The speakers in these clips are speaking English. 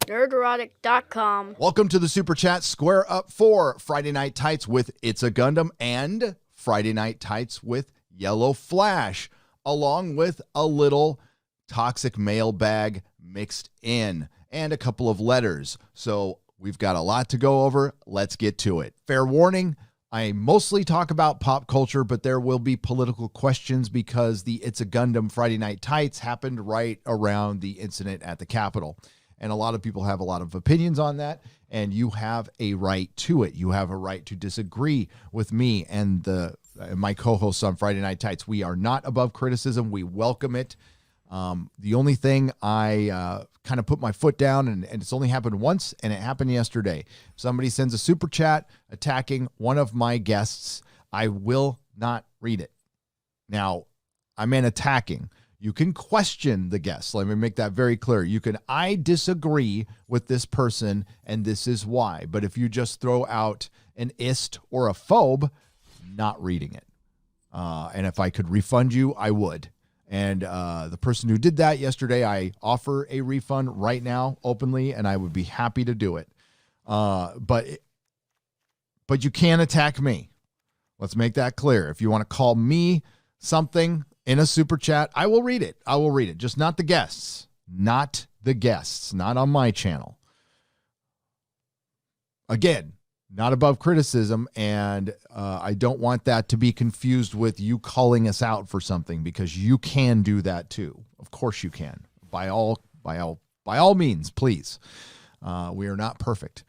Nerderotic.com. Welcome to the Super Chat Square Up for Friday Night Tights with It's a Gundam and Friday Night Tights with Yellow Flash, along with a little toxic mailbag mixed in and a couple of letters. So we've got a lot to go over. Let's get to it. Fair warning, I mostly talk about pop culture, but there will be political questions because the It's a Gundam Friday Night Tights happened right around the incident at the Capitol. And a lot of people have a lot of opinions on that, and you have a right to it. You have a right to disagree with me and my co-hosts on Friday Night Tights. We are not above criticism. We welcome it. The only thing I kind of put my foot down, and it's only happened once, and it happened yesterday. If somebody sends a super chat attacking one of my guests, I will not read it. Now, I meant attacking. You can question the guests. Let me make that very clear. I disagree with this person, and this is why. But if you just throw out an ist or a phobe, not reading it. And if I could refund you, I would. And the person who did that yesterday, I offer a refund right now openly, and I would be happy to do it. But you can attack me. Let's make that clear. If you want to call me something in a super chat, I will read it. I will read it. Just not the guests. Not the guests. Not on my channel. Again, not above criticism, and I don't want that to be confused with you calling us out for something, because you can do that too. Of course you can. By all means, please. We are not perfect.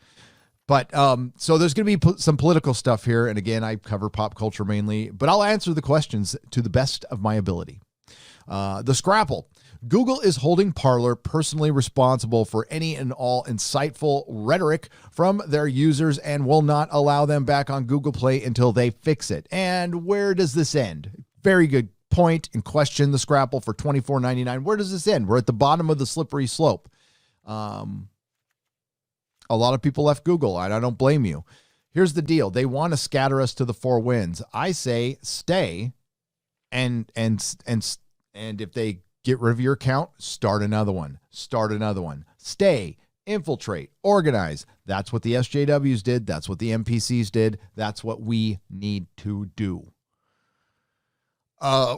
But so there's going to be some political stuff here. And again, I cover pop culture mainly, but I'll answer the questions to the best of my ability. The Scrapple. Google is holding Parler personally responsible for any and all insightful rhetoric from their users and will not allow them back on Google Play until they fix it. And where does this end? Very good point and question, the Scrapple, for $24.99. Where does this end? We're at the bottom of the slippery slope. A lot of people left Google, and I don't blame you. Here's the deal. They want to scatter us to the four winds. I say stay, and if they get rid of your account, start another one. Start another one. Stay, infiltrate, organize. That's what the SJWs did. That's what the NPCs did. That's what we need to do.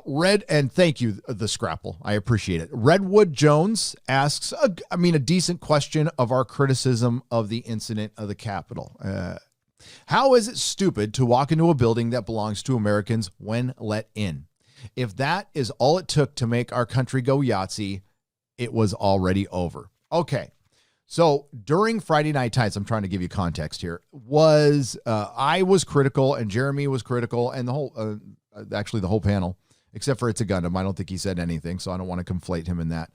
Red, and thank you, the Scrapple. I appreciate it. Redwood Jones asks, a decent question of our criticism of the incident of the Capitol. How is it stupid to walk into a building that belongs to Americans when let in? If that is all it took to make our country go Yahtzee, it was already over. Okay. So during Friday Night Tights, I'm trying to give you context here, I was critical and Jeremy was critical, and the whole panel, except for It's a Gundam. I don't think he said anything, so I don't want to conflate him in that.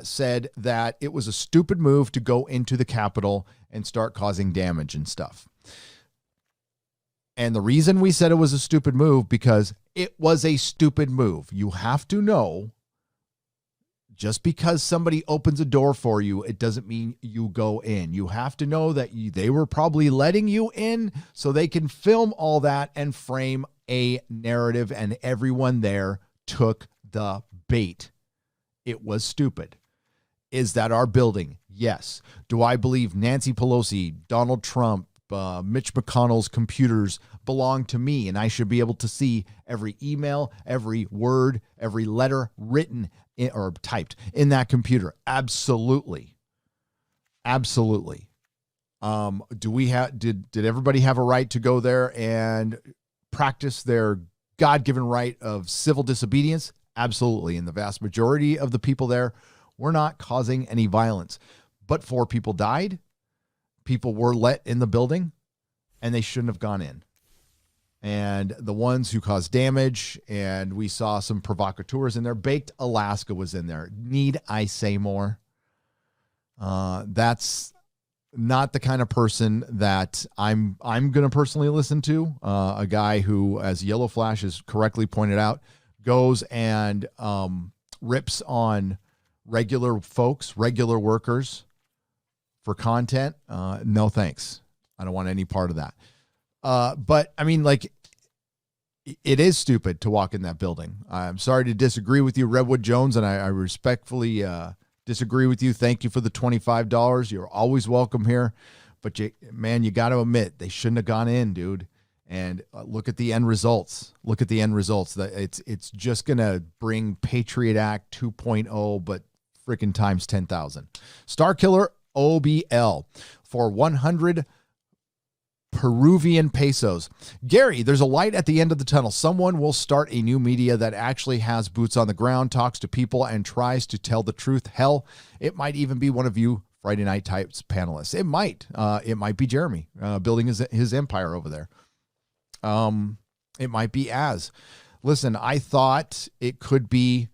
Said that it was a stupid move to go into the Capitol and start causing damage and stuff. And the reason we said it was a stupid move, because it was a stupid move. You have to know, just because somebody opens a door for you, it doesn't mean you go in. You have to know that they were probably letting you in so they can film all that and frame a narrative, and everyone there took the bait. It was stupid. Is that our building? Yes. Do I believe Nancy Pelosi, Donald Trump, Mitch McConnell's computers belong to me, and I should be able to see every email, every word, every letter written or typed in that computer? Absolutely. Absolutely. Did everybody have a right to go there and practice their God-given right of civil disobedience? Absolutely. And the vast majority of the people there were not causing any violence. But 4 people died. People were let in the building, and they shouldn't have gone in. And the ones who caused damage, and we saw some provocateurs in there. Baked Alaska was in there. Need I say more? That's not the kind of person that I'm going to personally listen to. A guy who, as Yellow Flash has correctly pointed out, goes and rips on regular folks, regular workers for content. No thanks. I don't want any part of that. But I mean, like, it is stupid to walk in that building. I'm sorry to disagree with you, Redwood Jones, and I respectfully disagree with you, thank you for the $25. You're always welcome here. But, you got to admit, they shouldn't have gone in, dude. And look at the end results. Look at the end results. It's just going to bring Patriot Act 2.0, but freaking times 10,000. Star Killer OBL for 100 Peruvian pesos. Gary, there's a light at the end of the tunnel. Someone will start a new media that actually has boots on the ground, talks to people, and tries to tell the truth. Hell, it might even be one of you Friday Night Types panelists. It might be Jeremy building his empire over there. It might be Listen, I thought it could be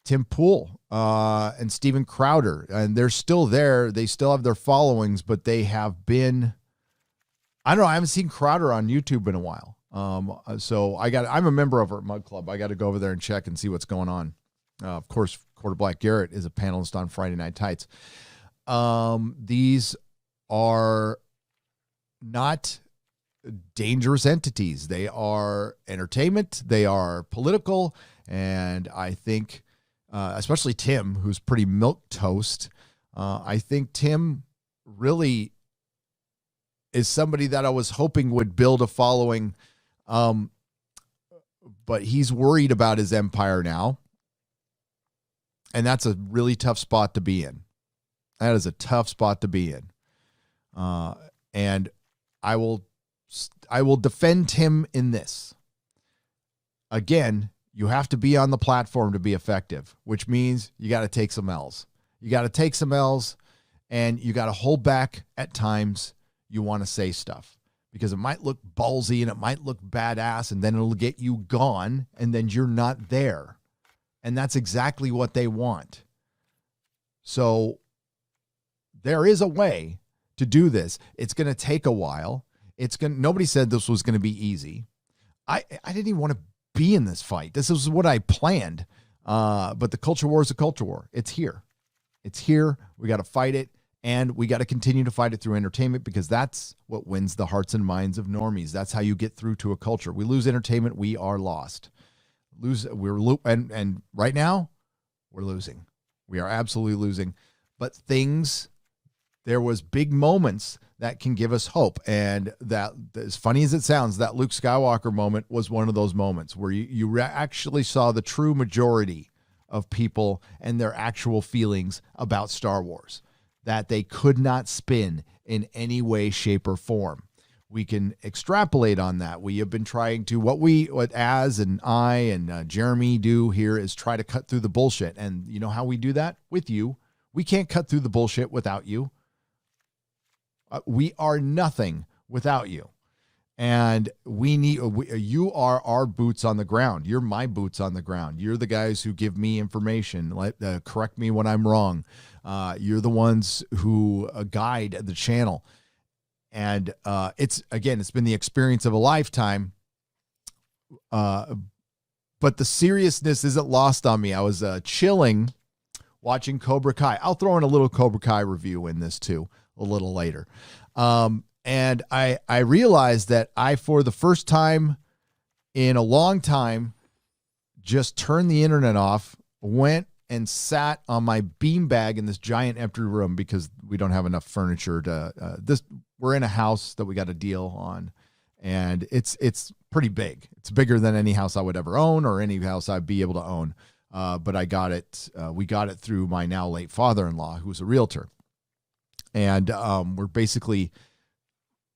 Tim Pool and Steven Crowder, and they're still there. They still have their followings, but they have been, I don't know. I haven't seen Crowder on YouTube in a while. So I'm a member over at Mug Club. I got to go over there and check and see what's going on. Of course, Quarter Black Garrett is a panelist on Friday Night Tights. These are not dangerous entities. They are entertainment. They are political. And I think, especially Tim, who's pretty milquetoast, I think Tim really is somebody that I was hoping would build a following. But he's worried about his empire now. And that's a really tough spot to be in. That is a tough spot to be in. And I will defend him in this. Again, you have to be on the platform to be effective, which means you got to take some L's. You got to take some L's, and you got to hold back at times you want to say stuff, because it might look ballsy and it might look badass, and then it'll get you gone, and then you're not there. And that's exactly what they want. So there is a way to do this. It's going to take a while. Nobody said this was going to be easy. I didn't even want to be in this fight. This is what I planned. But the culture war is a culture war. It's here. It's here. We got to fight it. And we got to continue to fight it through entertainment, because that's what wins the hearts and minds of normies. That's how you get through to a culture. We lose entertainment, we are lost. And right now, we're losing. We are absolutely losing. But there was big moments that can give us hope. And that, as funny as it sounds, that Luke Skywalker moment was one of those moments where you actually saw the true majority of people and their actual feelings about Star Wars, that they could not spin in any way, shape, or form. We can extrapolate on that. We have been trying to, what Az and I and Jeremy do here is try to cut through the bullshit. And you know how we do that? With you. We can't cut through the bullshit without you. We are nothing without you. And you are our boots on the ground. You're my boots on the ground. You're the guys who give me information, correct me when I'm wrong. You're the ones who guide the channel. And it's been the experience of a lifetime. But the seriousness isn't lost on me. I was chilling watching Cobra Kai. I'll throw in a little Cobra Kai review in this too a little later. And I realized that I, for the first time in a long time, just turned the internet off, went and sat on my beanbag in this giant empty room, because we don't have enough furniture to we're in a house that we got a deal on, and it's pretty big. It's bigger than any house I would ever own or any house I'd be able to own. But I got it. We got it through my now late father-in-law, who's a realtor. And we're basically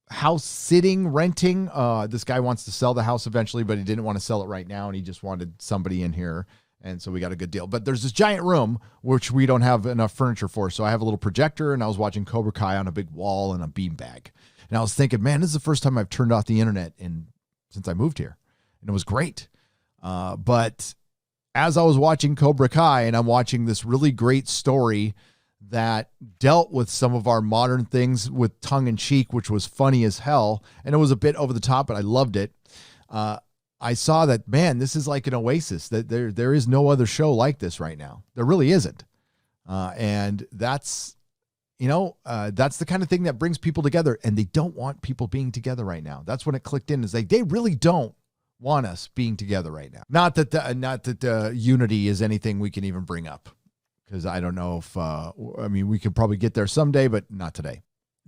house sitting, renting. This guy wants to sell the house eventually, but he didn't want to sell it right now, and he just wanted somebody in here. And so we got a good deal. But there's this giant room, which we don't have enough furniture for. So I have a little projector, and I was watching Cobra Kai on a big wall and a beanbag. And I was thinking, man, this is the first time I've turned off the internet since I moved here. And it was great. But as I was watching Cobra Kai, and I'm watching this really great story that dealt with some of our modern things with tongue in cheek, which was funny as hell. And it was a bit over the top, but I loved it. I saw that, man, this is like an oasis, that there is no other show like this right now. There really isn't. And that's the kind of thing that brings people together, and they don't want people being together right now. That's when it clicked in, is they really don't want us being together right now. Not that unity is anything we can even bring up. because I don't know if, I mean, we could probably get there someday, but not today.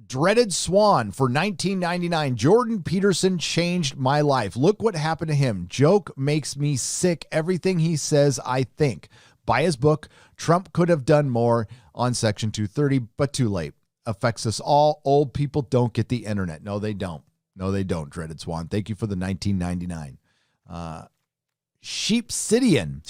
Dreaded Swan for $19.99. Jordan Peterson changed my life. Look what happened to him. Joke makes me sick. Everything he says, I think. Buy his book. Trump could have done more on Section 230, but too late. Affects us all. Old people don't get the internet. No, they don't. No, they don't, Dreaded Swan. Thank you for the $19.99. Sheepsidian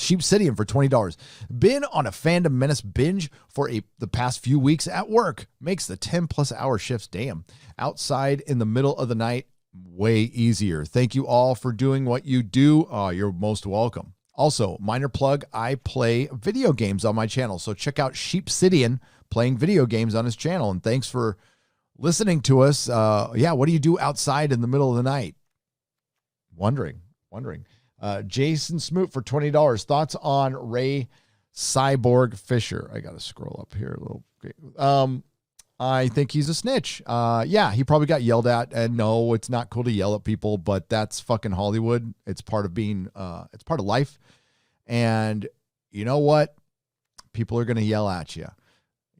for $20. Been on a Fandom Menace binge for the past few weeks at work. Makes the 10+ hour shifts, damn, outside in the middle of the night way easier. Thank you all for doing what you do. You're most welcome. Also, minor plug, I play video games on my channel, so check out Sheepsidian playing video games on his channel. And thanks for listening to us. Yeah, what do you do outside in the middle of the night? Wondering. Jason Smoot for $20. Thoughts on Ray Cyborg Fisher? I got to scroll up here a little bit. I think he's a snitch. Yeah, he probably got yelled at. And no, it's not cool to yell at people, but that's fucking Hollywood. It's part of being, it's part of life. And you know what? People are going to yell at you.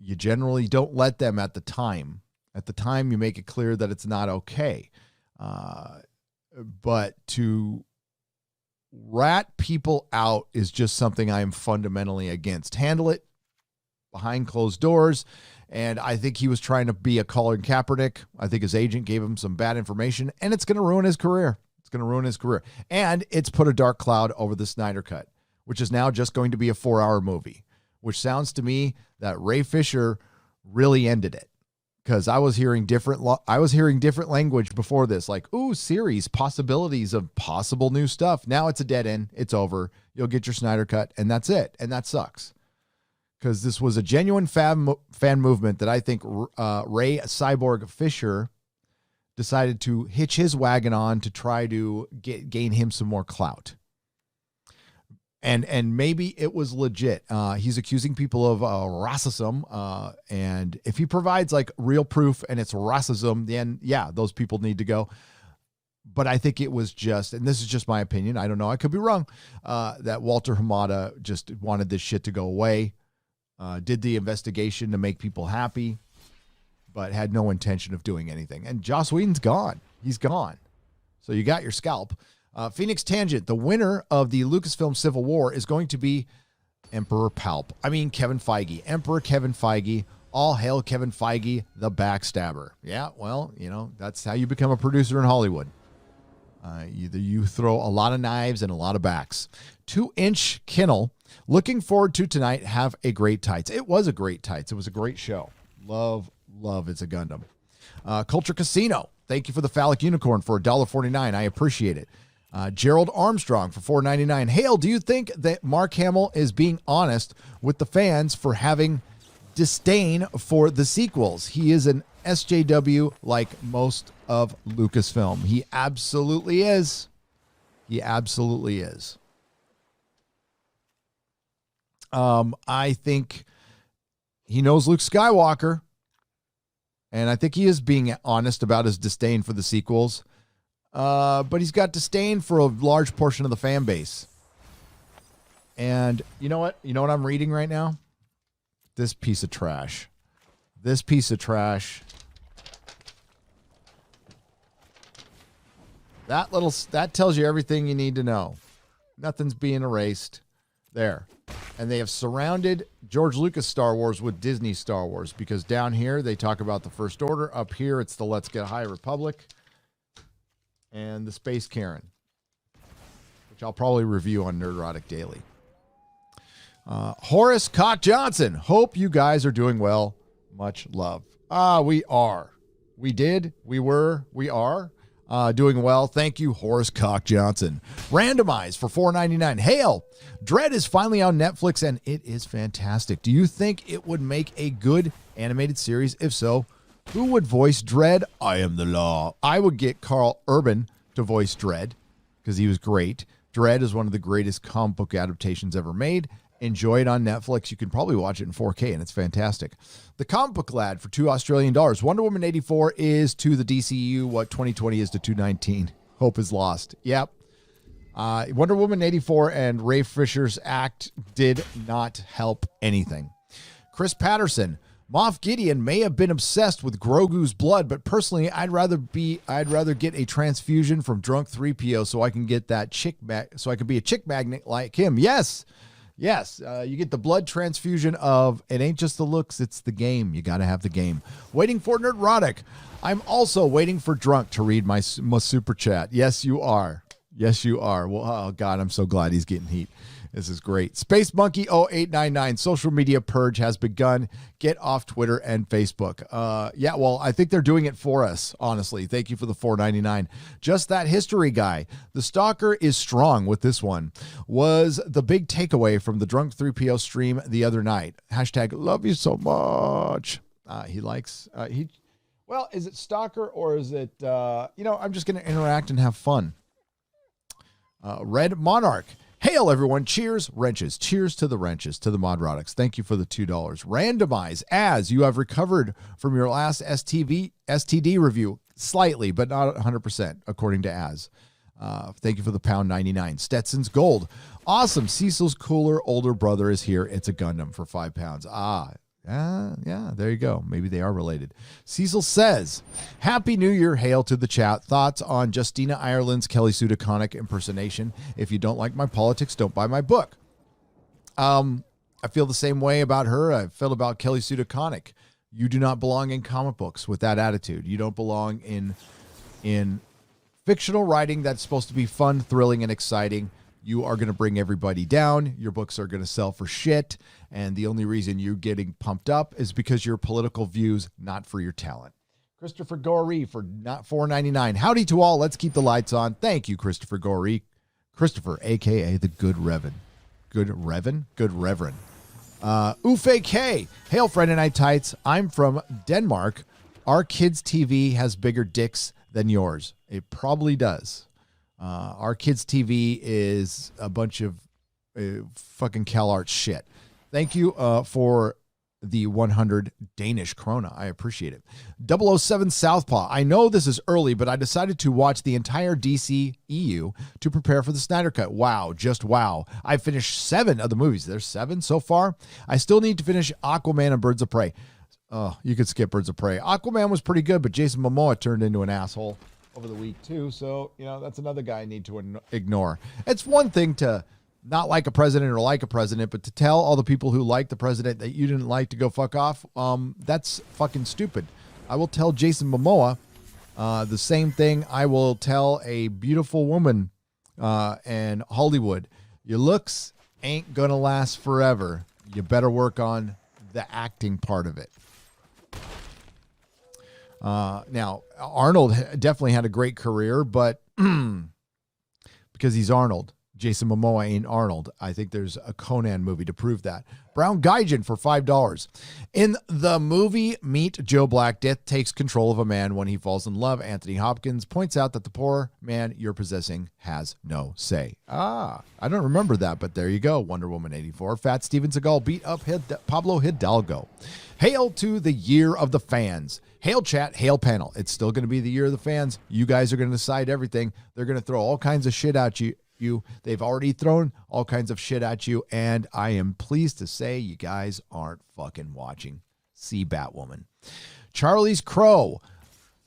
You generally don't let them at the time. At the time, you make it clear that it's not okay. But to rat people out is just something I am fundamentally against. Handle it behind closed doors. And I think he was trying to be a Colin Kaepernick. I think his agent gave him some bad information, and it's going to ruin his career. It's going to ruin his career. And it's put a dark cloud over the Snyder Cut, which is now just going to be a 4-hour movie, which sounds to me that Ray Fisher really ended it. Because I was hearing different language before this, like, ooh, series, possibilities of possible new stuff. Now it's a dead end. It's over. You'll get your Snyder Cut, and that's it. And that sucks. Because this was a genuine fan movement that I think Ray Cyborg Fisher decided to hitch his wagon on to try to gain him some more clout. And maybe it was legit. He's accusing people of racism. And if he provides like real proof and it's racism, then yeah, those people need to go. But I think it was just, and this is just my opinion, I don't know, I could be wrong, that Walter Hamada just wanted this shit to go away. Did the investigation to make people happy, but had no intention of doing anything. And Joss Whedon's gone. He's gone. So you got your scalp. Phoenix Tangent, the winner of the Lucasfilm Civil War is going to be Kevin Feige. Emperor Kevin Feige. All hail Kevin Feige, the backstabber. Yeah, well, you know, that's how you become a producer in Hollywood. You throw a lot of knives and a lot of backs. 2-inch Kinnell. Looking forward to tonight. Have a great Tights. It was a great Tights. It was a great show. Love It's a Gundam. Culture Casino. Thank you for the phallic unicorn for $1.49. I appreciate it. Gerald Armstrong for $4.99. Hale, do you think that Mark Hamill is being honest with the fans for having disdain for the sequels? He is an SJW like most of Lucasfilm. He absolutely is. He absolutely is. I think he knows Luke Skywalker, and I think he is being honest about his disdain for the sequels. But he's got disdain for a large portion of the fan base. And you know what? You know what I'm reading right now? This piece of trash. This piece of trash. That tells you everything you need to know. Nothing's being erased. There. And they have surrounded George Lucas Star Wars with Disney Star Wars, because down here they talk about the First Order. Up here it's the Let's Get High Republic and the Space Karen, which I'll probably review on Nerdrotic Daily. Horace Cock Johnson. Hope you guys are doing well. Much love. We are. We did. We were. We are. Doing well. Thank you, Horace Cock Johnson. Randomize for $4.99. Hail! Dredd is finally on Netflix, and it is fantastic. Do you think it would make a good animated series? If so, who would voice Dredd? I am the law. I would get Carl Urban to voice Dredd because he was great. Dredd is one of the greatest comic book adaptations ever made. Enjoy it on Netflix. You can probably watch it in 4K, and it's fantastic. The Comic Book Lad for $2 Australian. Wonder Woman 84 is to the DCU what 2020 is to 219. Hope is lost. Yep. Wonder Woman 84 and Ray Fisher's act did not help anything. Chris Patterson. Moff Gideon may have been obsessed with Grogu's blood, but personally, I'd rather get a transfusion from drunk 3PO so I can get that so I can be a chick magnet like him. Yes. You get the blood transfusion of, it ain't just the looks, it's the game. You got to have the game. Waiting for Nerdrotic. I'm also waiting for Drunk to read my super chat. Yes, you are. Well, oh God, I'm so glad he's getting heat. This is great. Space Monkey 0899. Social media purge has begun. Get off Twitter and Facebook. Yeah, well, I think they're doing it for us, honestly. Thank you for the $4.99. Just that history guy. The stalker is strong with this one. Was the big takeaway from the Drunk 3PO stream the other night. Hashtag love you so much. He likes, well, is it stalker or is it, I'm just going to interact and have fun. Red Monarch. Hail, everyone. Cheers, wrenches. Cheers to the wrenches, to the Modrotics. Thank you for the $2. Randomize as you have recovered from your last STD review. Slightly, but not 100%, according to Az. Thank you for the £1.99. Stetson's Gold. Awesome. Cecil's cooler older brother is here. It's a Gundam for £5. Yeah, there you go. Maybe they are related. Cecil says, Happy New Year, hail to the chat. Thoughts on Justina Ireland's Kelly Sue DeConnick impersonation? If you don't like my politics, don't buy my book. I feel the same way about her. I feel about Kelly Sue DeConnick. You do not belong in comic books with that attitude. You don't belong in fictional writing that's supposed to be fun, thrilling, and exciting. You are going to bring everybody down. Your books are going to sell for shit. And the only reason you're getting pumped up is because your political views, not for your talent. Christopher Gorey for $4.99. Howdy to all. Let's keep the lights on. Thank you, Christopher Gorey. Christopher, a.k.a. the Good Reverend. Good Reverend? Good Reverend. Ufe K. Hail, Friday Night Tights. I'm from Denmark. Our kids' TV has bigger dicks than yours. It probably does. Our kids' TV is a bunch of fucking CalArts shit. Thank you for the 100 Danish krona. I appreciate it. 007 Southpaw. I know this is early, but I decided to watch the entire DC EU to prepare for the Snyder Cut. Wow, just wow. I finished 7 of the movies. There's 7 so far. I still need to finish Aquaman and Birds of Prey. Oh, you could skip Birds of Prey. Aquaman was pretty good, but Jason Momoa turned into an asshole over the week too. So, that's another guy I need to ignore. It's one thing to not like a president or like a president, but to tell all the people who like the president that you didn't like to go fuck off, that's fucking stupid. I will tell Jason Momoa the same thing I will tell a beautiful woman in Hollywood. Your looks ain't gonna last forever. You better work on the acting part of it. Now, Arnold definitely had a great career, but because he's Arnold. Jason Momoa ain't Arnold. I think there's a Conan movie to prove that. Brown Gaijin for $5. In the movie Meet Joe Black, death takes control of a man when he falls in love. Anthony Hopkins points out that the poor man you're possessing has no say. I don't remember that, but there you go. Wonder Woman 84. Fat Steven Seagal beat up Pablo Hidalgo. Hail to the year of the fans. Hail chat, hail panel. It's still going to be the year of the fans. You guys are going to decide everything. They're going to throw all kinds of shit at you. They've already thrown all kinds of shit at you, and I am pleased to say you guys aren't fucking watching. See Batwoman. Charlie's Crow.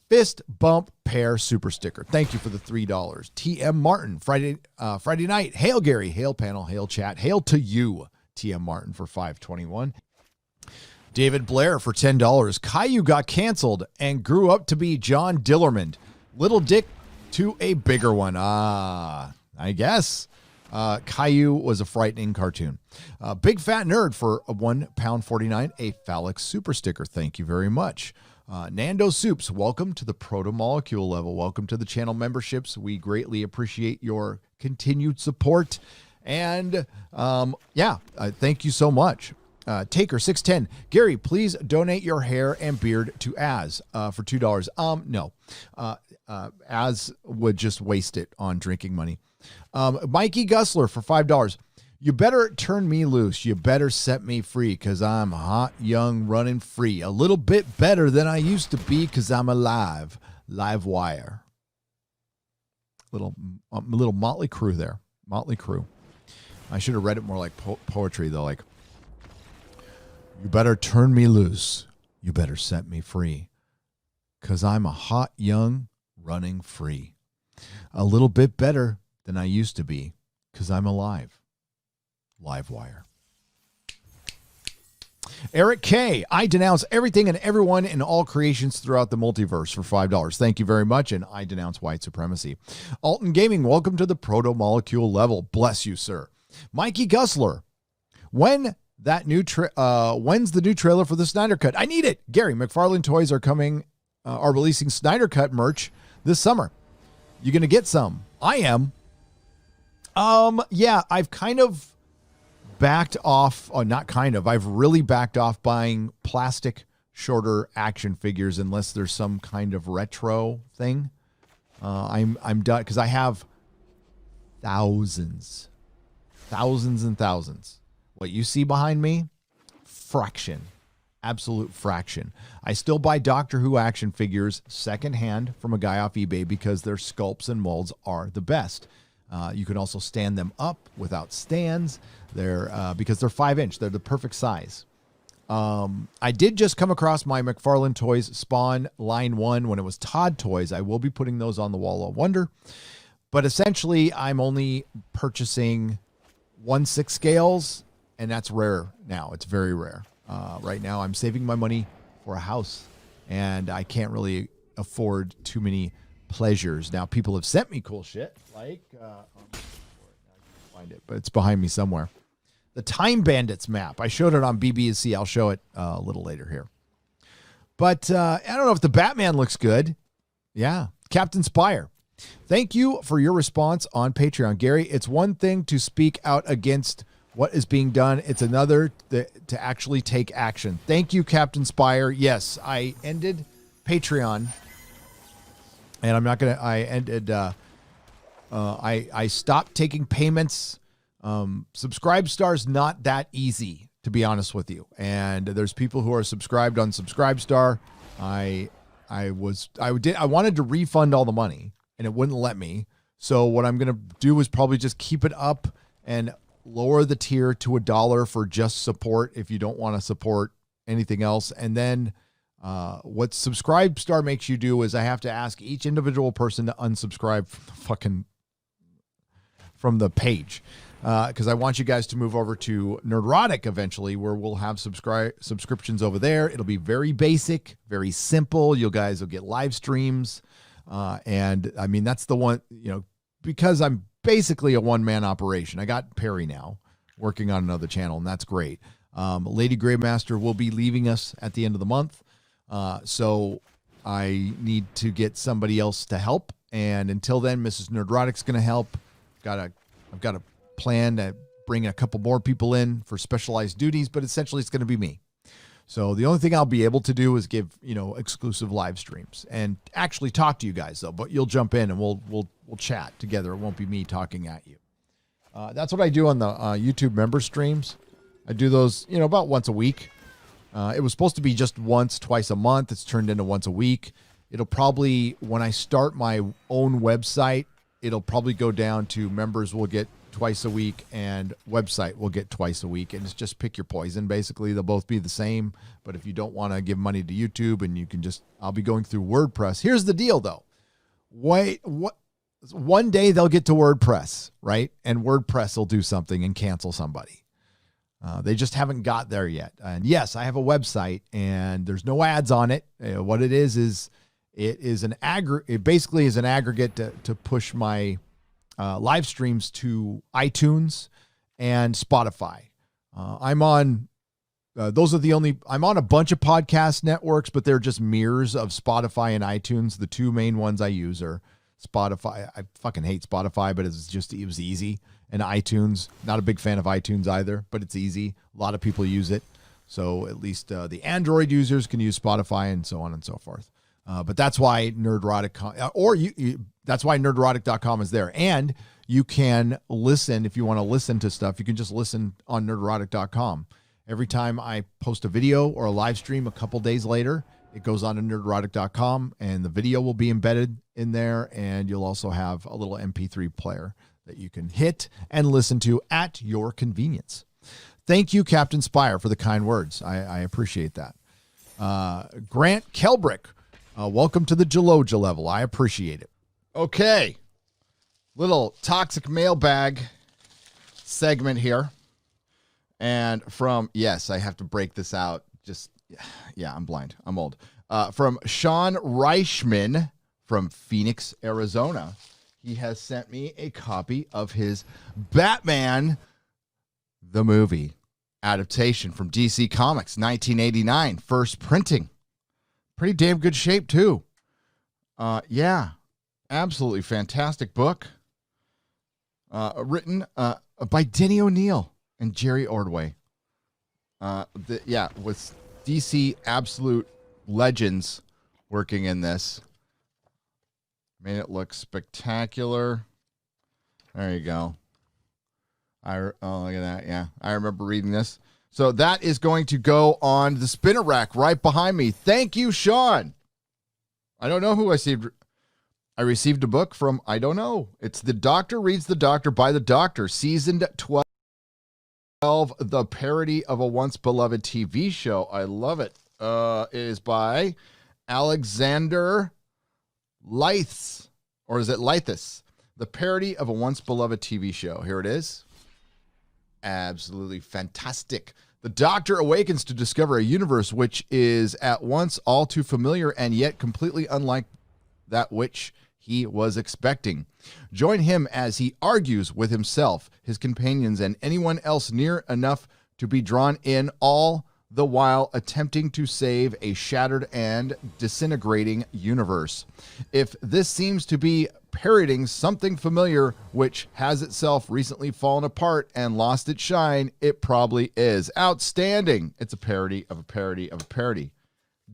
Fist bump pair super sticker. Thank you for the $3. TM Martin. Friday night. Hail Gary. Hail panel. Hail chat. Hail to you. TM Martin for $5.21. David Blair for $10. Caillou got canceled and grew up to be John Dillerman. Little dick to a bigger one. I guess. Caillou was a frightening cartoon. Big Fat Nerd for £1.49. A phallic super sticker. Thank you very much. Nando Soups, welcome to the proto-molecule level. Welcome to the channel memberships. We greatly appreciate your continued support. And thank you so much. Taker 610. Gary, please donate your hair and beard to Az for $2. No. Az would just waste it on drinking money. Mikey Gusler for $5. You better turn me loose. You better set me free because I'm hot, young, running free. A little bit better than I used to be because I'm alive. Live wire. Little Motley Crue there. Motley Crue. I should have read it more like poetry though. Like, You better turn me loose. You better set me free. 'Cause I'm a hot, young, running free. A little bit better than I used to be. 'Cause I'm alive. Livewire. Eric K. I denounce everything and everyone in all creations throughout the multiverse for $5. Thank you very much, and I denounce white supremacy. Alton Gaming, welcome to the proto-molecule level. Bless you, sir. Mikey Gussler. When's the new trailer for the Snyder Cut? I need it. Gary, McFarlane Toys are releasing Snyder Cut merch this summer. You gonna get some? I am. Yeah, I've kind of backed off. I've really backed off buying plastic shorter action figures unless there's some kind of retro thing. I'm done because I have thousands and thousands. What you see behind me, fraction. Absolute fraction. I still buy Doctor Who action figures secondhand from a guy off eBay because their sculpts and molds are the best. You can also stand them up without stands. Because they're 5-inch. They're the perfect size. I did just come across my McFarlane Toys Spawn Line 1 when it was Todd Toys. I will be putting those on the Wall of Wonder. But essentially, I'm only purchasing 1/6 scales, and that's rare now. It's very rare. Right now, I'm saving my money for a house, and I can't really afford too many pleasures. Now, people have sent me cool shit, like, find it, but it's behind me somewhere. The Time Bandits map. I showed it on BBC. I'll show it a little later here. But I don't know if the Batman looks good. Yeah. Captain Spire. Thank you for your response on Patreon, Gary. It's one thing to speak out against what is being done. It's another to actually take action. Thank you, Captain Spire. Yes, I ended Patreon, and I'm not going to, I ended, I stopped taking payments. Subscribestar's not that easy, to be honest with you. And there's people who are subscribed on Subscribestar. I wanted to refund all the money, and it wouldn't let me. So what I'm going to do is probably just keep it up and lower the tier to $1 for just support if you don't want to support anything else. And then what Subscribestar makes you do is I have to ask each individual person to unsubscribe from the page. Because I want you guys to move over to Nerdrotic eventually, where we'll have subscriptions over there. It'll be very basic, very simple. You guys will get live streams. And I mean, that's the one, because I'm basically a one-man operation. I got Perry now working on another channel, and that's great. Lady Greymaster will be leaving us at the end of the month. So I need to get somebody else to help. And until then, Mrs. Nerdrotic's going to help. I've got a plan to bring a couple more people in for specialized duties, but essentially it's going to be me. So the only thing I'll be able to do is give, exclusive live streams and actually talk to you guys though, but you'll jump in and we'll chat together. It won't be me talking at you. That's what I do on the YouTube member streams. I do those, about once a week. It was supposed to be just twice a month. It's turned into once a week. It'll probably, when I start my own website, it'll probably go down to members will get twice a week and website will get twice a week. And it's just pick your poison. Basically, they'll both be the same. But if you don't want to give money to YouTube, and you can I'll be going through WordPress. Here's the deal though. One day they'll get to WordPress, right? And WordPress will do something and cancel somebody. They just haven't got there yet. And yes, I have a website and there's no ads on it. What it is it basically is an aggregate to push my live streams to iTunes and Spotify. I'm on a bunch of podcast networks, but they're just mirrors of Spotify and iTunes. The two main ones I use are Spotify. I fucking hate Spotify, but it was easy. And iTunes, not a big fan of iTunes either, but it's easy. A lot of people use it. So at least the Android users can use Spotify and so on and so forth. But that's why that's why nerdrotic.com is there. And you can listen, if you want to listen to stuff, you can just listen on nerdrotic.com. Every time I post a video or a live stream a couple days later, it goes on to nerdrotic.com and the video will be embedded in there. And you'll also have a little MP3 player that you can hit and listen to at your convenience. Thank you, Captain Spire, for the kind words. I appreciate that. Grant Kelbrick, welcome to the Geloja level. I appreciate it. Okay. Little toxic mailbag segment here. And from, yes, I have to break this out. Yeah, I'm blind. I'm old. From Sean Reichman from Phoenix, Arizona. He has sent me a copy of his Batman, the movie adaptation from DC Comics, 1989, first printing. Pretty damn good shape, too. Yeah, absolutely fantastic book. Written by Denny O'Neil and Jerry Ordway. With DC absolute legends working in this. Made it look spectacular. There you go. Look at that. Yeah, I remember reading this. So that is going to go on the spinner rack right behind me. Thank you, Sean. I don't know who I received. I received a book from, I don't know. It's The Doctor Reads the Doctor by the Doctor, season 12, the parody of a once beloved TV show. I love it. It is by Alexander Lyths, or is it Lythis? The parody of a once beloved TV show. Here it is. Absolutely fantastic. The Doctor awakens to discover a universe which is at once all too familiar and yet completely unlike that which he was expecting. Join him as he argues with himself, his companions, and anyone else near enough to be drawn in, all the while attempting to save a shattered and disintegrating universe. If this seems to be parodying something familiar which has itself recently fallen apart and lost its shine, it probably is. Outstanding. It's a parody of a parody of a parody.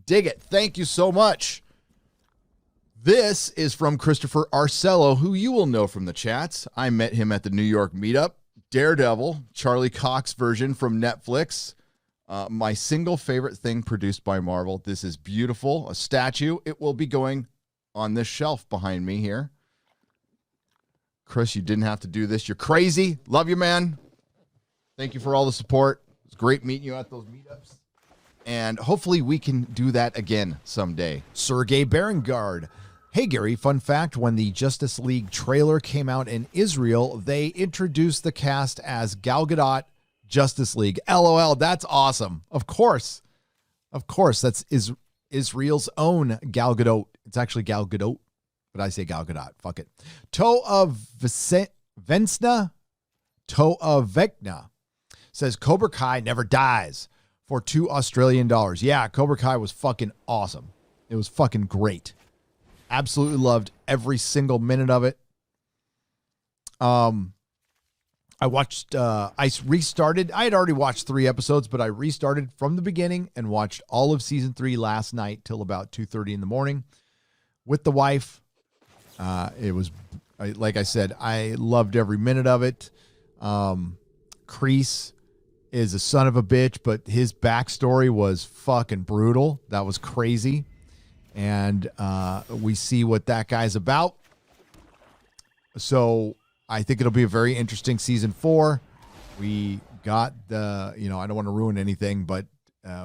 Dig it. Thank you so much. This is from Christopher Arcello, who you will know from the chats. I met him at the New York meetup. Daredevil, Charlie Cox version from Netflix. My single favorite thing produced by Marvel. This is beautiful. A statue. It will be going on this shelf behind me here. Chris, you didn't have to do this. You're crazy. Love you, man. Thank you for all the support. It's great meeting you at those meetups. And hopefully we can do that again someday. Sergey Berengard. Hey, Gary, fun fact. When the Justice League trailer came out in Israel, they introduced the cast as Gal Gadot, Justice League. LOL, that's awesome. Of course. That's Israel's own Gal Gadot. It's actually Gal Gadot, but I say Gal Gadot. Fuck it. Toa Vecna says Cobra Kai never dies for $2 Australian. Yeah, Cobra Kai was fucking awesome. It was fucking great. Absolutely loved every single minute of it. I watched, I restarted. I had already watched 3 episodes, but I restarted from the beginning and watched all of season 3 last night till about 2:30 in the morning with the wife. It was, like I said, I loved every minute of it. Kreese is a son of a bitch, but his backstory was fucking brutal. That was crazy. And we see what that guy's about. So I think it'll be a very interesting season 4. We got the, I don't want to ruin anything, but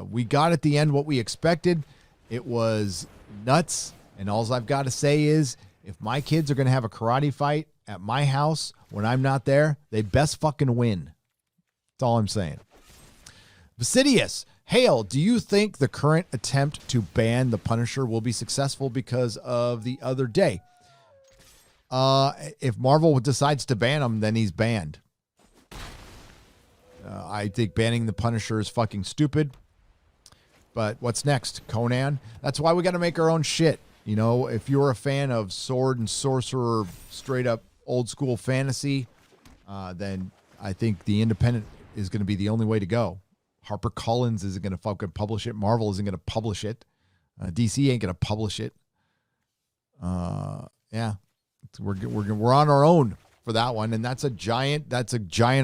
we got at the end what we expected. It was nuts. And all I've got to say is, if my kids are going to have a karate fight at my house when I'm not there, they best fucking win. That's all I'm saying. Vasidius, Hale, do you think the current attempt to ban the Punisher will be successful because of the other day? If Marvel decides to ban him, then he's banned. I think banning the Punisher is fucking stupid. But what's next? Conan? That's why we got to make our own shit. If you're a fan of sword and sorcerer, straight up old school fantasy, then I think the independent is going to be the only way to go. HarperCollins isn't going to fucking publish it. Marvel isn't going to publish it. DC ain't going to publish it. Yeah, we're on our own for that one, and that's a giant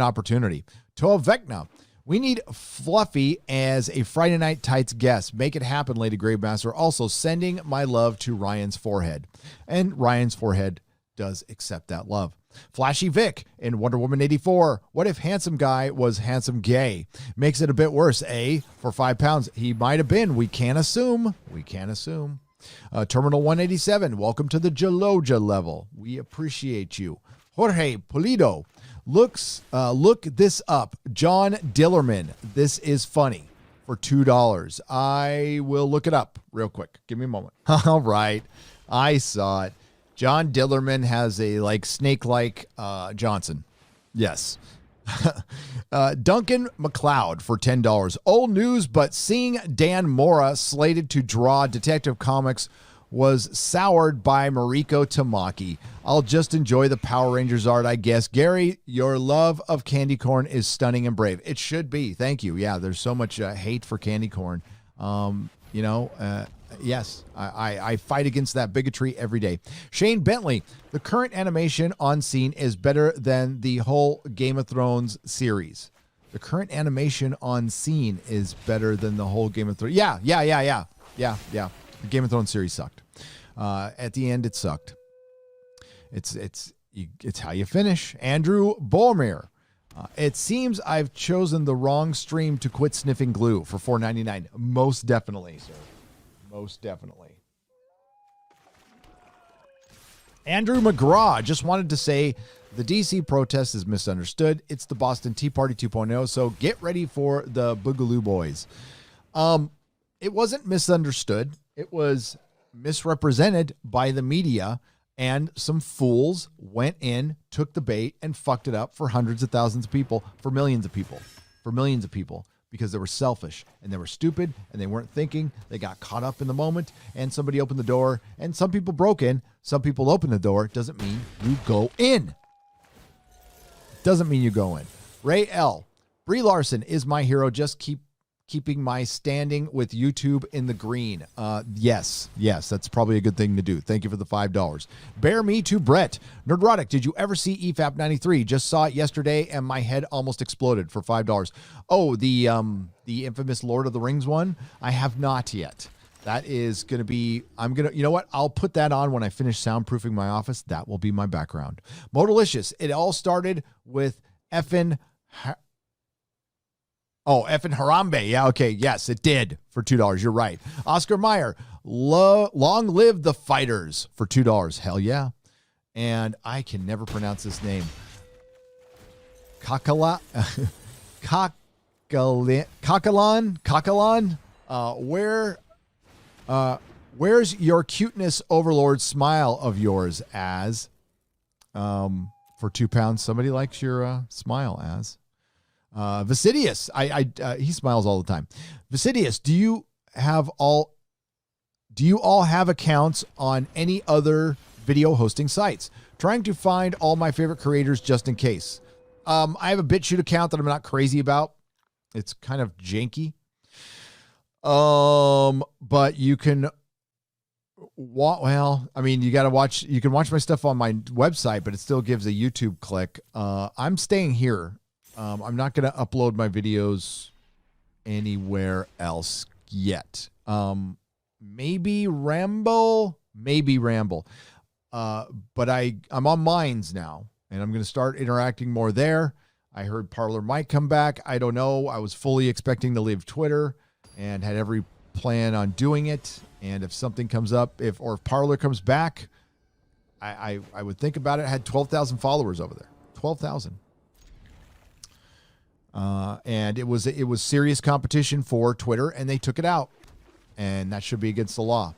opportunity. Toa Vecna, we need Fluffy as a Friday Night Tights guest. Make it happen, Lady Gravemaster. Also, sending my love to Ryan's forehead, and Ryan's forehead does accept that love. Flashy Vic in Wonder Woman 84. What if handsome guy was handsome gay? Makes it a bit worse, eh? For £5. He might have been. We can't assume. We can't assume. Terminal 187. Welcome to the Jaloja level. We appreciate you. Jorge Polido. Look this up. John Dillerman. This is funny. For $2. I will look it up real quick. Give me a moment. All right. I saw it. John Dillerman has a snake-like Johnson. Yes. Duncan McLeod for $10. Old news, but seeing Dan Mora slated to draw Detective Comics was soured by Mariko Tamaki. I'll just enjoy the Power Rangers art, I guess. Gary, your love of candy corn is stunning and brave. It should be. Thank you. Yeah, there's so much hate for candy corn. Yes, I fight against that bigotry every day. Shane Bentley, the current animation on scene is better than the whole Game of Thrones series. The current animation on scene is better than the whole Game of Thrones. Yeah. The Game of Thrones series sucked. At the end, it sucked. It's how you finish. Andrew Bormir. It seems I've chosen the wrong stream to quit sniffing glue for $4.99. Most definitely, sir. Most definitely. Andrew McGraw just wanted to say the DC protest is misunderstood. It's the Boston Tea Party 2.0, so get ready for the Boogaloo Boys. It wasn't misunderstood. It was misrepresented by the media, and some fools went in, took the bait, and fucked it up for hundreds of thousands of people, for millions of people, because they were selfish and they were stupid and they weren't thinking. They got caught up in the moment, and somebody opened the door, and some people broke in. Some people opened the door. Doesn't mean you go in. Doesn't mean you go in. Ray L. Brie Larson is my hero. Just keeping my standing with YouTube in the green. Yes, that's probably a good thing to do. Thank you for the $5. Bear me to Brett. Nerdrotic, did you ever see EFAP 93? Just saw it yesterday and my head almost exploded for $5. Oh, the infamous Lord of the Rings one? I have not yet. That is going to be, you know what? I'll put that on when I finish soundproofing my office. That will be my background. Modalicious. It all started with effing Harambe. Yeah, okay. Yes, it did for $2. You're right. Oscar Meyer, long live the fighters for $2. Hell yeah. And I can never pronounce this name. Kakalan. Where's your cuteness overlord smile of yours, Az? For £2, somebody likes your smile, Az. Vasidius, he smiles all the time. Vasidius, do you all have accounts on any other video hosting sites? Trying to find all my favorite creators just in case. I have a BitChute account that I'm not crazy about. It's kind of janky. But you can you got to watch. You can watch my stuff on my website, but it still gives a YouTube click. I'm staying here. I'm not going to upload my videos anywhere else yet. Maybe Ramble. But I'm on Minds now, and I'm going to start interacting more there. I heard Parler might come back. I don't know. I was fully expecting to leave Twitter and had every plan on doing it. And if something comes up, if Parler comes back, I would think about it. I had 12,000 followers over there. 12,000. And it was serious competition for Twitter, and they took it out, and that should be against the law.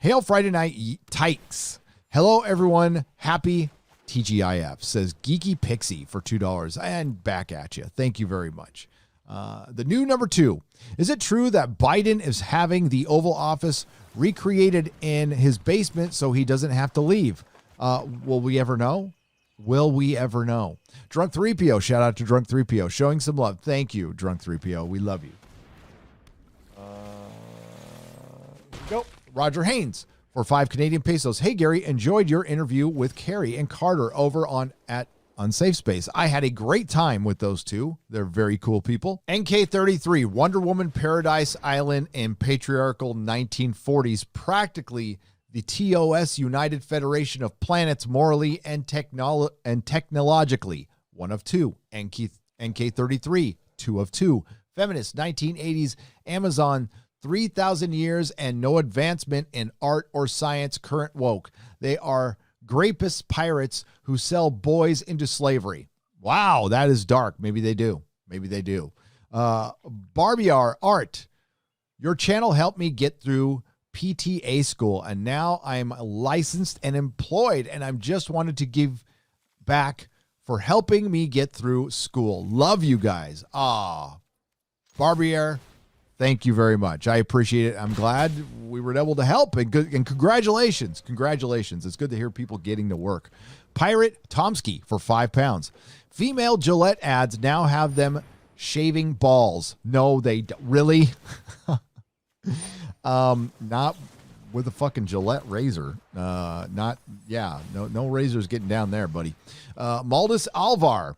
Hail Friday Night Tykes. Hello, everyone. Happy TGIF, says Geeky Pixie for $2, and back at you. Thank you very much. The new number 2. Is it true that Biden is having the Oval Office recreated in his basement so he doesn't have to leave? Will we ever know? Drunk 3PO, shout out to Drunk 3PO, showing some love. Thank you, Drunk 3PO. We love you. Go. Roger Haynes for 5 Canadian pesos. Hey, Gary, enjoyed your interview with Carrie and Carter over at Unsafe Space. I had a great time with those two. They're very cool people. NK33, Wonder Woman Paradise Island in patriarchal 1940s, practically the TOS United Federation of Planets morally and technologically, 1 of 2. NK33, 2 of 2. Feminist, 1980s. Amazon, 3,000 years and no advancement in art or science. Current woke. They are grapist pirates who sell boys into slavery. Wow, that is dark. Maybe they do. Maybe they do. Barbiar Art. Your channel helped me get through PTA school, and now I'm licensed and employed, and I'm just wanted to give back for helping me get through school. Love you guys. Barbier, thank you very much. I appreciate it. I'm glad we were able to help, and congratulations. Congratulations. It's good to hear people getting to work. Pirate Tomsky for £5. Female Gillette ads now have them shaving balls. No, they don't. Really? Not with a fucking Gillette razor. No razors getting down there, buddy. Maldus Alvar.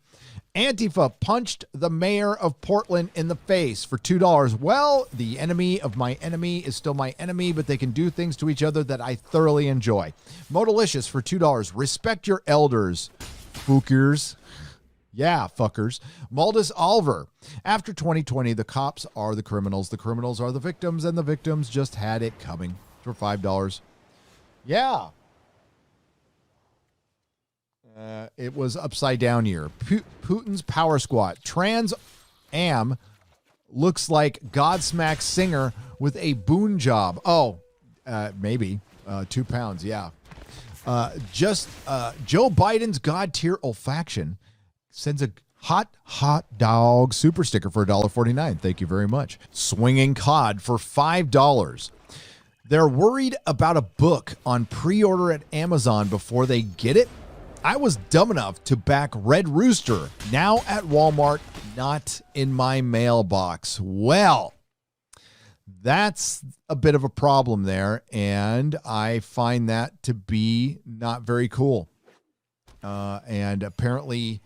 Antifa punched the mayor of Portland in the face for $2. Well, the enemy of my enemy is still my enemy, but they can do things to each other that I thoroughly enjoy. Modalicious for $2. Respect your elders, fookers. Yeah, fuckers. Maldus Alvar. After 2020, the cops are the criminals are the victims, and the victims just had it coming for $5. Yeah. It was upside down here. Putin's power squat. Trans Am looks like Godsmack singer with a boon job. Maybe. £2. Yeah. Joe Biden's God tier olfaction sends a hot dog super sticker for $1.49. Thank you very much. Swinging Cod for $5. They're worried about a book on pre-order at Amazon before they get it. I was dumb enough to back Red Rooster, now at Walmart, not in my mailbox. Well, that's a bit of a problem there, and I find that to be not very cool. And apparently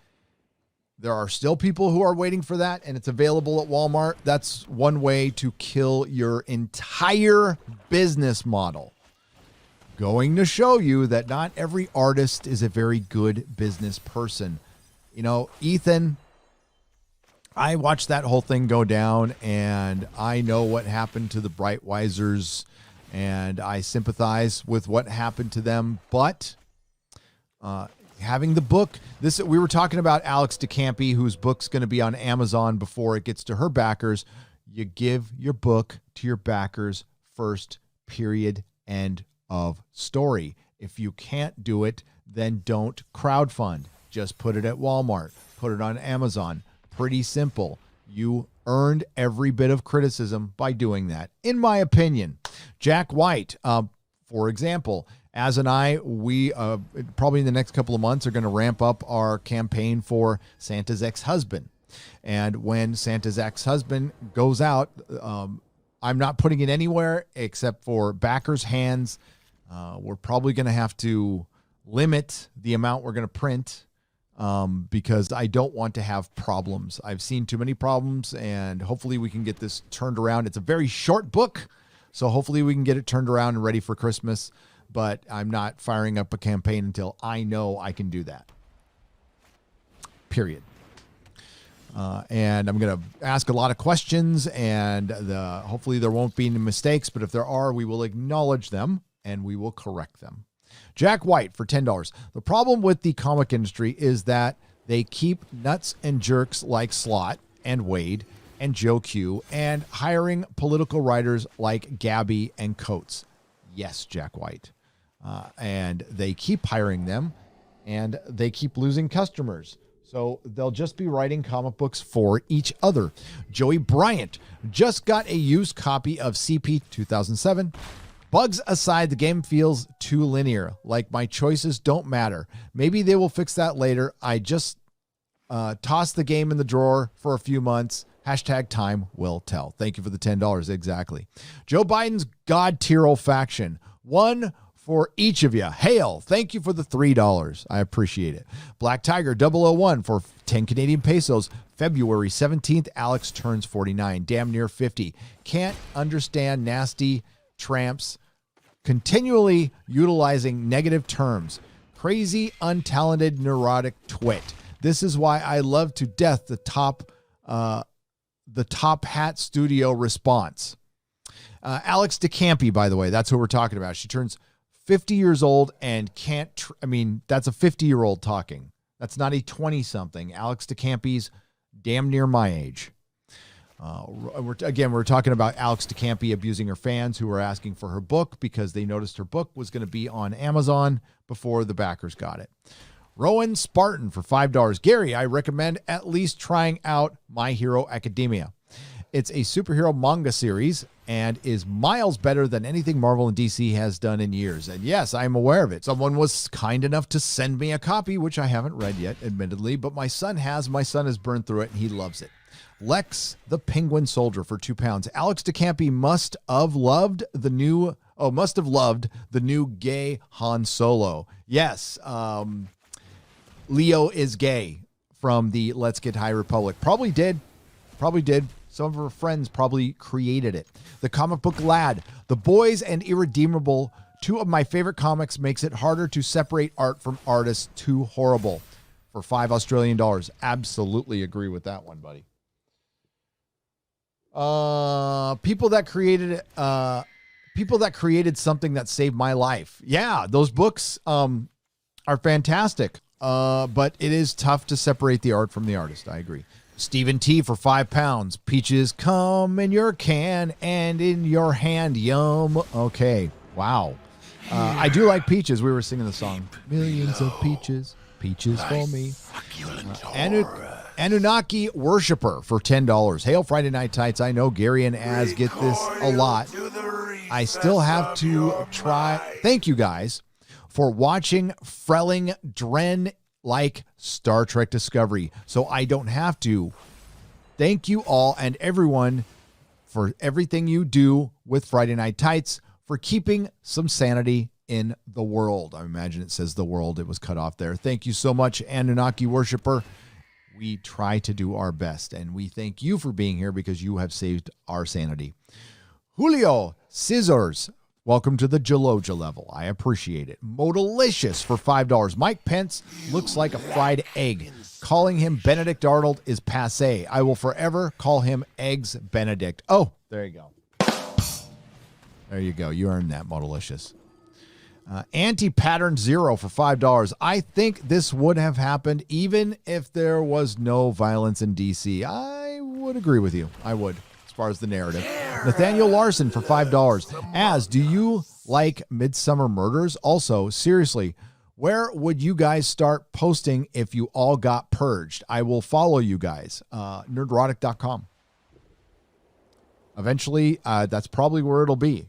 there are still people who are waiting for that, and it's available at Walmart. That's one way to kill your entire business model. Going to show you that not every artist is a very good business person. You know, Ethan, I watched that whole thing go down, and I know what happened to the Brightwisers, and I sympathize with what happened to them. But having the book, we were talking about Alex DeCampi, whose book's going to be on Amazon before it gets to her backers. You give your book to your backers first, period, end of story. If you can't do it, then don't crowdfund. Just put it at Walmart. Put it on Amazon. Pretty simple. You earned every bit of criticism by doing that, in my opinion. Jack White, for example, Az and I, we probably in the next couple of months are going to ramp up our campaign for Santa's ex-husband. And when Santa's ex-husband goes out, I'm not putting it anywhere except for backers' hands. We're probably going to have to limit the amount we're going to print because I don't want to have problems. I've seen too many problems, and hopefully we can get this turned around. It's a very short book, so hopefully we can get it turned around and ready for Christmas, but I'm not firing up a campaign until I know I can do that. Period. And I'm going to ask a lot of questions, and hopefully there won't be any mistakes, but if there are, we will acknowledge them and we will correct them. Jack White for $10. The problem with the comic industry is that they keep nuts and jerks like Slott and Wade and Joe Q and hiring political writers like Gabby and Coates. Yes, Jack White. And they keep hiring them, and they keep losing customers. So they'll just be writing comic books for each other. Joey Bryant just got a used copy of CP 2007. Bugs aside, the game feels too linear. Like my choices don't matter. Maybe they will fix that later. I just tossed the game in the drawer for a few months. Hashtag time will tell. Thank you for the $10. Exactly. Joe Biden's God tier olfaction. One for each of you. Hail. Thank you for the $3. I appreciate it. Black Tiger 001 for 10 Canadian pesos. February 17th, Alex turns 49. Damn near 50. Can't understand nasty tramps continually utilizing negative terms. Crazy, untalented, neurotic twit. This is why I love to death the top hat studio response. Alex DeCampi, by the way, that's who we're talking about. She turns 50 years old and can't, that's a 50-year-old talking. That's not a 20-something. Alex DeCampi's damn near my age. We're talking about Alex DeCampi abusing her fans who were asking for her book because they noticed her book was going to be on Amazon before the backers got it. Rowan Spartan for $5. Gary, I recommend at least trying out My Hero Academia. It's a superhero manga series and is miles better than anything Marvel and DC has done in years. And yes, I'm aware of it. Someone was kind enough to send me a copy, which I haven't read yet, admittedly, but my son has. My son has burned through it and he loves it. Lex the Penguin Soldier for £2. Alex DeCampi must have loved the new gay Han Solo. Yes, Leo is gay from the Let's Get High Republic. Probably did. Some of her friends probably created it. The Comic Book Lad. The Boys and Irredeemable, two of my favorite comics, makes it harder to separate art from artists. Too horrible. For $5 Australian. Absolutely agree with that one, buddy. People that created something that saved my life. Yeah, those books are fantastic. But it is tough to separate the art from the artist. I agree. Stephen T for £5. Peaches come in your can and in your hand. Yum. Okay. Wow. I do like peaches. We were singing the song. Millions of peaches. Peaches for me. Anunnaki Worshipper for $10. Hail Friday Night Tights. I know Gary and Az get this a lot. I still have to try. Thank you guys for watching Frelling Dren like Star Trek Discovery, so I don't have to. Thank you all and everyone for everything you do with Friday Night Tights, for keeping some sanity in the world. I imagine it says the world. It was cut off there. Thank you so much, Anunnaki Worshipper. We try to do our best, and we thank you for being here because you have saved our sanity. Julio Scissors, welcome to the Geloja level. I appreciate it. Modalicious for $5. Mike Pence looks like a fried egg. Calling him Benedict Arnold is passé. I will forever call him Eggs Benedict. Oh, there you go. There you go. You earned that, Modalicious. Anti-Pattern Zero for $5. I think this would have happened even if there was no violence in D.C. I would agree with you. I would, as far as the narrative. Nathaniel Larson for $5. Az, do you like Midsummer Murders? Also, seriously, where would you guys start posting if you all got purged? I will follow you guys. Nerdrotic.com. Eventually, that's probably where it'll be.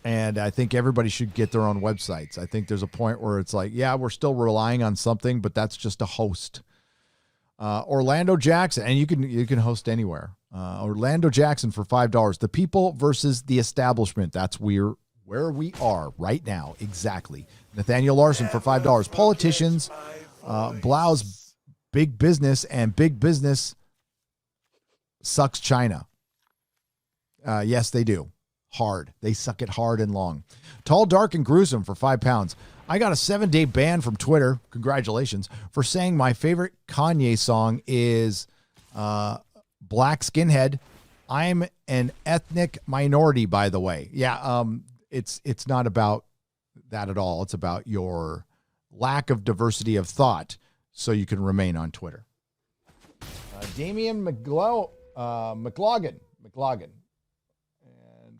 And I think everybody should get their own websites. I think there's a point where it's like, yeah, we're still relying on something, but that's just a host. Orlando Jackson, and you can host anywhere. Orlando Jackson for $5. The people versus the establishment. That's where we are right now. Exactly. Nathaniel Larson for $5. Politicians blouse big business, and big business sucks China. Yes, they do. Hard. They suck it hard and long. Tall, Dark, and Gruesome for £5. I got a 7-day ban from Twitter. Congratulations. For saying my favorite Kanye song is Black Skinhead. I'm an ethnic minority, by the way. Yeah, it's not about that at all. It's about your lack of diversity of thought so you can remain on Twitter. Damian McLaughlin.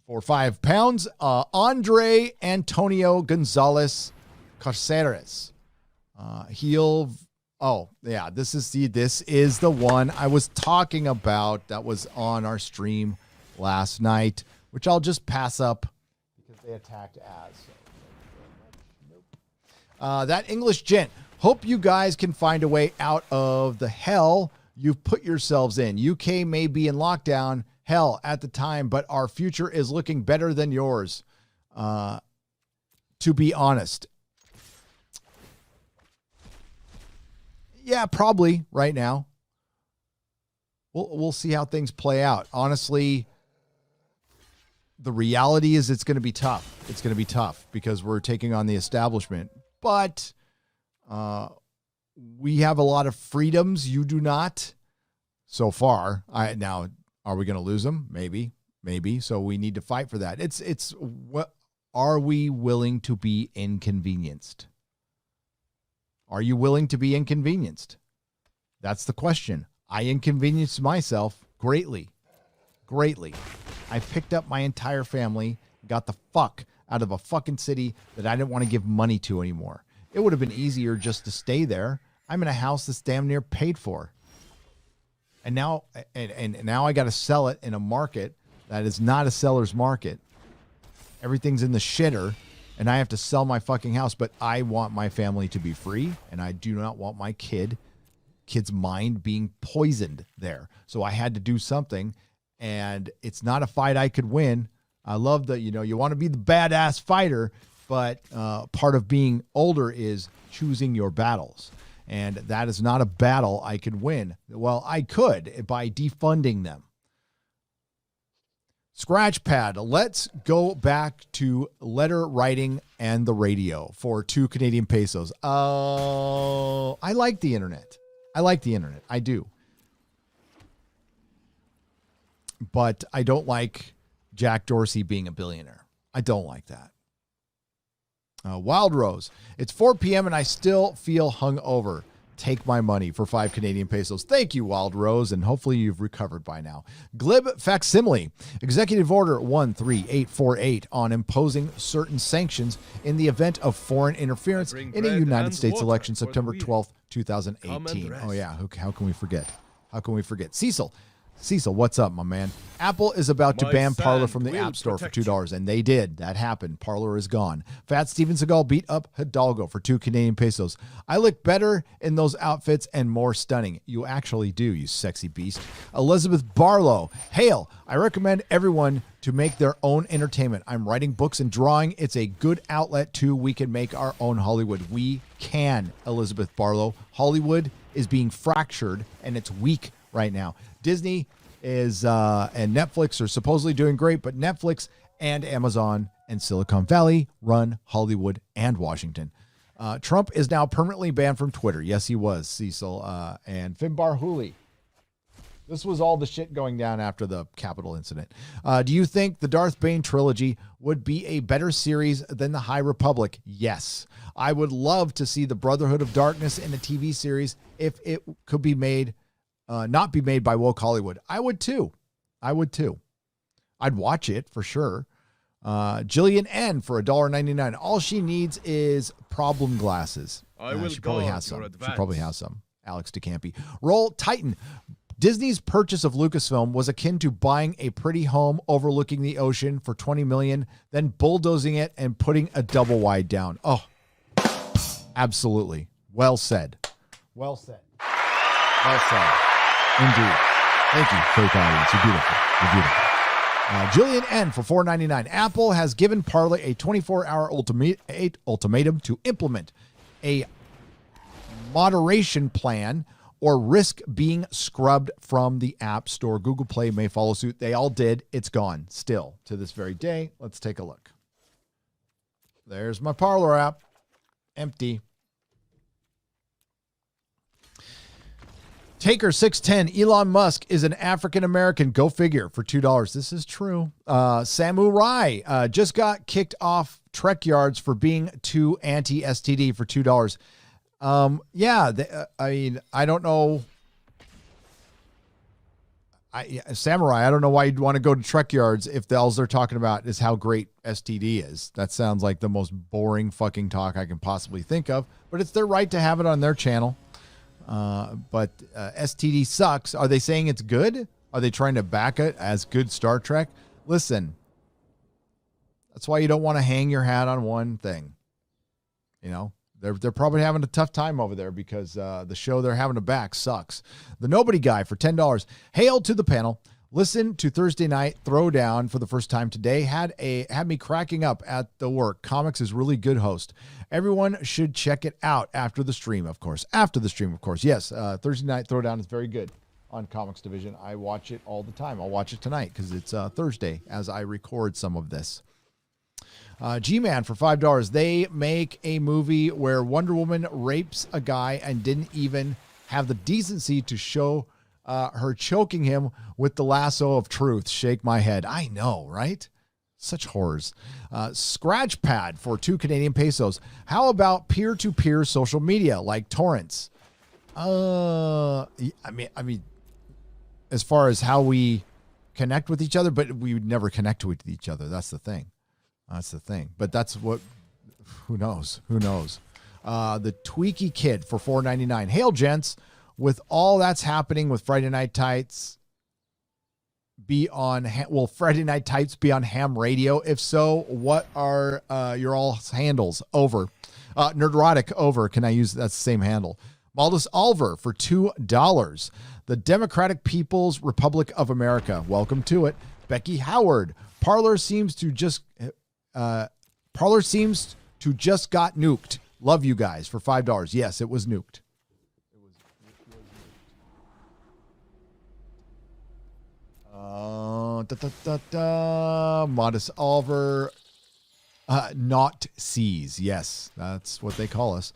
For £5, Andre Antonio Gonzalez Caceres. This is the one I was talking about that was on our stream last night, which I'll just pass up because they attacked Az. Nope. That English gent. Hope you guys can find a way out of the hell you've put yourselves in. UK may be in lockdown. Hell at the time, but our future is looking better than yours, to be honest. Yeah, probably right now. We'll see how things play out. Honestly, The reality is it's going to be tough. It's going to be tough because we're taking on the establishment. But we have a lot of freedoms. You do not. So far. Now, are we going to lose them? Maybe. So we need to fight for that. It's what are we willing to be inconvenienced? Are you willing to be inconvenienced? That's the question. I inconvenienced myself greatly. I picked up my entire family, got the fuck out of a fucking city that I didn't want to give money to anymore. It would have been easier just to stay there. I'm in a house that's damn near paid for. And now I got to sell it in a market that is not a seller's market. Everything's in the shitter, and I have to sell my fucking house, but I want my family to be free, and I do not want my kid's mind being poisoned there. So I had to do something, and it's not a fight I could win. I love that, you want to be the badass fighter, but part of being older is choosing your battles. And that is not a battle I could win. Well, I could by defunding them. Scratchpad, let's go back to letter writing and the radio for 2 Canadian pesos. Oh, I like the internet. I do. But I don't like Jack Dorsey being a billionaire. I don't like that. Wild Rose, it's 4 p.m. and I still feel hungover. Take my money for 5 Canadian pesos. Thank you, Wild Rose, and hopefully you've recovered by now. Glib Facsimile, Executive Order 13848 on imposing certain sanctions in the event of foreign interference in a United States election, September 12th, 2018. Oh, yeah, how can we forget? Cecil, what's up, my man? Apple is about to ban Parler from the App Store for $2, and they did. That happened. Parler is gone. Fat Steven Seagal beat up Hidalgo for 2 Canadian pesos. I look better in those outfits and more stunning. You actually do, you sexy beast. Elizabeth Barlow, hail. I recommend everyone to make their own entertainment. I'm writing books and drawing. It's a good outlet, too. We can make our own Hollywood. We can, Elizabeth Barlow. Hollywood is being fractured, and it's weak right now. Disney is and Netflix are supposedly doing great, but Netflix and Amazon and Silicon Valley run Hollywood and Washington. Trump is now permanently banned from Twitter. Yes, he was, Cecil. And Finbar Hooley. This was all the shit going down after the Capitol incident. Do you think the Darth Bane trilogy would be a better series than the High Republic? Yes. I would love to see the Brotherhood of Darkness in a TV series if it could be made not be made by woke Hollywood. I would too. I'd watch it for sure. Jillian N for $1.99. All she needs is problem glasses. She probably has some. Alex DeCampi. Roll Titan. Disney's purchase of Lucasfilm was akin to buying a pretty home overlooking the ocean for $20 million, then bulldozing it and putting a double wide down. Oh, absolutely. Well said. Indeed. Thank you, fake audience. You're beautiful. Jillian N for $4.99. Apple has given Parler a 24-hour ultimatum to implement a moderation plan or risk being scrubbed from the App Store. Google Play may follow suit. They all did. It's gone still to this very day. Let's take a look. There's my Parler app. Empty. Taker 610, Elon Musk is an African-American. Go figure for $2. This is true. Samurai just got kicked off Trek Yards for being too anti-STD for $2. I don't know. Samurai, I don't know why you'd want to go to Trek Yards if all they're talking about is how great STD is. That sounds like the most boring fucking talk I can possibly think of, but it's their right to have it on their channel. But STD sucks. Are they saying it's good? Are they trying to back it as good Star Trek? Listen, that's why you don't want to hang your hat on one thing. They're probably having a tough time over there because the show they're having to back sucks. The Nobody Guy for $10. Hail to the panel. Listen to Thursday Night Throwdown for the first time today. Had me cracking up at the work. Comics is really good host. Everyone should check it out after the stream, of course. Yes, Thursday Night Throwdown is very good. on Comics Division. I watch it all the time. I'll watch it tonight because it's Thursday as I record some of this. G-Man for $5. They make a movie where Wonder Woman rapes a guy and didn't even have the decency to show her choking him with the lasso of truth. Shake my head. I know, right? Such horrors. Scratch Pad for 2 Canadian pesos. How about peer-to-peer social media like torrents? I mean, as far as how we connect with each other, but we would never connect with each other. That's the thing. But that's what, who knows? The Tweaky Kid for $4.99. Hail, gents. With all that's happening with Friday Night Tights, will Friday Night Tights be on ham radio? If so, what are your all's handles? Over. Nerdrotic over. Can I use that's the same handle? Maldus Alver for $2. The Democratic People's Republic of America. Welcome to it. Becky Howard. Parlor seems to just got nuked. Love you guys for $5. Yes, it was nuked. Modest Alver. Not C's. Yes, that's what they call us.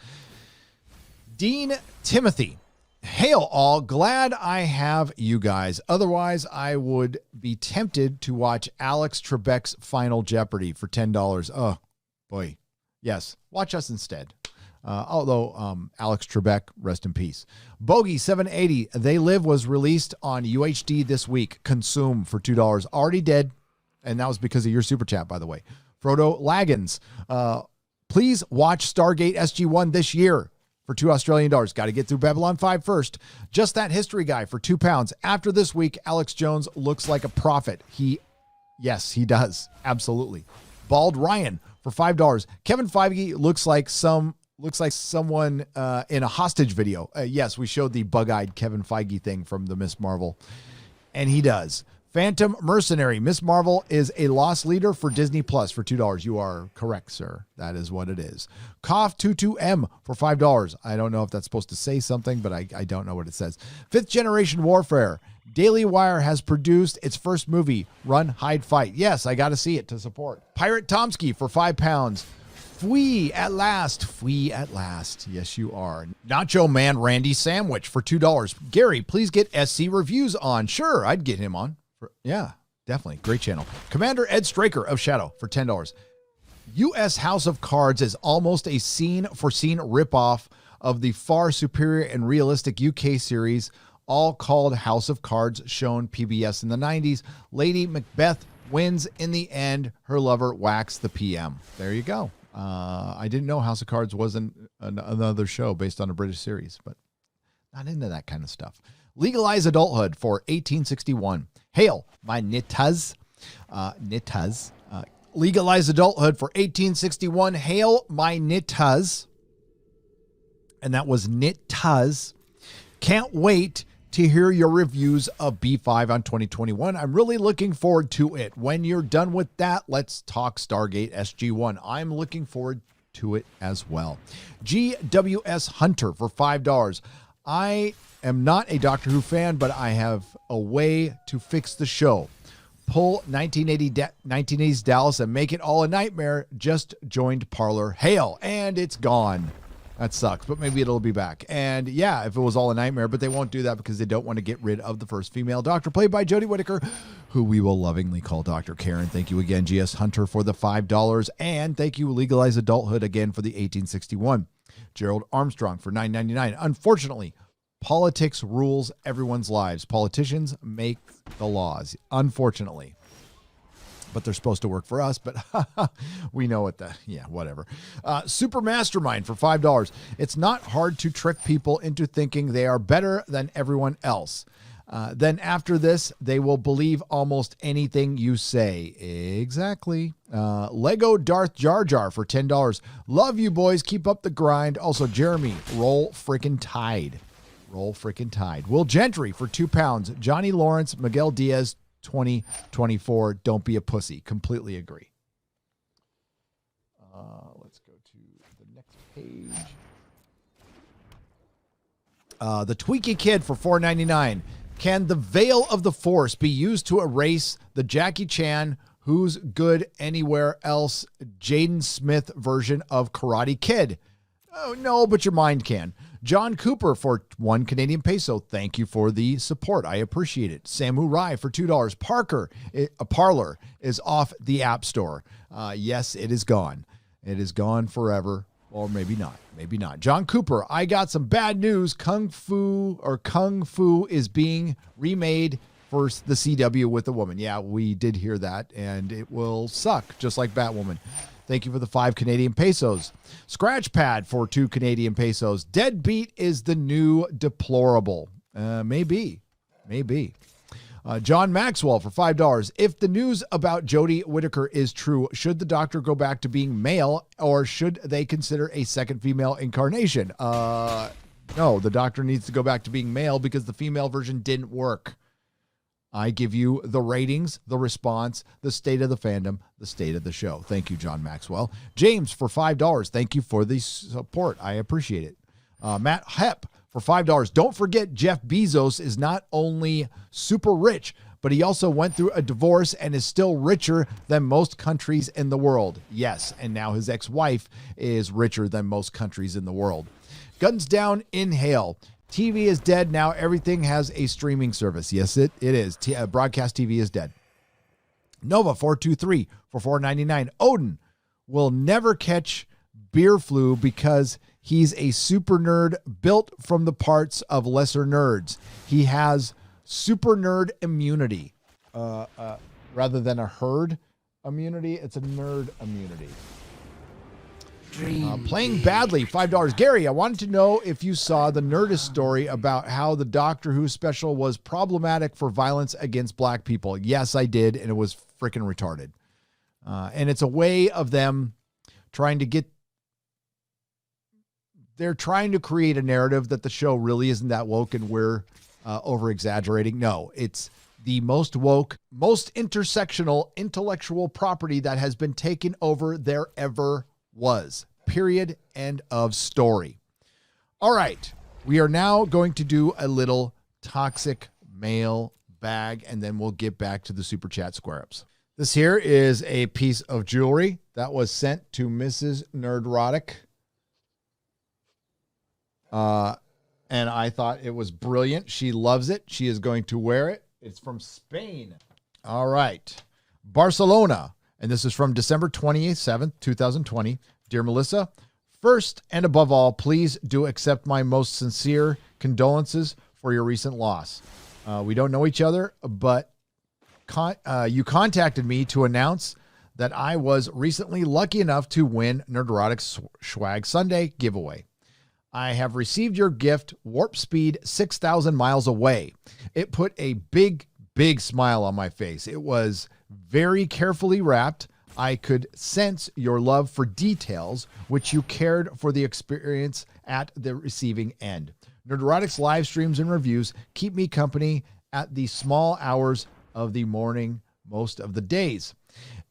Dean Timothy. Hail all. Glad I have you guys. Otherwise, I would be tempted to watch Alex Trebek's Final Jeopardy for $10. Oh, boy. Yes, watch us instead. Although Alex Trebek, rest in peace. Bogey 780. They Live was released on UHD this week. Consume for $2. Already dead. And that was because of your super chat, by the way. Frodo Laggins. Please watch Stargate SG-1 this year for $2 Australian. Got to get through Babylon 5 first. Just That History Guy for £2. After this week, Alex Jones looks like a prophet. Yes, he does. Absolutely. Bald Ryan for $5. Kevin Feige looks like someone in a hostage video. Yes, we showed the bug-eyed Kevin Feige thing from the Miss Marvel. And he does. Phantom Mercenary. Miss Marvel is a lost leader for Disney Plus for $2. You are correct, sir. That is what it is. Cough 22M for $5. I don't know if that's supposed to say something, but I don't know what it says. 5th Generation Warfare. Daily Wire has produced its first movie, Run, Hide, Fight. Yes, I got to see it to support. Pirate Tomsky for £5. Fwee at last. Yes, you are. Nacho Man Randy Sandwich for $2. Gary, please get SC Reviews on. Sure, I'd get him on. Yeah, definitely. Great channel. Commander Ed Straker of Shadow for $10. U.S. House of Cards is almost a scene-for-scene ripoff of the far superior and realistic UK series, all called House of Cards, shown PBS in the 90s. Lady Macbeth wins in the end. Her lover whacks the PM. There you go. I didn't know House of Cards wasn't another show based on a British series, but not into that kind of stuff. Legalize Adulthood for $18.61. Hail, my nittas. Legalize Adulthood for $18.61. Hail, my nittas. And that was nittas. Can't wait to hear your reviews of B5 on 2021. I'm really looking forward to it. When you're done with that, let's talk Stargate SG-1. I'm looking forward to it as well. GWS Hunter for $5. I am not a Doctor Who fan, but I have a way to fix the show. Pull 1980s Dallas and make it all a nightmare. Just joined Parlor. Hail, and it's gone. That sucks, but maybe it'll be back. And yeah, if it was all a nightmare, but they won't do that because they don't want to get rid of the first female doctor, played by Jodie Whittaker, who we will lovingly call Dr. Karen. Thank you again, GS Hunter, for the $5. And thank you, Legalize Adulthood, again for the $18.61. Gerald Armstrong for $9.99. Unfortunately, politics rules everyone's lives. Politicians make the laws, unfortunately. But they're supposed to work for us, but we know what whatever. Super Mastermind for $5. It's not hard to trick people into thinking they are better than everyone else. Then after this, they will believe almost anything you say. Exactly. Lego Darth Jar Jar for $10. Love you, boys. Keep up the grind. Also, Jeremy, roll frickin' tide. Roll frickin' tide. Will Gentry for £2. Johnny Lawrence, Miguel Diaz, 2024. Don't be a pussy. Completely agree. Let's go to the next page. The Tweaky Kid for $4.99. Can the veil of the Force be used to erase the Jackie Chan Who's Good Anywhere Else Jaden Smith version of Karate Kid? Oh, no, but your mind can. John Cooper for 1 Canadian peso. Thank you for the support. I appreciate it. Samu Rai for $2. Parker, a Parlor is off the App Store. Yes, it is gone. It is gone forever. Or maybe not. Maybe not. John Cooper, I got some bad news. Kung Fu is being remade for the CW with a woman. Yeah, we did hear that, and it will suck, just like Batwoman. Thank you for the 5 Canadian pesos. Scratchpad for 2 Canadian pesos. Deadbeat is the new deplorable. Maybe. John Maxwell for $5. If the news about Jodie Whittaker is true, should the Doctor go back to being male, or should they consider a second female incarnation? No, the Doctor needs to go back to being male because the female version didn't work. I give you the ratings, the response, the state of the fandom, the state of the show. Thank you, John Maxwell. James for $5. Thank you for the support. I appreciate it. Matt Hepp for $5. Don't forget, Jeff Bezos is not only super rich, but he also went through a divorce and is still richer than most countries in the world. Yes, and now his ex-wife is richer than most countries in the world. Guns down, Inhale. TV is dead. Now everything has a streaming service. Yes, it is. Broadcast TV is dead. Nova 423 for $4.99. Odin will never catch beer flu because he's a super nerd built from the parts of lesser nerds. He has super nerd immunity. Rather than a herd immunity, it's a nerd immunity. Playing badly, $5. Gary, I wanted to know if you saw the Nerdist story about how the Doctor Who special was problematic for violence against black people. Yes, I did, and it was freaking retarded. And it's a way of them trying to get... They're trying to create a narrative that the show really isn't that woke and we're over-exaggerating. No, it's the most woke, most intersectional intellectual property that has been taken over there ever was. Period. End of story. All right. We are now going to do a little toxic mail bag, and then we'll get back to the Super Chat square-ups. This here is a piece of jewelry that was sent to Mrs. Nerdrotic. And I thought it was brilliant. She loves it. She is going to wear it. It's from Spain. All right. Barcelona. And this is from December 27th, 2020. Dear Melissa, first and above all, please do accept my most sincere condolences for your recent loss. We don't know each other, but you contacted me to announce that I was recently lucky enough to win Nerdrotic's Swag Sunday giveaway. I have received your gift, warp speed 6,000 miles away. It put a big, big smile on my face. It was very carefully wrapped. I could sense your love for details, which you cared for the experience at the receiving end. Nerdrotic's live streams and reviews keep me company at the small hours of the morning most of the days.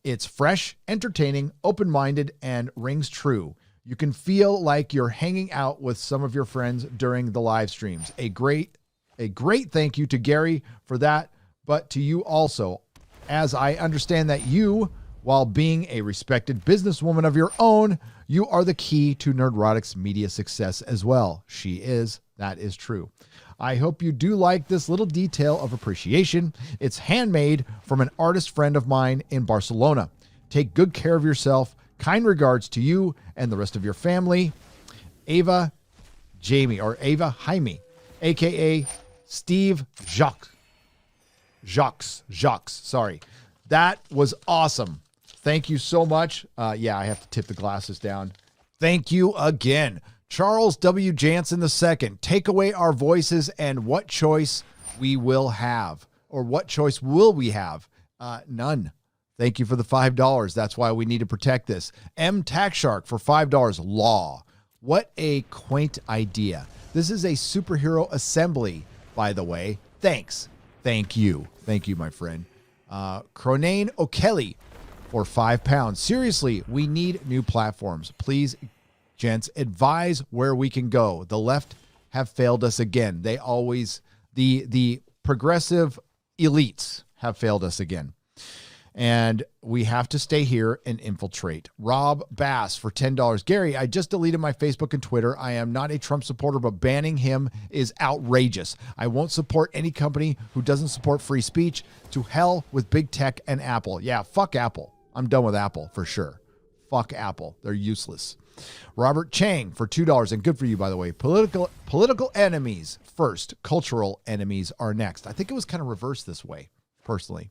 It's fresh, entertaining, open-minded, and rings true. You can feel like you're hanging out with some of your friends during the live streams. A great thank you to Gary for that, but to you also, as I understand that you, while being a respected businesswoman of your own, you are the key to Nerdrotic's media success as well. She is. That is true. I hope you do like this little detail of appreciation. It's handmade from an artist friend of mine in Barcelona. Take good care of yourself. Kind regards to you and the rest of your family. Ava Jaime, a.k.a. Steve Jacques. Sorry. That was awesome. Thank you so much. Yeah, I have to tip the glasses down. Thank you again. Charles W. Jansen II. Take away our voices and what choice we will have. Or what choice will we have? None. Thank you for the $5. That's why we need to protect this. M. Tax Shark for $5. Law. What a quaint idea. This is a superhero assembly, by the way. Thanks. Thank you. Thank you, my friend. Cronane O'Kelly for £5. Seriously, we need new platforms. Please, gents, advise where we can go. The left have failed us again. They always, the progressive elites have failed us again. And we have to stay here and infiltrate. Rob Bass for $10. Gary, I just deleted my Facebook and Twitter. I am not a Trump supporter, but banning him is outrageous. I won't support any company who doesn't support free speech. To hell with big tech and Apple. Yeah, fuck Apple. I'm done with Apple for sure. Fuck Apple. They're useless. Robert Chang for $2. And good for you, by the way. Political enemies first. Cultural enemies are next. I think it was kind of reversed this way, personally.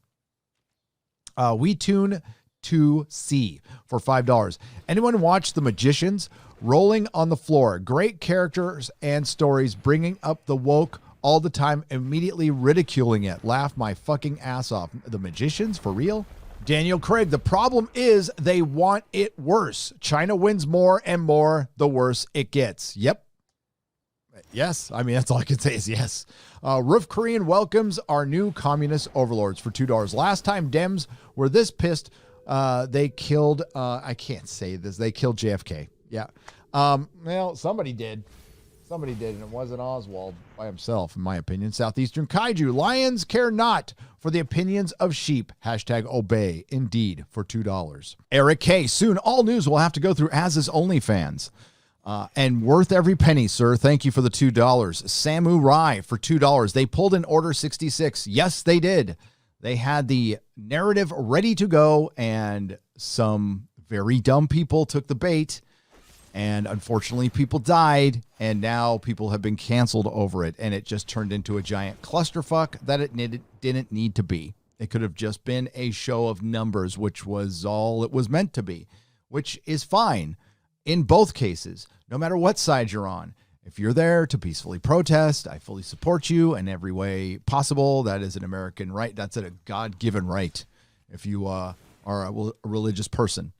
We tune to C for $5. Anyone watch The Magicians? Rolling on the floor. Great characters and stories, bringing up the woke all the time, immediately ridiculing it. Laugh my fucking ass off. The Magicians? For real? Daniel Craig, the problem is they want it worse. China wins more and more the worse it gets. Yep. Yes. I mean, that's all I can say is yes. Roof Korean welcomes our new communist overlords for $2. Last time Dems were this pissed, they killed, I can't say this, they killed JFK. Yeah. Well, somebody did. Somebody did, and it wasn't Oswald by himself, in my opinion. Southeastern Kaiju, lions care not for the opinions of sheep. Hashtag obey, indeed, for $2. Eric K. Soon, all news will have to go through Az's OnlyFans. And worth every penny, sir. Thank you for the $2. Samurai for $2. They pulled in Order 66. Yes, they did. They had the narrative ready to go, and some very dumb people took the bait. And unfortunately, people died, and now people have been canceled over it. And it just turned into a giant clusterfuck that it didn't need to be. It could have just been a show of numbers, which was all it was meant to be, which is fine in both cases, no matter what side you're on. If you're there to peacefully protest, I fully support you in every way possible. That is an American right. That's a God-given right if you are a religious person.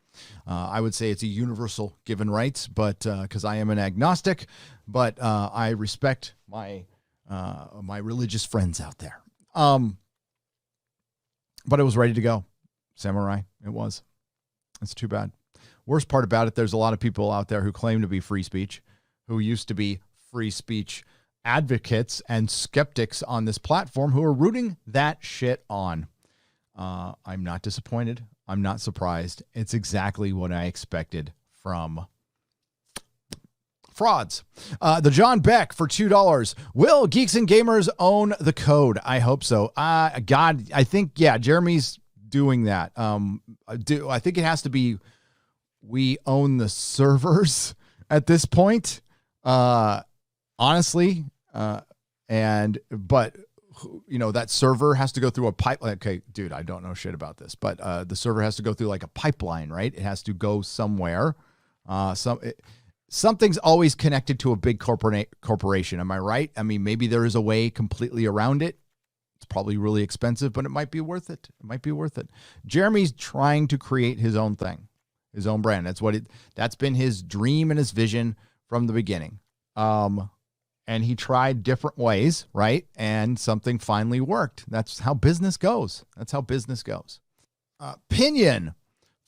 I would say it's a universal given right, but because I am an agnostic, but I respect my religious friends out there. But it was ready to go. Samurai, it was. It's too bad. Worst part about it, there's a lot of people out there who claim to be free speech, who used to be free speech advocates and skeptics on this platform who are rooting that shit on. I'm not disappointed. I'm not surprised. It's exactly what I expected from frauds. The John Beck for $2. Will Geeks and Gamers own the code? I hope so. God, I think, yeah, Jeremy's doing that. I think it has to be we own the servers at this point. Honestly, but you know, that server has to go through a pipeline. Okay, dude, I don't know shit about this, but the server has to go through like a pipeline, right? It has to go somewhere. Something's always connected to a big corporation. Am I right? I mean, maybe there is a way completely around it. It's probably really expensive, but it might be worth it. It might be worth it. Jeremy's trying to create his own thing, his own brand. That's been his dream and his vision from the beginning. And he tried different ways, right? And something finally worked. That's how business goes. That's how business goes. Pinion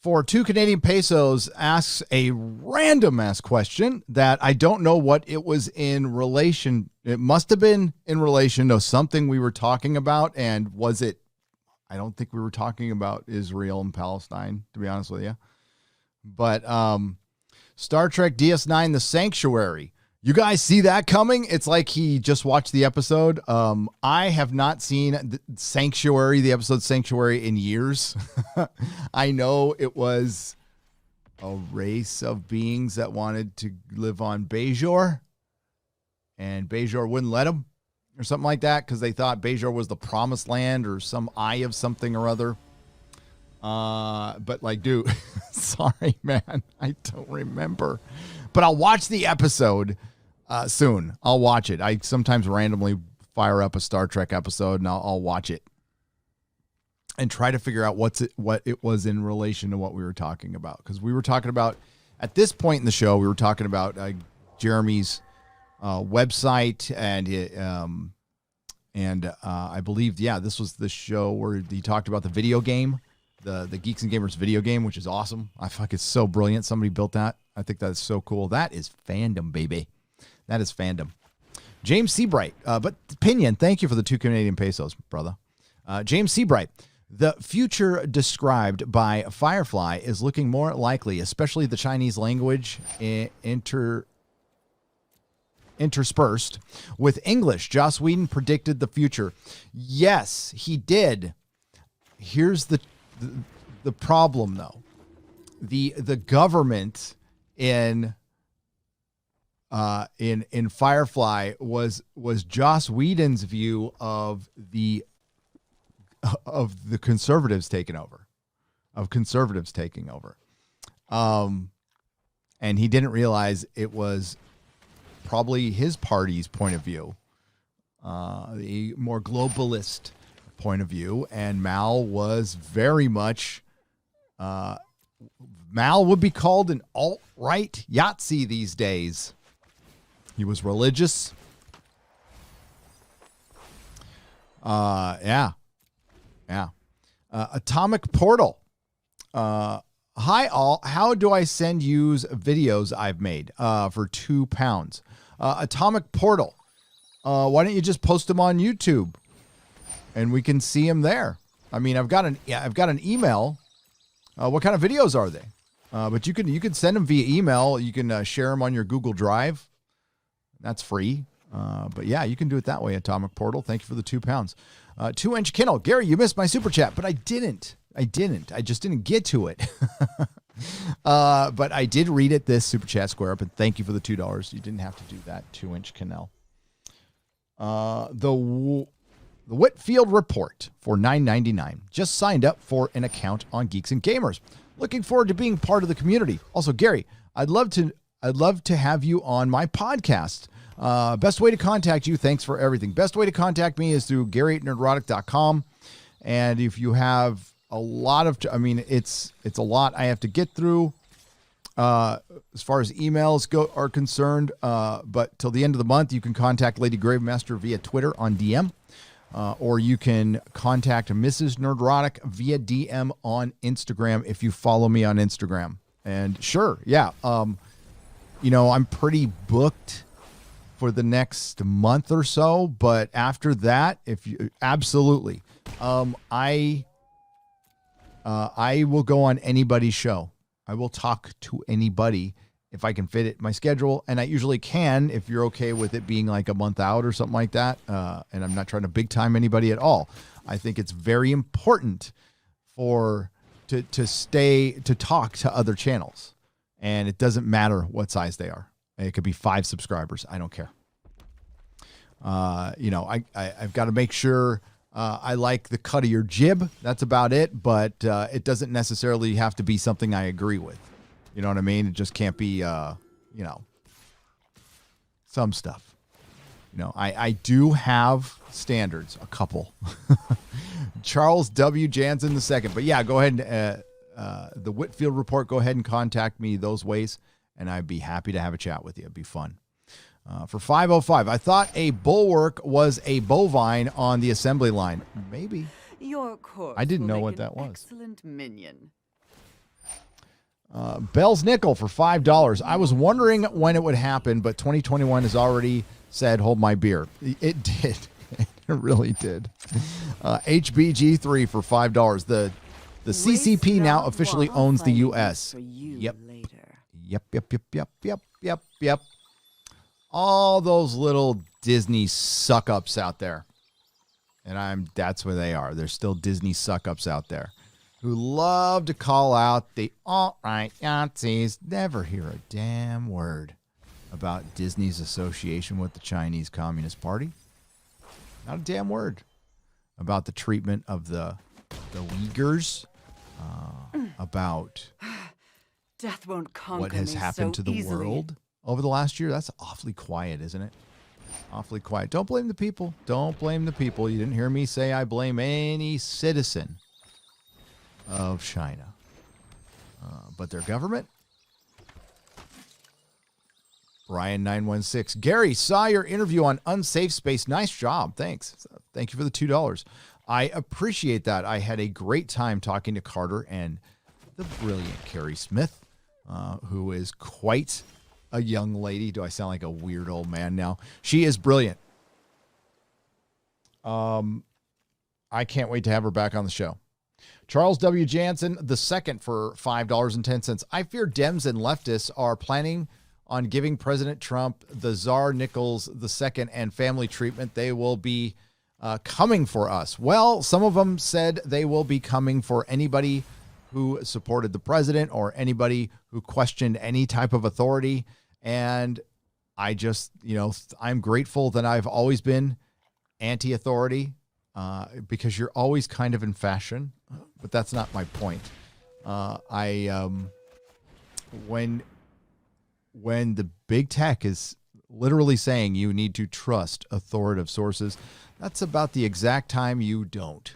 for 2 Canadian pesos asks a random ass question that I don't know what it was in relation. It must have been in relation to something we were talking about. And was it? I don't think we were talking about Israel and Palestine, to be honest with you. But Star Trek DS9, The Sanctuary. You guys see that coming? It's like he just watched the episode. I have not seen Sanctuary, the episode Sanctuary, in years. I know it was a race of beings that wanted to live on Bajor, and Bajor wouldn't let them, or something like that, because they thought Bajor was the promised land or some eye of something or other. But like, dude, sorry, man, I don't remember. But I'll watch the episode soon. I'll watch it. I sometimes randomly fire up a Star Trek episode and I'll watch it and try to figure out what it was in relation to what we were talking about. Because we were talking about, at this point in the show, we were talking about Jeremy's website and I believe, yeah, this was the show where he talked about the video game, the Geeks and Gamers video game, which is awesome. I think it's so brilliant. Somebody built that. I think that's so cool. That is fandom, baby. That is fandom. James Seabright, but Pinion, thank you for the 2 Canadian pesos, brother. James Seabright, the future described by Firefly is looking more likely, especially the Chinese language interspersed with English. Joss Whedon predicted the future. Yes, he did. Here's the problem, though. The government in Firefly was Joss Whedon's view of the conservatives taking over, and he didn't realize it was probably his party's point of view, the more globalist point of view, and Mal was very much. Mal would be called an alt-right Yahtzee these days. He was religious. Yeah. Atomic Portal. Hi all. How do I send yous videos I've made for £2? Atomic Portal. Why don't you just post them on YouTube, and we can see them there? I mean, I've got an email. What kind of videos are they? But you can send them via email. You can share them on your Google Drive. That's free. But yeah, you can do it that way. Atomic Portal. Thank you for the £2. 2-inch Kindle. Gary, you missed my super chat, but I didn't. I just didn't get to it. But I did read it. This super chat square up, and thank you for the $2. You didn't have to do that. 2-inch Kindle. The Whitfield Report for $9.99. Just signed up for an account on Geeks and Gamers. Looking forward to being part of the community. Also, Gary, I'd love to have you on my podcast. Best way to contact you. Thanks for everything. Best way to contact me is through Gary@nerdrotic.com. And if you have a lot of, it's a lot I have to get through as far as emails are concerned. But till the end of the month, you can contact Lady Gravemaster via Twitter on DM. Or you can contact Mrs. Nerdrotic via DM on Instagram if you follow me on Instagram. And sure, yeah, I'm pretty booked for the next month or so, but after that, absolutely, I will go on anybody's show. I will talk to anybody if I can fit it in my schedule, and I usually can if you're okay with it being like a month out or something like that. And I'm not trying to big time anybody at all. I think it's very important to talk to other channels, and it doesn't matter what size they are. It could be 5 subscribers. I don't care. I've got to make sure I like the cut of your jib. That's about it. But it doesn't necessarily have to be something I agree with. You know what I mean? It just can't be, some stuff. I do have standards, a couple. Charles W. Jansen II. But yeah, go ahead and the Whitfield Report, go ahead and contact me those ways, and I'd be happy to have a chat with you. It'd be fun. For 505, I thought a bulwark was a bovine on the assembly line. Maybe. Your course I didn't know what that was. Excellent minion. Bell's Nickel for $5. I was wondering when it would happen, but 2021 has already said, hold my beer. It did. It really did. HBG3 for $5. The CCP now officially owns the U.S. Yep. Yep. All those little Disney suck-ups out there. And that's where they are. There's still Disney suck-ups out there who love to call out the alt-right Yahtzees. Never hear a damn word about Disney's association with the Chinese Communist Party. Not a damn word about the treatment of the Uyghurs, about Death won't conquer what has me happened so to the easily. world over the last year. That's awfully quiet, isn't it? Awfully quiet. Don't blame the people. Don't blame the people. You didn't hear me say I blame any citizen of China. But their government? Brian916. Gary, saw your interview on Unsafe Space. Nice job. Thanks. Thank you for the $2. I appreciate that. I had a great time talking to Carter and the brilliant Carrie Smith, who is quite a young lady. Do I sound like a weird old man now? She is brilliant. I can't wait to have her back on the show. Charles W. Jansen, the second, for $5.10. I fear Dems and leftists are planning on giving President Trump the Tsar Nichols II and family treatment. They will be coming for us. Well, some of them said they will be coming for anybody who supported the president or anybody who questioned any type of authority. And I just, I'm grateful that I've always been anti-authority because you're always kind of in fashion, but that's not my point. When the big tech is literally saying you need to trust authoritative sources, that's about the exact time you don't.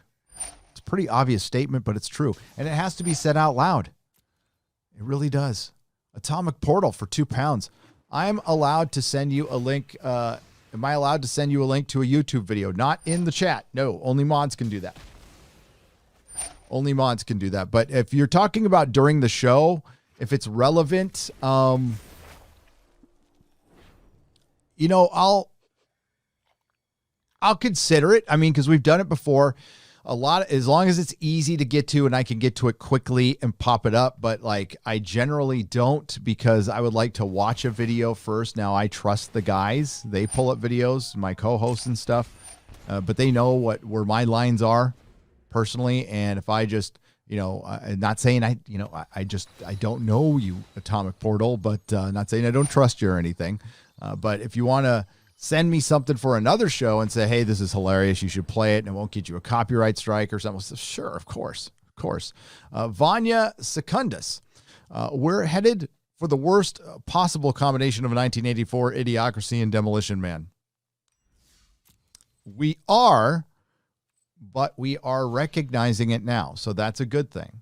It's a pretty obvious statement, but it's true. And it has to be said out loud. It really does. Atomic Portal for £2. I'm allowed to send you a link. Am I allowed to send you a link to a YouTube video? Not in the chat. No, only mods can do that. Only mods can do that. But if you're talking about during the show, if it's relevant, I'll consider it. I mean, because we've done it before. As long as it's easy to get to and I can get to it quickly and pop it up. But I generally don't, because I would like to watch a video first. Now I trust the guys. They pull up videos, my co-hosts and stuff, but they know where my lines are personally. And if I just, not saying I don't know you, Atomic Portal, but not saying I don't trust you or anything. But if you want to send me something for another show and say, hey, this is hilarious, you should play it, and it won't get you a copyright strike or something. Sure, of course. Vanya Secundus. We're headed for the worst possible combination of 1984 Idiocracy and Demolition Man. We are, but we are recognizing it now. So that's a good thing.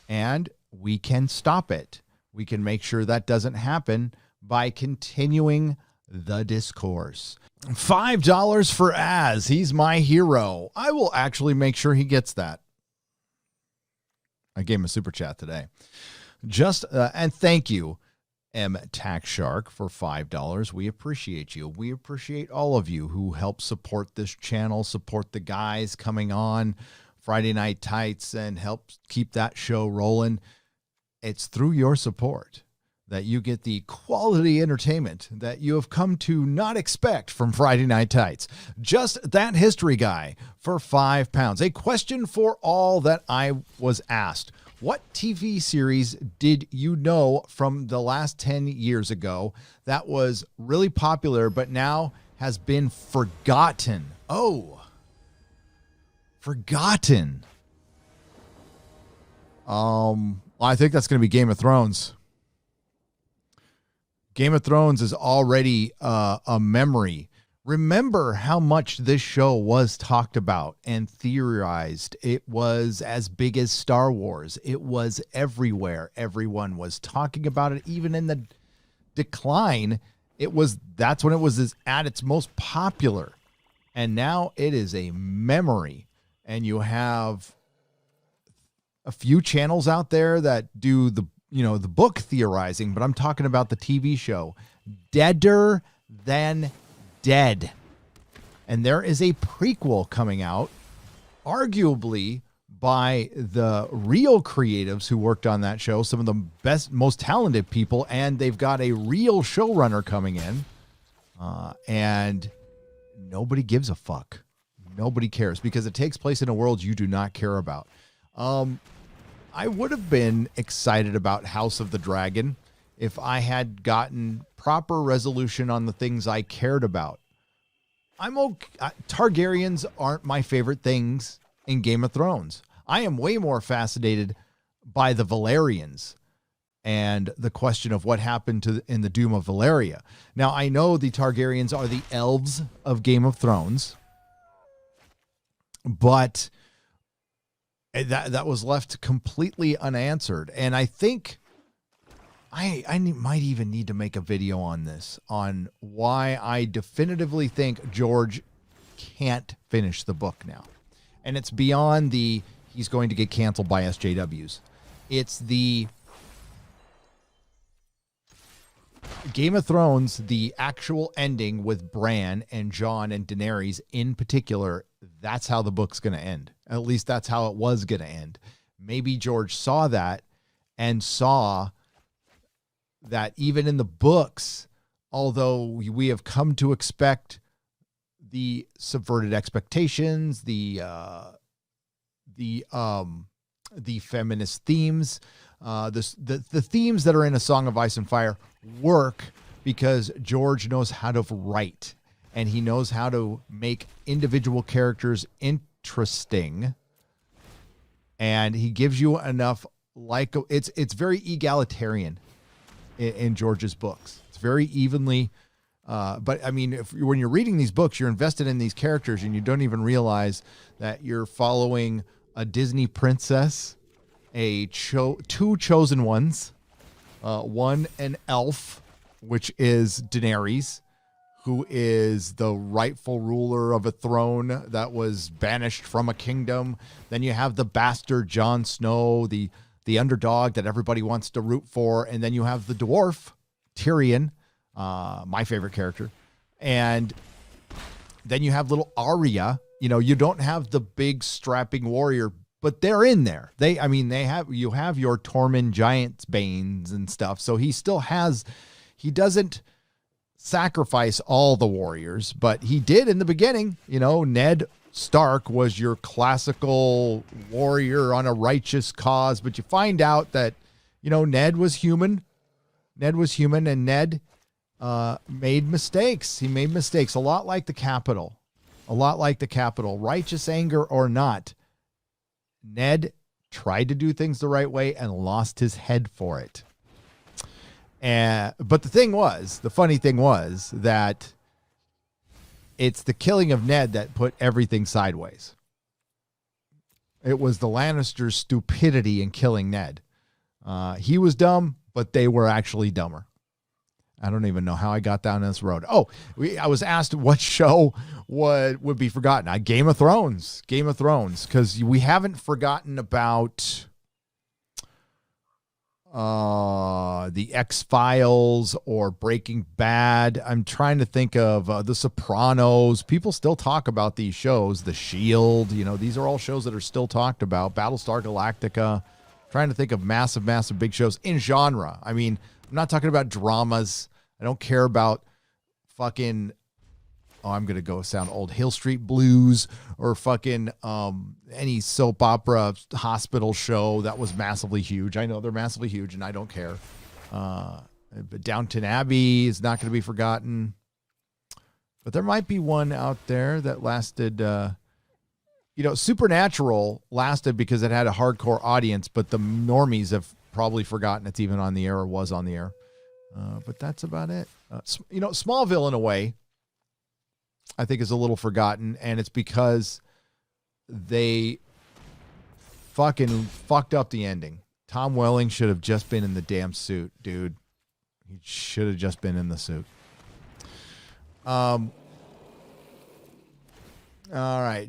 And we can stop it. We can make sure that doesn't happen by continuing the discourse. $5 for Az. He's my hero. I will actually make sure he gets that. I gave him a super chat today. And thank you, M Tax Shark, for $5. We appreciate you. We appreciate all of you who help support this channel, support the guys coming on Friday Night Tights, and help keep that show rolling. It's through your support that you get the quality entertainment that you have come to not expect from Friday Night Tights. Just That History Guy for £5. A question for all that I was asked. What TV series did you know from the last 10 years ago that was really popular but now has been forgotten? Oh, forgotten. I think that's going to be Game of Thrones. Game of Thrones is already a memory. Remember how much this show was talked about and theorized. It was as big as Star Wars. It was everywhere. Everyone was talking about it. Even in the decline, that's when it was at its most popular. And now it is a memory. And you have a few channels out there that do the book theorizing, but I'm talking about the TV show, Deader Than Dead. And there is a prequel coming out, arguably by the real creatives who worked on that show, some of the best, most talented people, and they've got a real showrunner coming in, and nobody gives a fuck. Nobody cares because it takes place in a world you do not care about. I would have been excited about House of the Dragon if I had gotten proper resolution on the things I cared about. Targaryens aren't my favorite things in Game of Thrones. I am way more fascinated by the Valerians and the question of what happened in the Doom of Valyria. Now, I know the Targaryens are the elves of Game of Thrones, but that was left completely unanswered. And I think I might even need to make a video on this, on why I definitively think George can't finish the book now. And it's beyond he's going to get canceled by SJWs. It's Game of Thrones, the actual ending with Bran and Jon and Daenerys in particular, that's how the book's going to end. At least that's how it was going to end. Maybe George saw that and saw that even in the books, although we have come to expect the subverted expectations, the feminist themes, the themes that are in A Song of Ice and Fire work because George knows how to write and he knows how to make individual characters interesting, and he gives you enough, like, it's very egalitarian in George's books. It's very evenly, but I mean, when you're reading these books, you're invested in these characters and you don't even realize that you're following a Disney princess, two chosen ones, one an elf, which is Daenerys, who is the rightful ruler of a throne that was banished from a kingdom. Then you have the bastard Jon Snow, the underdog that everybody wants to root for, and then you have the dwarf Tyrion, my favorite character, and then you have little Arya. You know, you don't have the big strapping warrior, but they're in there. You have your Tormund Giant's Banes and stuff. So he doesn't sacrifice all the warriors, but he did in the beginning. You know, Ned Stark was your classical warrior on a righteous cause, but you find out that, you know, Ned was human, and Ned made mistakes. He made mistakes, a lot like the Capitol. Righteous anger or not, Ned tried to do things the right way and lost his head for it. But the funny thing was that it's the killing of Ned that put everything sideways. It was the Lannisters' stupidity in killing Ned. He was dumb, but they were actually dumber. I don't even know how I got down this road. I was asked what show would be forgotten. Game of Thrones, because we haven't forgotten about the X-Files or Breaking Bad. I'm trying to think of The Sopranos. People still talk about these shows. The Shield, you know, these are all shows that are still talked about. Battlestar Galactica. Trying to think of massive big shows in genre. I mean, I'm not talking about dramas. I don't care about fucking, I'm going to go sound old, Hill Street Blues or fucking any soap opera hospital show that was massively huge. I know they're massively huge and I don't care. But Downton Abbey is not going to be forgotten. But there might be one out there that lasted, Supernatural lasted because it had a hardcore audience, but the normies have probably forgotten it's even on the air or was on the air. But that's about it. Smallville in a way, I think is a little forgotten, and it's because they fucking fucked up the ending. Tom Welling should have just been in the damn suit, dude. He should have just been in the suit. All right.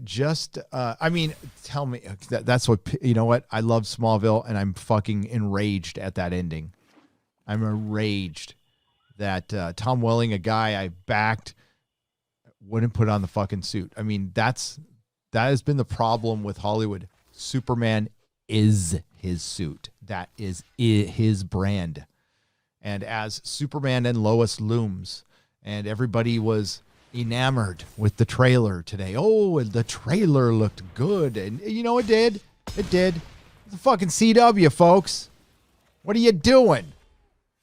Tell me that's what, you know what? I love Smallville and I'm fucking enraged at that ending. I'm enraged that Tom Welling, a guy I backed, wouldn't put on the fucking suit. I mean, that has been the problem with Hollywood. Superman is his suit. That is his brand. And as Superman and Lois looms, and everybody was enamored with the trailer today. Oh, and the trailer looked good. And you know, it did. It did. It's a fucking CW, folks. What are you doing?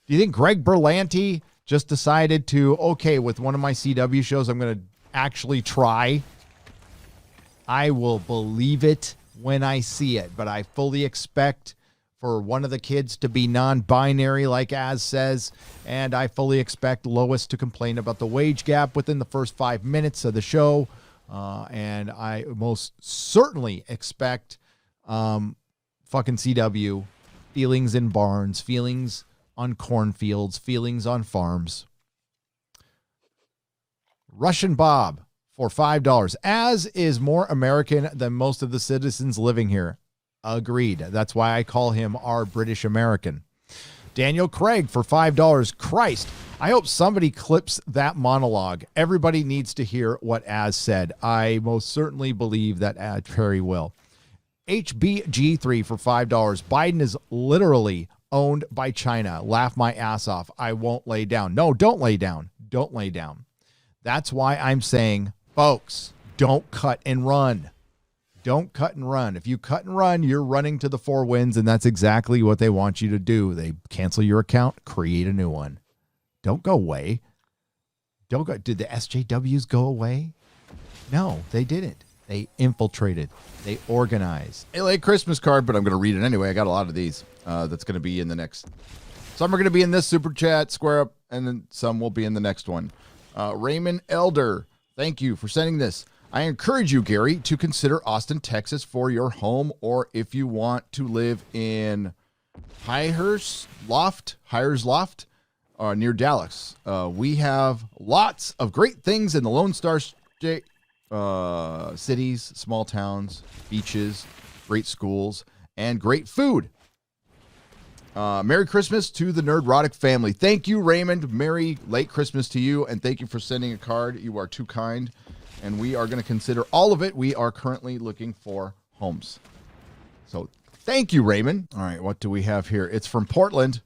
Do you think Greg Berlanti just decided to, with one of my CW shows, I'm going to actually try? I will believe it when I see it, but I fully expect for one of the kids to be non-binary, like Az says, and I fully expect Lois to complain about the wage gap within the first 5 minutes of the show, and I most certainly expect fucking CW feelings in barns, feelings on cornfields, feelings on farms. Russian Bob for $5. Az is more American than most of the citizens living here. Agreed. That's why I call him our British American. Daniel Craig for $5. Christ, I hope somebody clips that monologue. Everybody needs to hear what Az said. I most certainly believe that Perry will. HBG3 for $5. Biden is literally owned by China. Laugh my ass off. I won't lay down. No, don't lay down. Don't lay down. That's why I'm saying, folks, don't cut and run. Don't cut and run. If you cut and run, you're running to the 4 winds, and that's exactly what they want you to do. They cancel your account, create a new one. Don't go away. Don't go. Did the SJWs go away? No, they didn't. They infiltrated. They organized. A late Christmas card, but I'm going to read it anyway. I got a lot of these. That's going to be in the next. Some are going to be in this super chat, square up, and then some will be in the next one. Raymond Elder, thank you for sending this. I encourage you, Gary, to consider Austin, Texas for your home, or if you want to live in Hyers Loft, near Dallas. We have lots of great things in the Lone Star State, cities, small towns, beaches, great schools, and great food. Merry Christmas to the Nerdrotic family. Thank you, Raymond. Merry late Christmas to you, and thank you for sending a card. You are too kind. And we are going to consider all of it. We are currently looking for homes. So thank you, Raymond. All right, what do we have here? It's from Portland.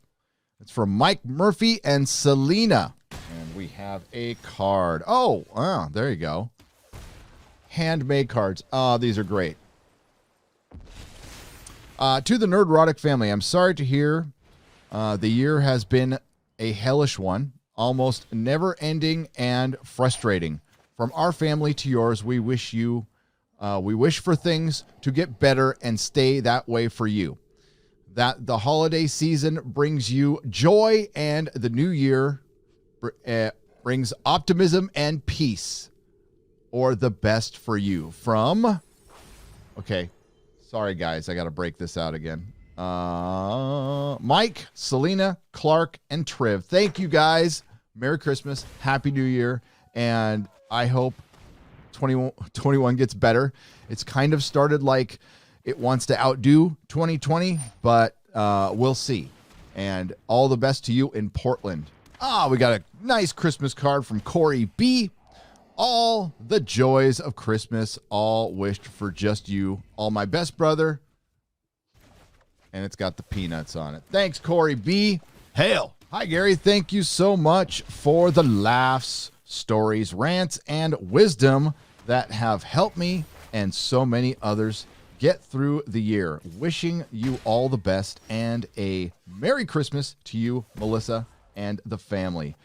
It's from Mike Murphy and Selena. And we have a card. Oh, wow, there you go. Handmade cards. Oh, these are great. To the Nerdrotic family, I'm sorry to hear the year has been a hellish one, almost never-ending and frustrating. From our family to yours, we wish for things to get better and stay that way for you. That the holiday season brings you joy and the new year brings optimism and peace, or the best for you. From, okay, sorry guys, I got to break this out again. Mike, Selena, Clark, and Triv. Thank you guys. Merry Christmas, Happy New Year, and I hope 2021 gets better. It's kind of started like it wants to outdo 2020, but we'll see. And all the best to you in Portland. We got a nice Christmas card from Corey B. All the joys of Christmas, all wished for just you. All my best, brother. And it's got the peanuts on it. Thanks, Corey B. Hail. Hi, Gary. Thank you so much for the laughs, stories, rants, and wisdom that have helped me and so many others get through the year. Wishing you all the best and a Merry Christmas to you, Melissa, and the family.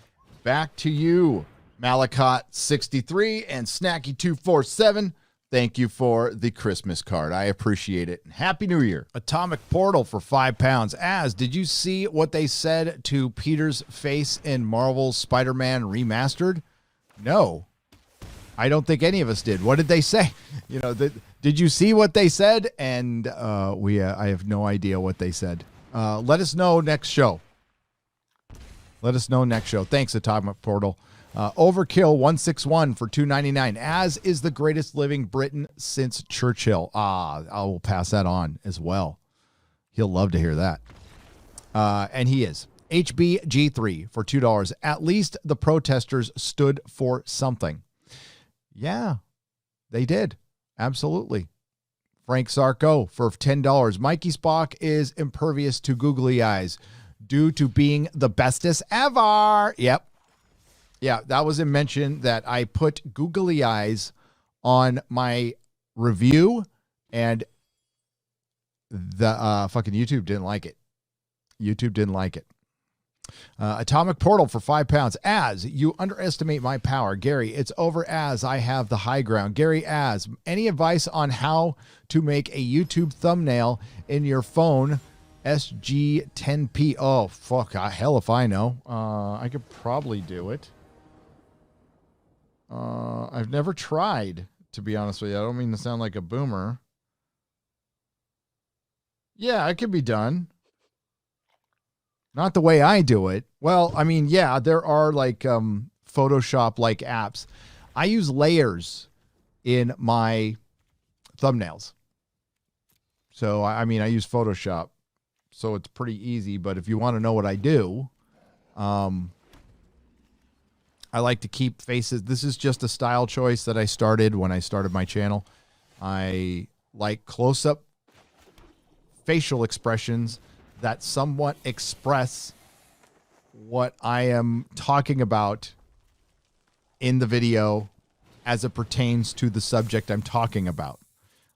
Back to you, Malakot63 and Snacky247. Thank you for the Christmas card. I appreciate it. Happy New Year. Atomic Portal for £5. Az, did you see what they said to Peter's face in Marvel's Spider-Man Remastered? No, I don't think any of us did. What did they say? Did you see what they said? And I have no idea what they said. Let us know next show. Thanks, Atomic Portal. Overkill 161 for $2.99. Az is the greatest living Briton since Churchill. I will pass that on as well. He'll love to hear that. And he is. HBG3 for $2. At least the protesters stood for something. Yeah, they did. Absolutely. Frank Sarko for $10. Mikey Spock is impervious to googly eyes due to being the bestest ever. Yep. Yeah, that was a mention that I put googly eyes on my review, and the fucking YouTube didn't like it. Atomic Portal for £5. Az, you underestimate my power. Gary, it's over as I have the high ground. Gary, Az, any advice on how to make a YouTube thumbnail in your phone? SG10P. Oh, fuck. Hell if I know. I could probably do it. I've never tried, to be honest with you. I don't mean to sound like a boomer. Yeah, it could be done. Not the way I do it. Well, I mean, yeah, there are like Photoshop-like apps. I use layers in my thumbnails. So, I mean, I use Photoshop so it's pretty easy. But if you want to know what I do, I like to keep faces. This is just a style choice that I started when I started my channel. I like close-up facial expressions that somewhat express what I am talking about in the video as it pertains to the subject I'm talking about.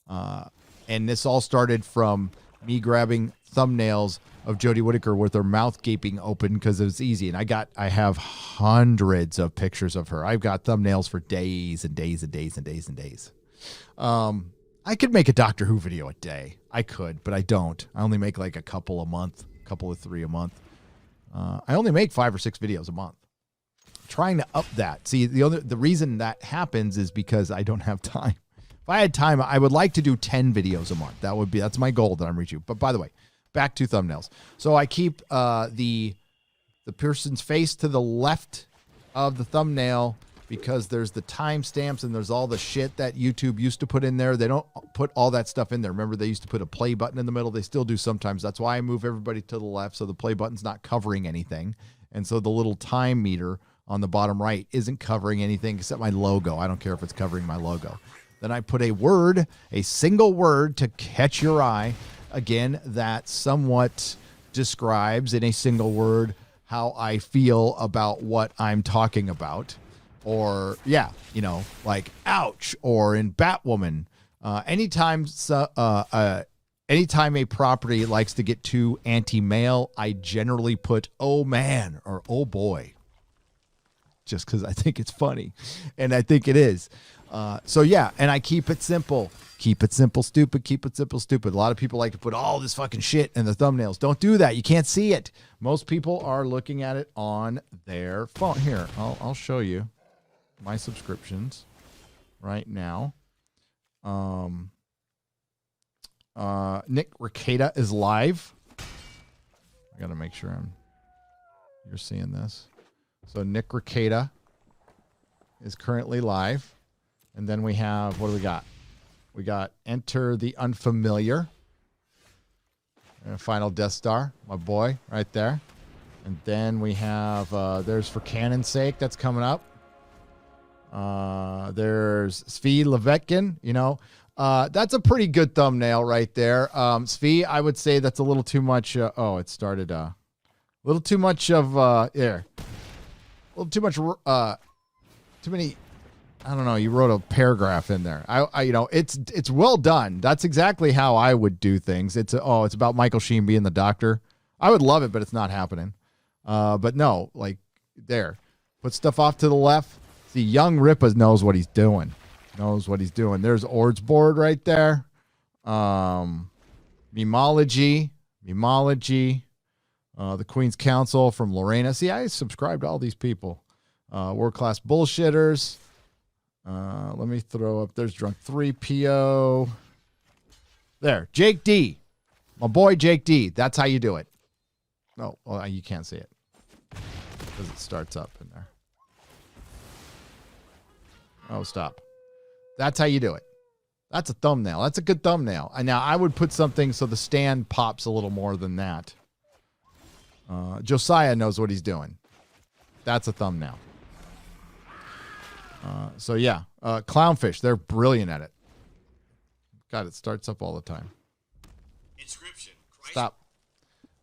And this all started from me grabbing thumbnails of Jodie Whittaker with her mouth gaping open because it was easy. And I have hundreds of pictures of her. I've got thumbnails for days and days and days and days and days. I could make a Doctor Who video a day. I could, but I don't. I only make like a couple a month, a couple of 3 a month. I only make 5 or 6 videos a month. Trying to up that. See, the reason that happens is because I don't have time. If I had time, I would like to do 10 videos a month. That's my goal that I'm reaching. But by the way, back to thumbnails. So I keep the person's face to the left of the thumbnail because there's the timestamps and there's all the shit that YouTube used to put in there. They don't put all that stuff in there. Remember, they used to put a play button in the middle. They still do sometimes. That's why I move everybody to the left so the play button's not covering anything. And so the little time meter on the bottom right isn't covering anything except my logo. I don't care if it's covering my logo. Then I put a single word to catch your eye. Again, that somewhat describes in a single word how I feel about what I'm talking about. Or, yeah, like ouch, or in Batwoman. Anytime a property likes to get too anti-male, I generally put oh man or oh boy. Just because I think it's funny. And I think it is. So yeah, and I keep it simple. Keep it simple, stupid. Keep it simple, stupid. A lot of people like to put all this fucking shit in the thumbnails. Don't do that. You can't see it. Most people are looking at it on their phone. Here, I'll show you my subscriptions right now. Nick Ricada is live. I got to make sure you're seeing this. So Nick Ricada is currently live. And then we have, what do we got? We got Enter the Unfamiliar. And Final Death Star, my boy, right there. And then we have, there's For Canon's Sake, that's coming up. There's Svi Levetkin, that's a pretty good thumbnail right there. Svi, I would say that's a little too much. It started a little too much of, a little too much, too many. I don't know. You wrote a paragraph in there. It's well done. That's exactly how I would do things. It's about Michael Sheen being the Doctor. I would love it, but it's not happening. But no, like there, put stuff off to the left. See, young Ripa knows what he's doing. There's Ord's board right there. Memology. The Queen's Council from Lorena. See, I subscribe to all these people. World Class Bullshitters. Let me throw up. There's Drunk 3PO. There. Jake D. My boy Jake D. That's how you do it. Oh, well, you can't see it because it starts up in there. Oh, stop. That's how you do it. That's a thumbnail. That's a good thumbnail. And now I would put something so the stand pops a little more than that. Josiah knows what he's doing. That's a thumbnail. So yeah, Clownfish, they're brilliant at it. God, it starts up all the time. Inscription. Stop.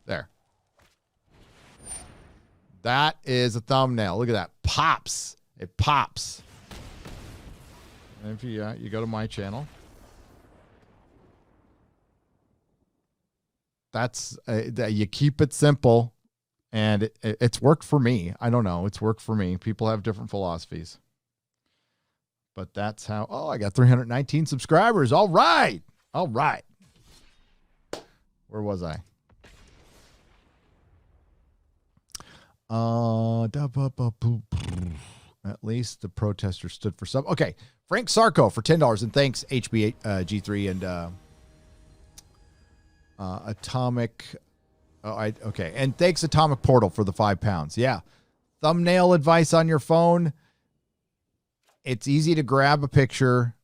There. That is a thumbnail. Look at that. Pops. It pops. And if you go to my channel, that's you keep it simple, and it's worked for me. I don't know. It's worked for me. People have different philosophies. But that's how, I got 319 subscribers. All right. Where was I? At least the protester stood for some. Okay. Frank Sarko for $10. And thanks, HBG3 and Atomic. Okay. And thanks, Atomic Portal, for the £5. Yeah. Thumbnail advice on your phone. It's easy to grab a picture,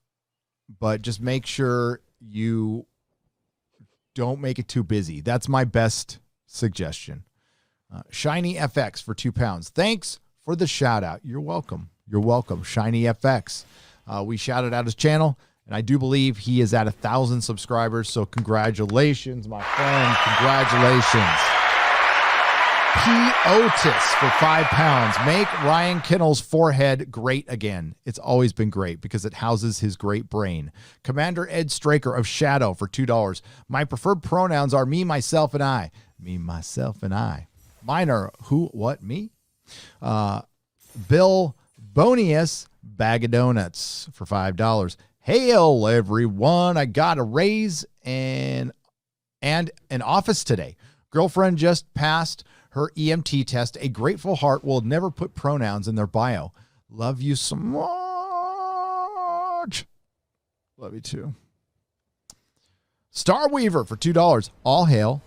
but just make sure you don't make it too busy. That's my best suggestion. Shiny FX for £2. Thanks for the shout out. You're welcome. You're welcome. Shiny FX. We shouted out his channel, and I do believe he is at 1,000 subscribers. So congratulations, my friend. Congratulations. P. Otis for £5. Make Ryan Kinnell's forehead great again. It's always been great because it houses his great brain. Commander Ed Straker of Shadow for $2. My preferred pronouns are me, myself, and I. Me, myself, and I. Mine are who, what, me? Bill Bonius, bag of donuts for $5. Hail, everyone. I got a raise and an office today. Girlfriend just passed her EMT test. A grateful heart will never put pronouns in their bio. Love you so much. Love you too. Star Weaver for $2. All hail.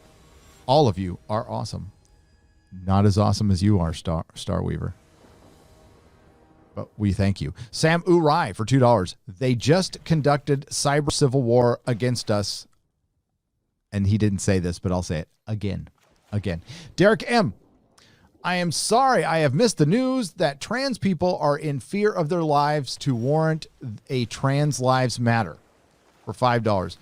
All of you are awesome. Not as awesome as you are, Star Weaver. But we thank you. Sam Urai for $2. They just conducted cyber civil war against us. And he didn't say this, but I'll say it again. Derek M. I am sorry I have missed the news that trans people are in fear of their lives to warrant a Trans Lives Matter for $5.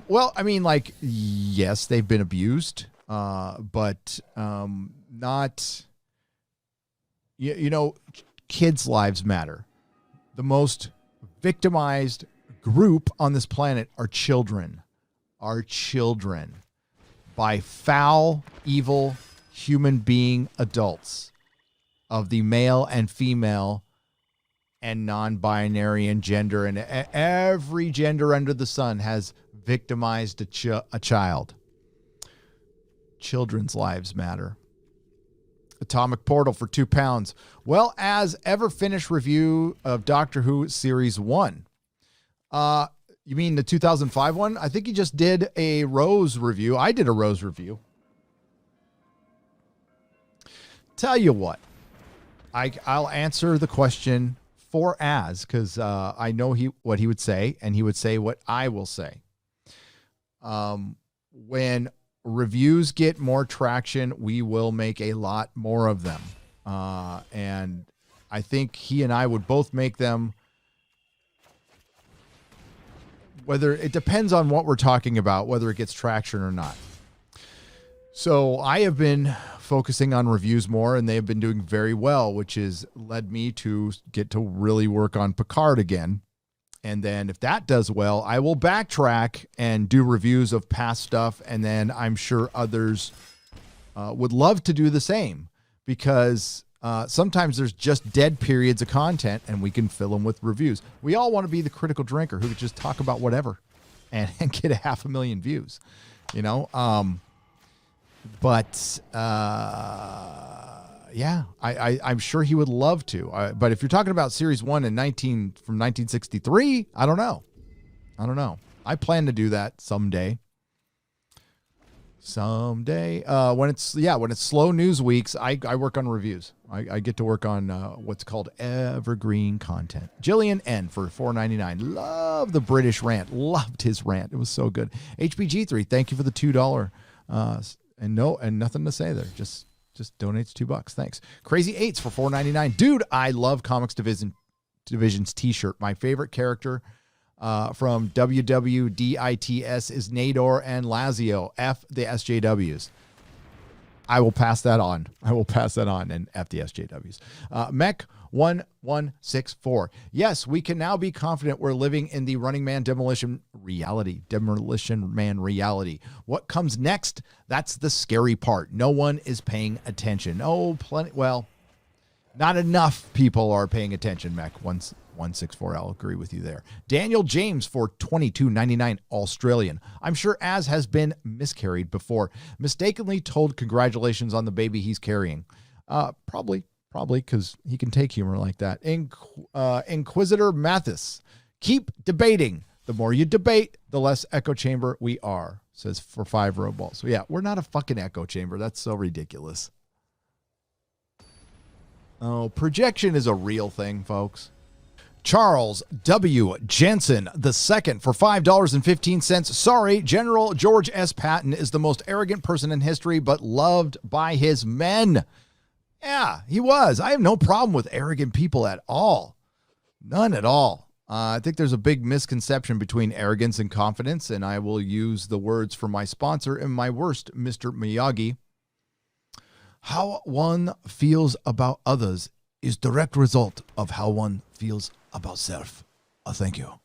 Well, I mean, like, yes, they've been abused, but not, you know, kids' lives matter. The most victimized group on this planet are children. By foul, evil, human being adults of the male and female and non-binary and gender, and every gender under the sun has victimized a child. Children's lives matter. Atomic Portal for £2. Well, as ever finished review of Doctor Who Series 1. You mean the 2005 one? I think he just did a Rose review. I did a Rose review. Tell you what, I'll answer the question for Az, because I know what he would say, and he would say what I will say. When reviews get more traction, we will make a lot more of them. And I think he and I would both make them. Whether it depends on what we're talking about, whether it gets traction or not. So I have been focusing on reviews more, and they have been doing very well, which has led me to get to really work on Picard again. And then if that does well, I will backtrack and do reviews of past stuff. And then I'm sure others would love to do the same, because sometimes there's just dead periods of content and we can fill them with reviews. We all want to be the critical drinker who could just talk about whatever and get 500,000 views, you know? Yeah, I'm sure he would love to. But if you're talking about Series 1 from 1963, I don't know. I plan to do that someday. When it's slow news weeks, I work on reviews. I get to work on what's called evergreen content. Jillian N for $4.99. Love the British rant. Loved his rant. It was so good. HBG3, thank you for the $2. And nothing to say there. Just donates $2. Thanks. Crazy Eights for $4.99. Dude, I love Comics Division's t-shirt. My favorite character from WWDITS is Nador and Lazio. F the SJWs. I will pass that on and F the SJWs. Mech 1164. Yes, we can now be confident we're living in the Running Man Demolition Man reality. What comes next? That's the scary part. No one is paying attention. Oh, well, not enough people are paying attention, Mech 164. I'll agree with you there. Daniel James for $22.99 Australian. I'm sure Az has been miscarried before. Mistakenly told congratulations on the baby he's carrying. Probably because he can take humor like that. Inquisitor Mathis. Keep debating. The more you debate, the less echo chamber we are, says for 5 row balls. So yeah, we're not a fucking echo chamber. That's so ridiculous. Oh, projection is a real thing, folks. Charles W. Jensen II for $5.15. Sorry, General George S. Patton is the most arrogant person in history, but loved by his men. Yeah, he was. I have no problem with arrogant people at all. None at all. I think there's a big misconception between arrogance and confidence, and I will use the words from my sponsor and my worst, Mr. Miyagi. How one feels about others is direct result of how one feels about self. Thank you.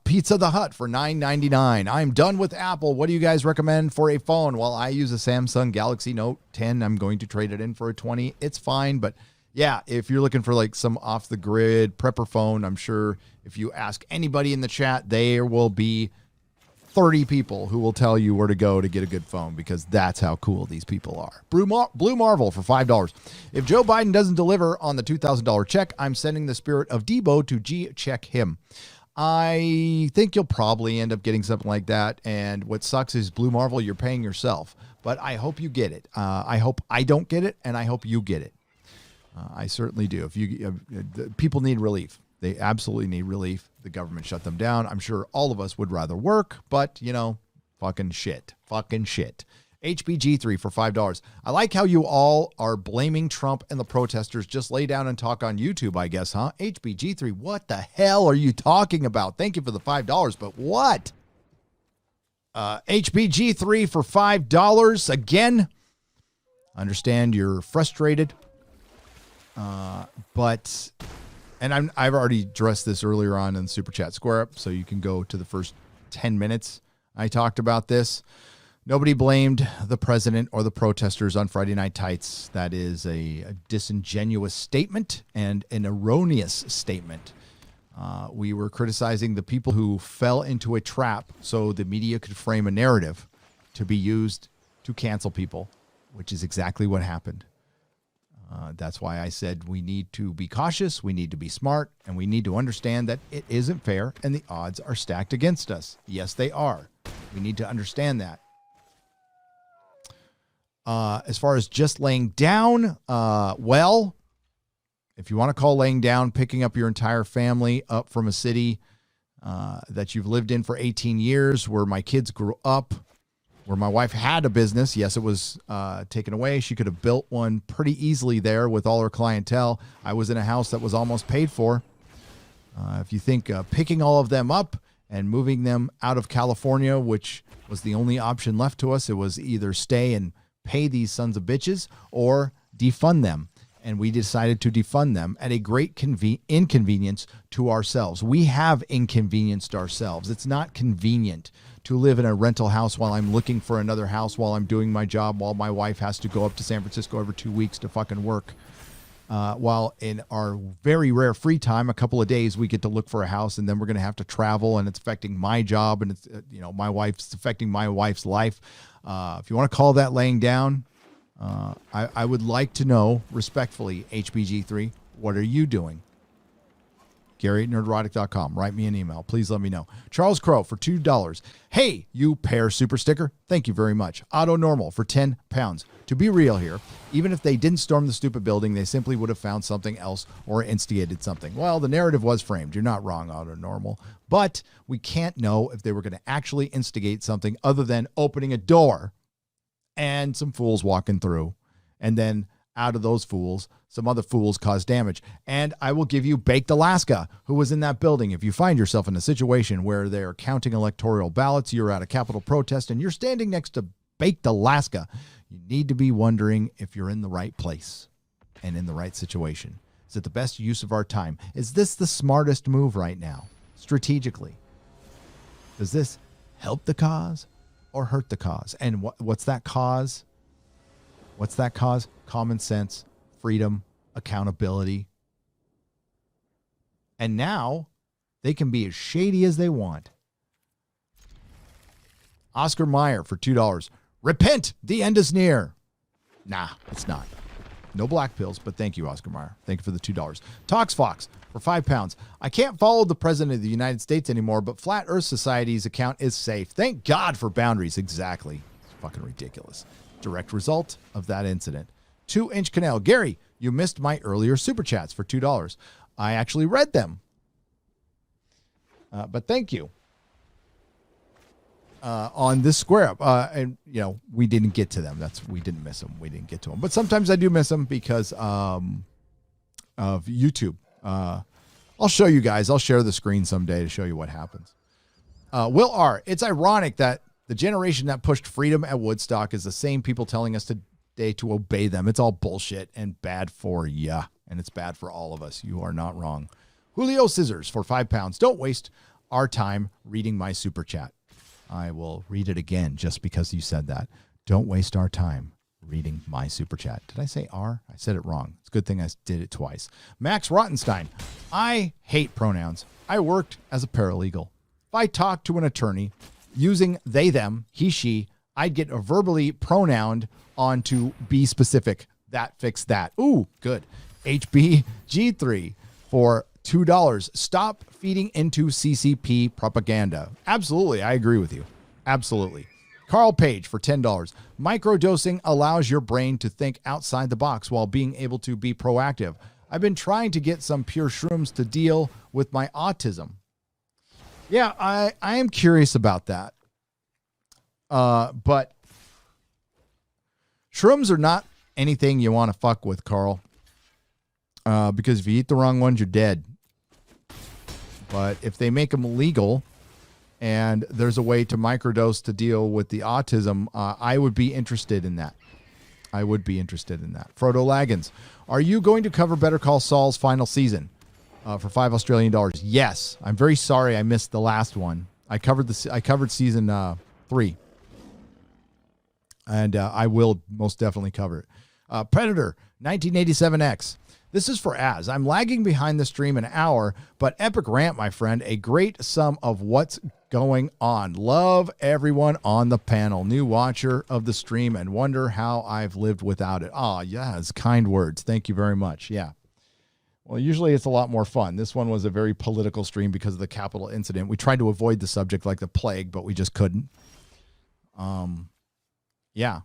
Pizza the Hut for $9.99. I'm done with Apple. What do you guys recommend for a phone? Well, I use a Samsung Galaxy Note 10. I'm going to trade it in for a 20. It's fine, but yeah, if you're looking for like some off-the-grid prepper phone, I'm sure if you ask anybody in the chat, there will be 30 people who will tell you where to go to get a good phone because that's how cool these people are. Blue Marvel for $5. If Joe Biden doesn't deliver on the $2,000 check, I'm sending the spirit of Debo to G-check him. I think you'll probably end up getting something like that. And what sucks is Blue Marvel, you're paying yourself. But I hope you get it. I hope I don't get it, and I hope you get it. I certainly do. People need relief. They absolutely need relief. The government shut them down. I'm sure all of us would rather work, but, fucking shit. Fucking shit. HBG3 for $5. I like how you all are blaming Trump and the protesters. Just lay down and talk on YouTube, I guess, huh? HBG3, what the hell are you talking about? Thank you for the $5, but what? HBG3 for $5. Again, I understand you're frustrated, but... And I've already addressed this earlier on in the Super Chat Square Up, so you can go to the first 10 minutes I talked about this. Nobody blamed the president or the protesters on Friday Night Tights. That is a disingenuous statement and an erroneous statement. We were criticizing the people who fell into a trap so the media could frame a narrative to be used to cancel people, which is exactly what happened. That's why I said we need to be cautious, we need to be smart, and we need to understand that it isn't fair and the odds are stacked against us. Yes, they are. We need to understand that. As far as just laying down, well, if you want to call laying down, picking up your entire family up from a city that you've lived in for 18 years, where my kids grew up, where my wife had a business. Yes, it was taken away. She could have built one pretty easily there with all her clientele. I was in a house that was almost paid for. If you think picking all of them up and moving them out of California, which was the only option left to us, it was either stay and pay these sons of bitches or defund them. And we decided to defund them at a great inconvenience to ourselves. We have inconvenienced ourselves. It's not convenient to live in a rental house while I'm looking for another house, while I'm doing my job, while my wife has to go up to San Francisco every 2 weeks to fucking work. While in our very rare free time, a couple of days, we get to look for a house, and then we're going to have to travel, and it's affecting my job, and it's my wife's affecting my wife's life. If you want to call that laying down, I would like to know, respectfully, HBG3, what are you doing? Gary@nerdrotic.com. Write me an email. Please let me know. Charles Crow for $2. Hey, you pair super sticker. Thank you very much. Auto Normal for £10. To be real here, even if they didn't storm the stupid building, they simply would have found something else or instigated something. Well, the narrative was framed. You're not wrong, Auto Normal. But we can't know if they were going to actually instigate something other than opening a door and some fools walking through. And then out of those fools, some other fools caused damage. And I will give you Baked Alaska, who was in that building. If you find yourself in a situation where they're counting electoral ballots, you're at a Capitol protest, and you're standing next to Baked Alaska, you need to be wondering if you're in the right place and in the right situation. Is it the best use of our time? Is this the smartest move right now, strategically? Does this help the cause or hurt the cause? And what's that cause? What's that cause? Common sense, freedom, accountability. And now they can be as shady as they want. Oscar Mayer for $2. Repent, the end is near. Nah, it's not. No black pills, but thank you, Oscar Mayer. Thank you for the $2. Tox Fox for £5. I can't follow the President of the United States anymore, but Flat Earth Society's account is safe. Thank God for boundaries. Exactly. It's fucking ridiculous. Direct result of that incident. 2-inch Canal. Gary, you missed my earlier super chats for $2. I actually read them. But thank you. On this square up, and we didn't get to them. We didn't miss them. We didn't get to them. But sometimes I do miss them because of YouTube. I'll show you guys. I'll share the screen someday to show you what happens. Will R. It's ironic that the generation that pushed freedom at Woodstock is the same people telling us today to obey them. It's all bullshit and bad for ya. And it's bad for all of us. You are not wrong. Julio Scissors for £5. Don't waste our time reading my super chat. I will read it again just because you said that. Don't waste our time reading my super chat. Did I say R? I said it wrong. It's a good thing I did it twice. Max Rottenstein. I hate pronouns. I worked as a paralegal. If I talked to an attorney using they, them, he, she, I'd get verbally pronouned on to be specific. That fixed that. Ooh, good. HBG3 for $2. Stop feeding into CCP propaganda. Absolutely. I agree with you. Absolutely. Carl Page for $10. Microdosing allows your brain to think outside the box while being able to be proactive. I've been trying to get some pure shrooms to deal with my autism. Yeah, I am curious about that. But shrooms are not anything you want to fuck with, Carl. Because if you eat the wrong ones, you're dead. But if they make them legal and there's a way to microdose to deal with the autism, I would be interested in that. Frodo Laggins, are you going to cover Better Call Saul's final season for $5 Australian? Yes. I'm very sorry I missed the last one. I covered season 3. And I will most definitely cover it. Predator 1987X. This is for Az. I'm lagging behind the stream an hour, but epic rant, my friend. A great sum of what's going on. Love everyone on the panel. New watcher of the stream and wonder how I've lived without it. Oh, yes. Kind words. Thank you very much. Yeah. Well, usually it's a lot more fun. This one was a very political stream because of the Capitol incident. We tried to avoid the subject like the plague, but we just couldn't. Yeah.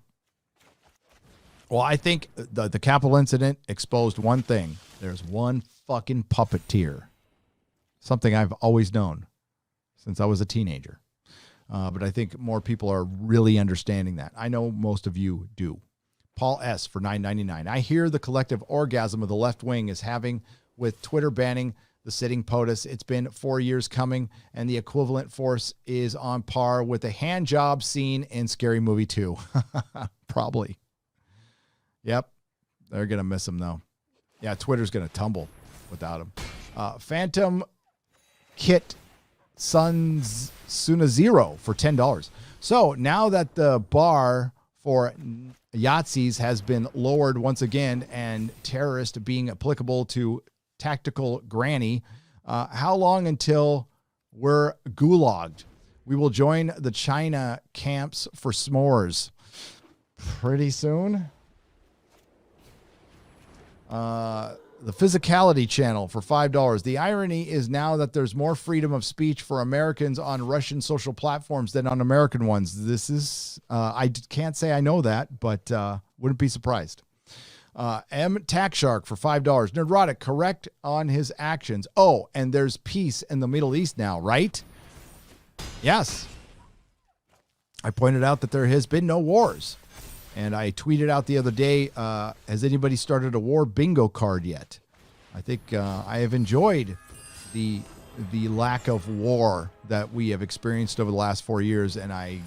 Well, I think the Capitol incident exposed one thing. There's one fucking puppeteer. Something I've always known since I was a teenager. But I think more people are really understanding that. I know most of you do. Paul S. for $9.99. I hear the collective orgasm of the left wing is having with Twitter banning the sitting POTUS. It's been 4 years coming, and the equivalent force is on par with the hand job scene in Scary Movie 2. Probably. Yep. They're going to miss him, though. Yeah, Twitter's going to tumble without him. Phantom Kit Suns Suna Zero for $10. So now that the bar for Yahtzees has been lowered once again and terrorist being applicable to tactical granny, how long until we're gulagged? We will join the China camps for s'mores pretty soon. The Physicality Channel for $5. The irony is now that there's more freedom of speech for Americans on Russian social platforms than on American ones. This is, I can't say I know that, but wouldn't be surprised. M. Tax Shark for $5. Nerdrotic, correct on his actions. Oh, and there's peace in the Middle East now, right? Yes. I pointed out that there has been no wars. And I tweeted out the other day, has anybody started a war bingo card yet? I think I have enjoyed the lack of war that we have experienced over the last 4 years, and I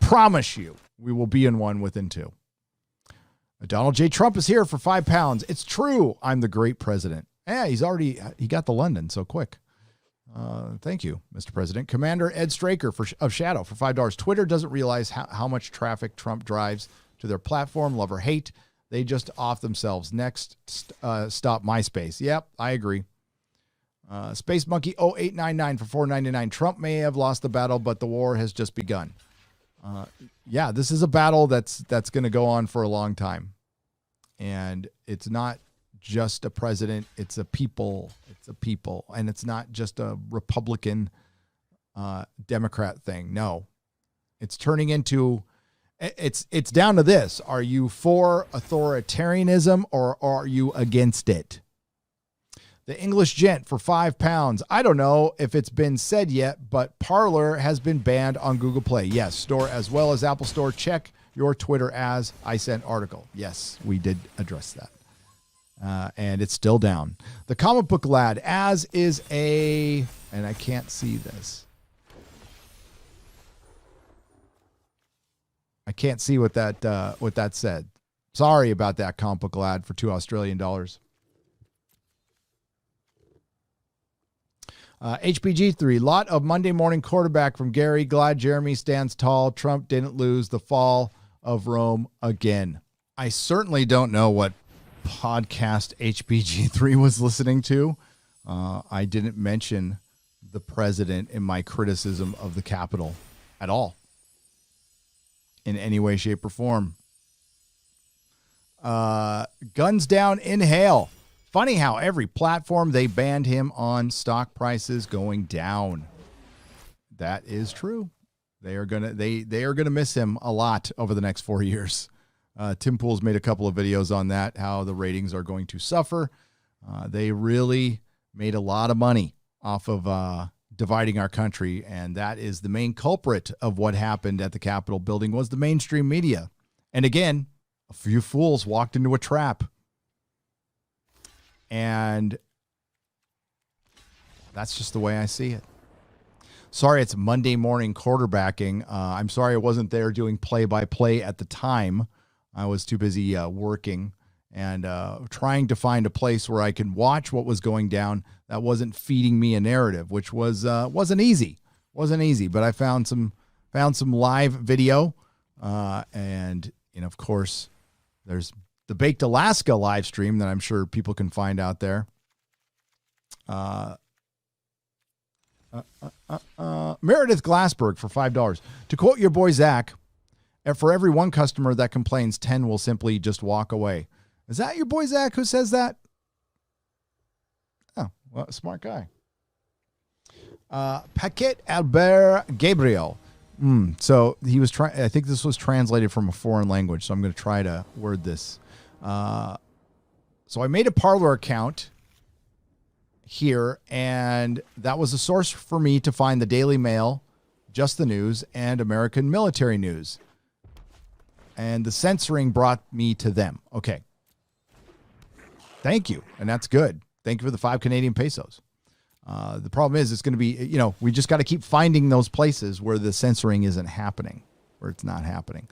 promise you we will be in one within 2. Donald J. Trump is here for £5. It's true. I'm the great president. Yeah, he got the London so quick. Thank you, Mr. President. Commander Ed Straker of Shadow for $5. Twitter doesn't realize how much traffic Trump drives to their platform, love or hate. They just off themselves. Next, stop MySpace. Yep, I agree. Space Monkey 0899 for $4.99. Trump may have lost the battle, but the war has just begun. Yeah, this is a battle that's going to go on for a long time. And it's not just a president, it's a people. It's a people. And it's not just a Republican Democrat thing. No. It's turning into it's down to this. Are you for authoritarianism or are you against it? The English Gent for £5. I don't know if it's been said yet, but Parler has been banned on Google Play. Yes, Store as well as Apple Store. Check your Twitter as I sent article. Yes, we did address that. And it's still down. The Comic Book Lad, as is a... And I can't see this. I can't see what that said. Sorry about that, Comic Book Lad, for $2 Australian. HPG3, lot of Monday morning quarterback from Gary. Glad Jeremy stands tall. Trump didn't lose. The fall of Rome again. I certainly don't know what podcast HPG3 was listening to. I didn't mention the president in my criticism of the Capitol at all, in any way, shape, or form. Guns down, Inhale. Funny how every platform they banned him on, stock prices going down. That is true. They are gonna miss him a lot over the next 4 years. Tim Pool's made a couple of videos on that, how the ratings are going to suffer. They really made a lot of money off of dividing our country, and that is the main culprit of what happened at the Capitol building was the mainstream media. And again, a few fools walked into a trap. And that's just the way I see it. Sorry, it's Monday morning quarterbacking. I'm sorry I wasn't there doing play-by-play at the time. I was too busy working and trying to find a place where I could watch what was going down that wasn't feeding me a narrative, which wasn't easy. Wasn't easy, but I found some live video, and of course, there's the Baked Alaska live stream that I'm sure people can find out there. Meredith Glassberg for $5. To quote your boy Zach, for every one customer that complains, 10 will simply just walk away. Is that your boy Zach who says that? Oh, well, smart guy. Paquet Albert Gabriel. So he was trying. I think this was translated from a foreign language, so I'm going to try to word this. So I made a Parler account here, and that was a source for me to find the Daily Mail, Just the News, and American Military News. And the censoring brought me to them. Okay. Thank you. And that's good. Thank you for the 5 Canadian pesos. The problem is it's going to be, we just got to keep finding those places where the censoring isn't happening, where it's not happening.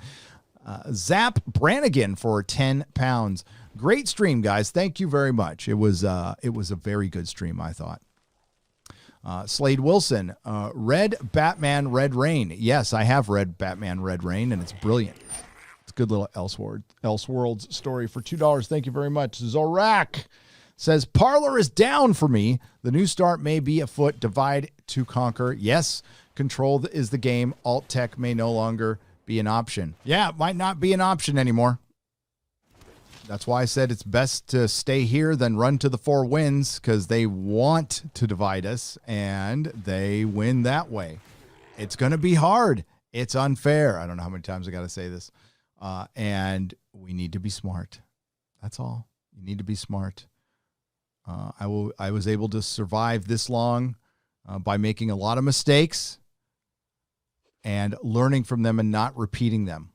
Zap Brannigan for £10. Great stream, guys. Thank you very much. It was a very good stream, I thought. Slade Wilson, Red Batman Red Rain. Yes, I have read Batman Red Rain, and it's brilliant. It's a good little Elseworlds story for $2. Thank you very much. Zorak says, Parler is down for me. The new start may be afoot. Divide to conquer. Yes, control is the game. Alt tech may no longer be an option. Yeah, it might not be an option anymore. That's why I said it's best to stay here than run to the 4 winds, because they want to divide us, and they win that way. It's going to be hard. It's unfair. I don't know how many times I got to say this. And we need to be smart. That's all. You need to be smart. I was able to survive this long by making a lot of mistakes and learning from them and not repeating them.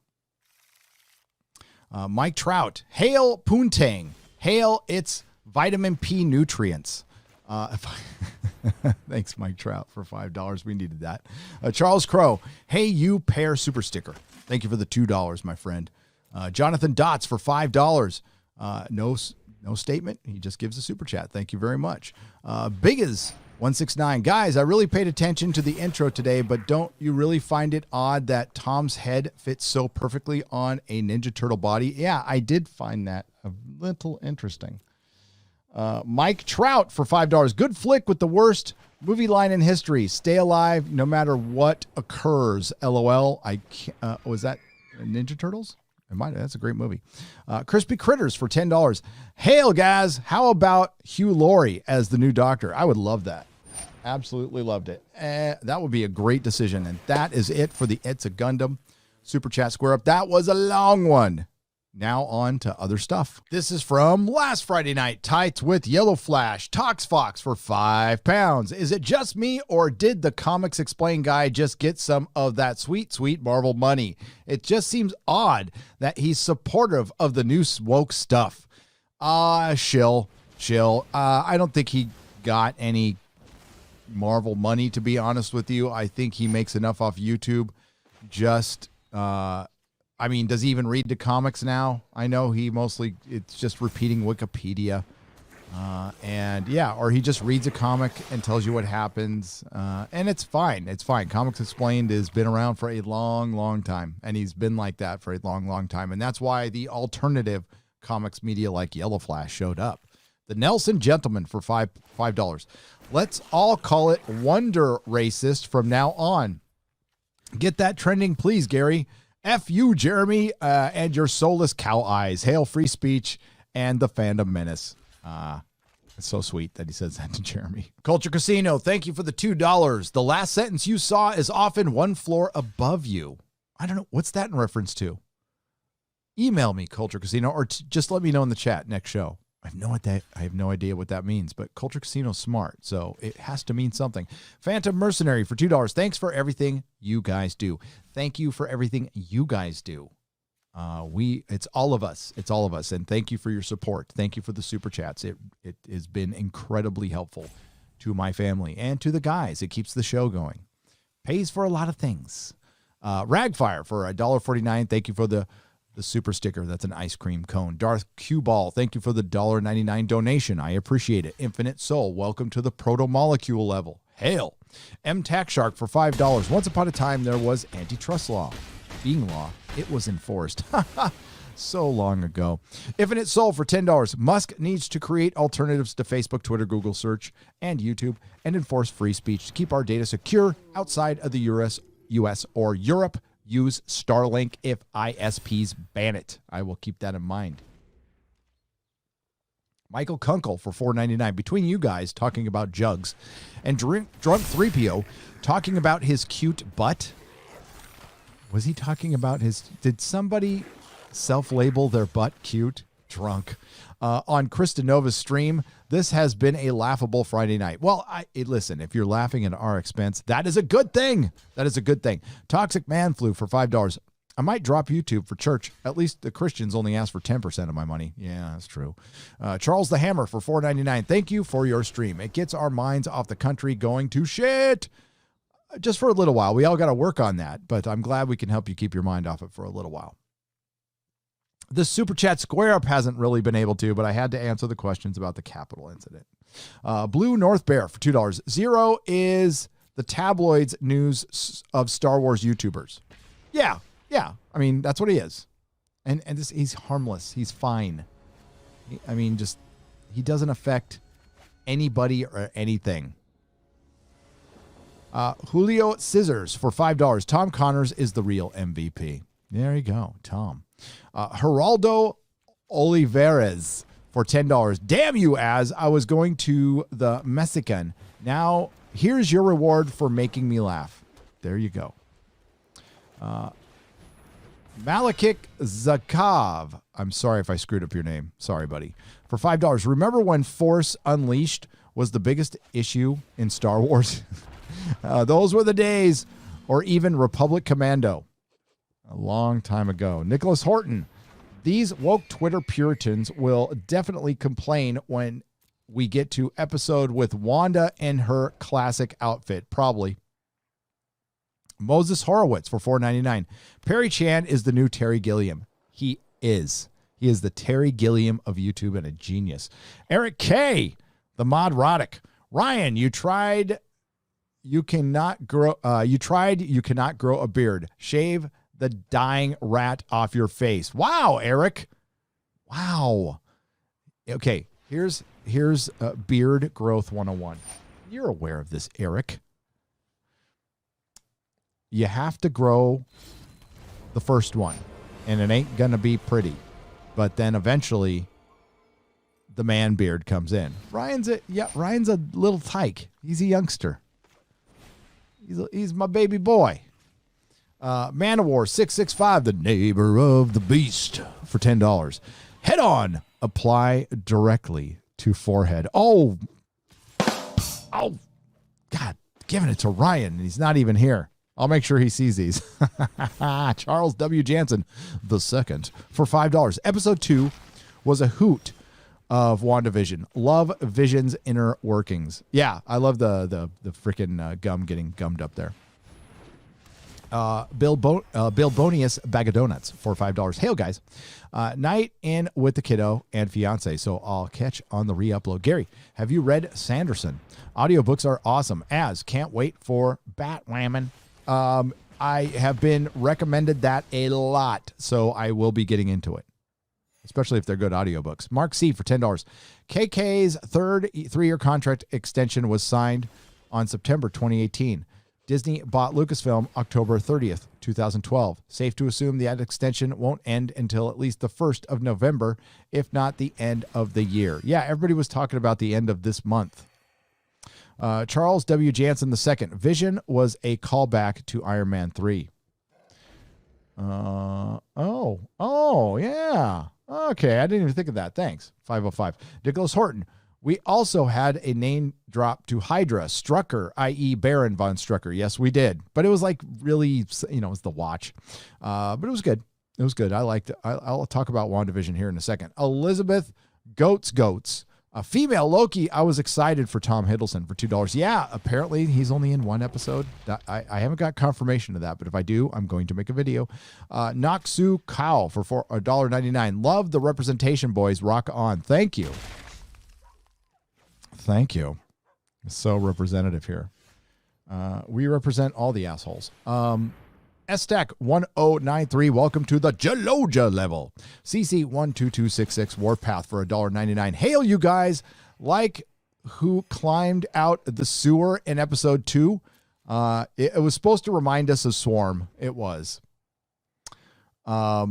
Mike Trout, hail Poontang. Hail its vitamin P nutrients. Thanks, Mike Trout, for $5. We needed that. Charles Crow, hey, you pair super sticker. Thank you for the $2, my friend. Jonathan Dots for $5. No statement. He just gives a super chat. Thank you very much. Biggaz 169. Guys, I really paid attention to the intro today, but don't you really find it odd that Tom's head fits so perfectly on a Ninja Turtle body? Yeah, I did find that a little interesting. Mike Trout for $5. Good flick with the worst movie line in history. Stay alive no matter what occurs. LOL. I can't, was that Ninja Turtles? That's a great movie. Crispy Critters for $10. Hail, guys. How about Hugh Laurie as the new Doctor? I would love that. Absolutely loved it. That would be a great decision. And that is it for the It's a Gundam Super Chat Square Up. That was a long one. now on to other stuff. This is from last Friday night. Tights with Yellow Flash. Tox Fox for £5. Is it just me, or did the Comics Explain guy just get some of that sweet, sweet Marvel money? It just seems odd that he's supportive of the new woke stuff. Chill. I don't think he got any Marvel money, to be honest with you. I think he makes enough off YouTube. Just, does he even read the comics now? I know it's just repeating Wikipedia. Or he just reads a comic and tells you what happens. And it's fine. It's fine. Comics Explained has been around for a long, long time. And he's been like that for a long, long time. And that's why the alternative comics media like Yellow Flash showed up. The Nelson Gentleman for $5. Let's all call it Wonder Racist from now on. Get that trending, please, Gary. F you, Jeremy, and your soulless cow eyes. Hail free speech and the fandom menace. It's so sweet that he says that to Jeremy. Culture Casino, thank you for the $2. The last sentence you saw is often one floor above you. I don't know. What's that in reference to? Email me, Culture Casino, or just let me know in the chat next show. I have no idea what that means, but Culture Casino's smart, so it has to mean something. Phantom Mercenary for $2. Thanks for everything you guys do. Thank you for everything you guys do. It's all of us. It's all of us, and thank you for your support. Thank you for the super chats. It has been incredibly helpful to my family and to the guys. It keeps the show going. Pays for a lot of things. Ragfire for $1.49. Thank you for the super sticker. That's an ice cream cone. Darth Q Ball, thank you for the $1.99 donation. I appreciate it. Infinite Soul, welcome to the proto-molecule level. Hail. M Tax Shark for $5. Once upon a time, there was antitrust law. Being law, it was enforced. So long ago. Infinite Soul for $10. Musk needs to create alternatives to Facebook, Twitter, Google search, and YouTube, and enforce free speech to keep our data secure outside of the US or Europe. Use Starlink if ISPs ban it. I will keep that in mind. Michael Kunkel for $4.99. Between you guys talking about jugs and Drunk 3PO talking about his cute butt. Was he talking about did somebody self-label their butt cute? Drunk. On Krista Nova's stream, this has been a laughable Friday night. Well, listen, if you're laughing at our expense, that is a good thing. That is a good thing. Toxic Man Flu for $5. I might drop YouTube for church. At least the Christians only ask for 10% of my money. Yeah, that's true. Charles the Hammer for $4.99. Thank you for your stream. It gets our minds off the country going to shit. Just for a little while. We all got to work on that, but I'm glad we can help you keep your mind off it for a little while. The Super Chat Square Up hasn't really been able to, but I had to answer the questions about the Capitol incident. Blue North Bear for $2. Zero is the tabloids news of Star Wars YouTubers. Yeah. I mean, that's what he is. And he's harmless. He's fine. He doesn't affect anybody or anything. Julio Scissors for $5. Tom Connors is the real MVP. There you go, Tom. Geraldo Olivares for $10. Damn you, Az. I was going to the Mexican. Now, here's your reward for making me laugh. There you go. Malakik Zakov. I'm sorry if I screwed up your name. Sorry, buddy. For $5. Remember when Force Unleashed was the biggest issue in Star Wars? Those were the days. Or even Republic Commando. A long time ago. Nicholas Horton. These woke Twitter Puritans will definitely complain when we get to episode with Wanda in her classic outfit. Probably. Moses Horowitz for $4.99. Perry Chan is the new Terry Gilliam. He is. He is the Terry Gilliam of YouTube and a genius. Eric K. The Mod Roddick. Ryan, you cannot grow a beard. Shave the dying rat off your face. Wow, Eric. Wow. Okay, here's beard growth 101. You're aware of this, Eric. You have to grow the first one, and it ain't going to be pretty. But then eventually the man beard comes in. Ryan's a little tyke. He's a youngster. He's my baby boy. Man of War 665, the neighbor of the beast, for $10. Head on, apply directly to forehead. Oh, God, giving it to Ryan, and he's not even here. I'll make sure he sees these. Charles W. Jansen the second for $5. Episode 2 was a hoot of WandaVision. Love Vision's inner workings. Yeah, I love the freaking gum getting gummed up there. Bill Bonius Bag of Donuts for $5. Hail, guys. Night in with the kiddo and fiance, so I'll catch on the re-upload. Gary, have you read Sanderson? Audiobooks are awesome, as can't wait for Batwoman. I have been recommended that a lot, so I will be getting into it, especially if they're good audiobooks. Mark C for $10. KK's third 3-year contract extension was signed on September 2018. Disney bought Lucasfilm October 30th, 2012. Safe to assume that extension won't end until at least the 1st of November, if not the end of the year. Yeah, everybody was talking about the end of this month. Charles W. Jansen II. Vision was a callback to Iron Man 3. Yeah. Okay, I didn't even think of that. Thanks. 505. Nicholas Horton. We also had a name drop to Hydra, Strucker, i.e. Baron von Strucker. Yes, we did. But it was like really, it was the watch. But it was good. It was good. I liked it. I'll talk about WandaVision here in a second. Elizabeth Goats. A female Loki. I was excited for Tom Hiddleston for $2. Yeah, apparently he's only in one episode. I haven't got confirmation of that, but if I do, I'm going to make a video. Noxu Cow for $1.99. Love the representation, boys. Rock on. Thank you. Thank you. So representative here. We represent all the assholes. STAC 1093, welcome to the Jaloja level. CC 12266 Warpath for $1.99. Hail, you guys, like who climbed out the sewer in episode 2. It was supposed to remind us of Swarm. It was. Fat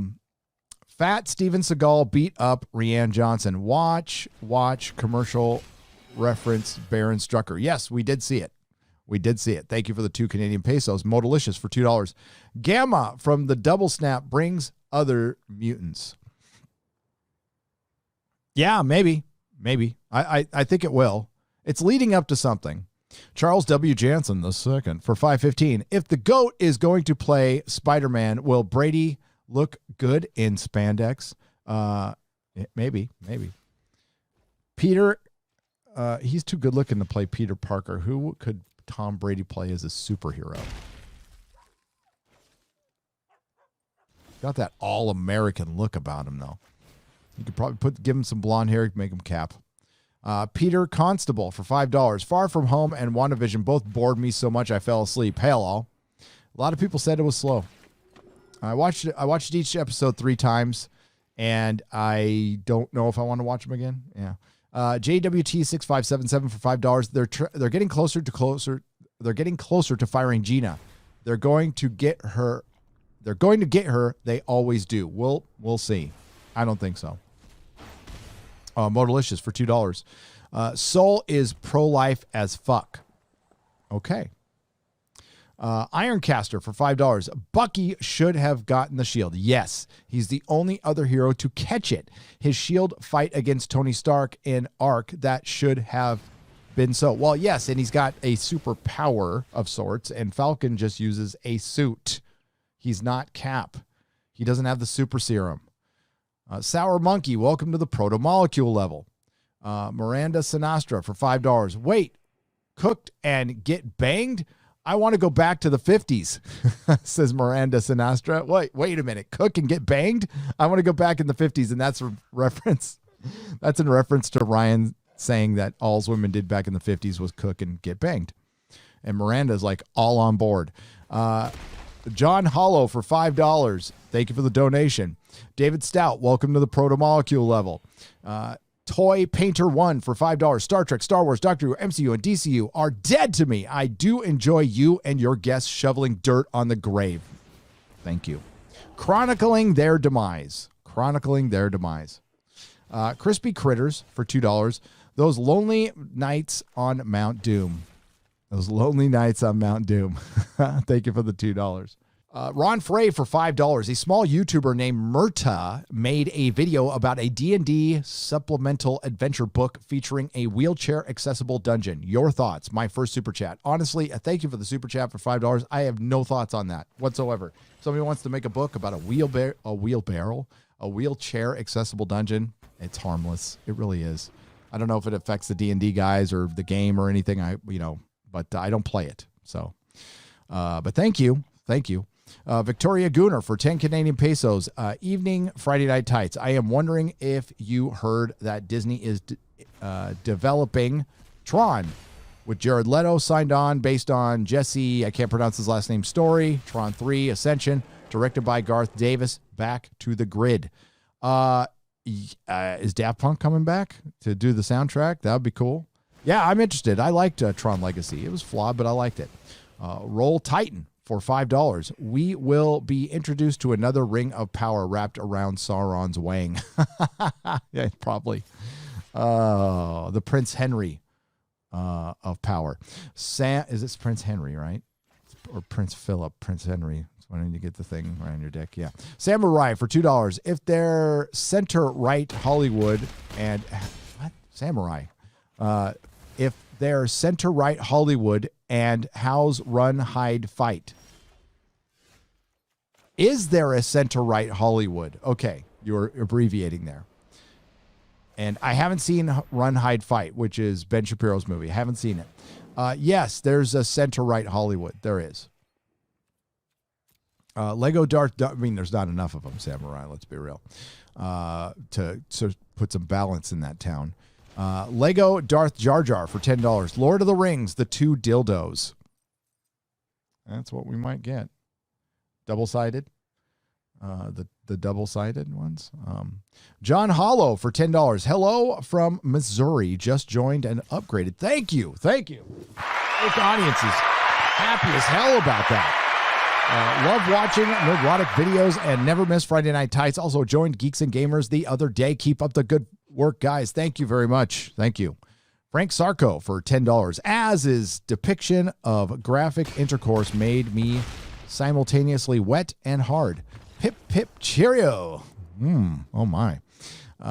Steven Seagal beat up Rianne Johnson. Watch commercial reference Baron Strucker. Yes, we did see it. Thank you for the 2 Canadian pesos. Modalicious for $2. Gamma from the Double Snap brings other mutants. Yeah, maybe. I think it will. It's leading up to something. Charles W. Jansen II for $5.15. If the GOAT is going to play Spider-Man, will Brady look good in spandex? Maybe. Peter, he's too good looking to play Peter Parker. Who could Tom Brady play as a superhero? Got that all-American look about him, though. You could probably give him some blonde hair, make him Cap. Peter Constable for $5. Far From Home and WandaVision both bored me so much I fell asleep. Hail all. A lot of people said it was slow. I watched each episode 3 times, and I don't know if I want to watch them again. Yeah. JWT6577 for $5. They're getting closer to firing Gina. They're going to get her. They always do. We'll see. I don't think so. Modalicious for $2. Soul is pro-life as fuck. Okay. Ironcaster for $5. Bucky should have gotten the shield. Yes, he's the only other hero to catch it. His shield fight against Tony Stark in Arc, that should have been so. Well, yes, and he's got a superpower of sorts, and Falcon just uses a suit. He's not Cap. He doesn't have the super serum. Sour Monkey, welcome to the proto-molecule level. Miranda Sinastra for $5. Wait, cooked and get banged? I want to go back to the 50s, says Miranda Sinastra. Wait a minute. Cook and get banged? I want to go back in the 50s, and that's in reference to Ryan saying that all women did back in the 50s was cook and get banged. And Miranda's like all on board. John Hollow for $5. Thank you for the donation. David Stout, welcome to the proto-molecule level. Toy Painter 1 for $5. Star Trek, Star Wars, Doctor Who, MCU, and DCU are dead to me. I do enjoy you and your guests shoveling dirt on the grave. Thank you. Chronicling their demise. Crispy Critters for $2. Those lonely nights on Mount Doom. Thank you for the $2. Ron Frey for $5. A small YouTuber named Murta made a video about a D&D supplemental adventure book featuring a wheelchair-accessible dungeon. Your thoughts? My first super chat. Honestly, thank you for the super chat for $5. I have no thoughts on that whatsoever. Somebody wants to make a book about a wheelchair-accessible dungeon. It's harmless. It really is. I don't know if it affects the D&D guys or the game or anything. But I don't play it. So, but thank you. Victoria Gooner for 10 Canadian pesos. Evening Friday Night Tights. I am wondering if you heard that Disney is developing Tron with Jared Leto signed on based on Jesse, I can't pronounce his last name, story. Tron 3 Ascension, directed by Garth Davis. Back to the grid. Is Daft Punk coming back to do the soundtrack? That would be cool. Yeah, I'm interested. I liked Tron Legacy. It was flawed, but I liked it. Roll Titan for $5. We will be introduced to another ring of power wrapped around Sauron's wang. Yeah, probably. The Prince Henry of power. Is this Prince Henry, right? Or Prince Philip, Prince Henry. Why don't you get the thing around your dick? Yeah. Samurai for $2. If they're center-right Hollywood and... What? Samurai. If they're center-right Hollywood and how's run, hide, fight? Is there a center-right Hollywood? Okay, you're abbreviating there. And I haven't seen Run, Hide, Fight, which is Ben Shapiro's movie. I haven't seen it. Yes, there's a center-right Hollywood. There is. Lego Darth... there's not enough of them, Samurai, let's be real, to put some balance in that town. Lego Darth Jar Jar for $10. Lord of the Rings, the 2 dildos. That's what we might get. Double-sided. The double-sided ones. John Hollow for $10. Hello from Missouri. Just joined and upgraded. Thank you. This audience is happy as hell about that. Love watching neurotic videos and never miss Friday Night Tights. Also joined Geeks and Gamers the other day. Keep up the good work, guys. Thank you very much. Thank you. Frank Sarko for $10. As is depiction of graphic intercourse made me simultaneously wet and hard. Pip, pip, cheerio. Oh, my. 3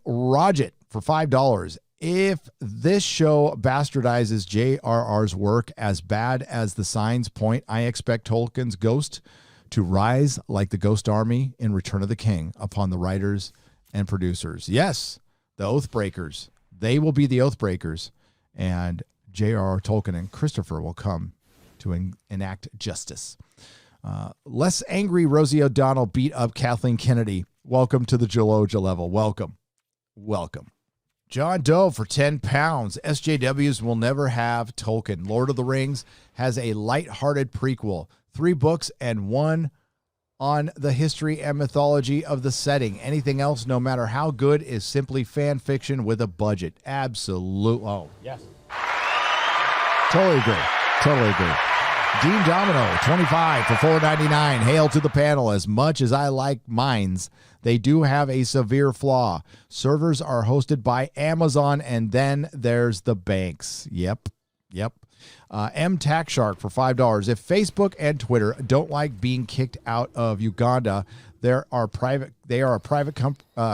Roget for $5. If this show bastardizes J.R.R.'s work as bad as the signs point, I expect Tolkien's ghost to rise like the Ghost Army in Return of the King upon the writers and producers. Yes, the Oathbreakers. They will be the Oathbreakers, and J.R.R. Tolkien and Christopher will come to enact justice. Less angry Rosie O'Donnell beat up Kathleen Kennedy. Welcome to the Jaloja level. Welcome. John Doe for 10 pounds. SJWs will never have Tolkien. Lord of the Rings has a light-hearted prequel. 3 books and 1 on the history and mythology of the setting. Anything else, no matter how good, is simply fan fiction with a budget. Absolute. Oh, yes. Totally agree. Dean Domino, 25 for $4.99. Hail to the panel. As much as I like mines, they do have a severe flaw. Servers are hosted by Amazon, and then there's the banks. Yep. M Tax Shark for $5. If Facebook and Twitter don't like being kicked out of Uganda, they are a private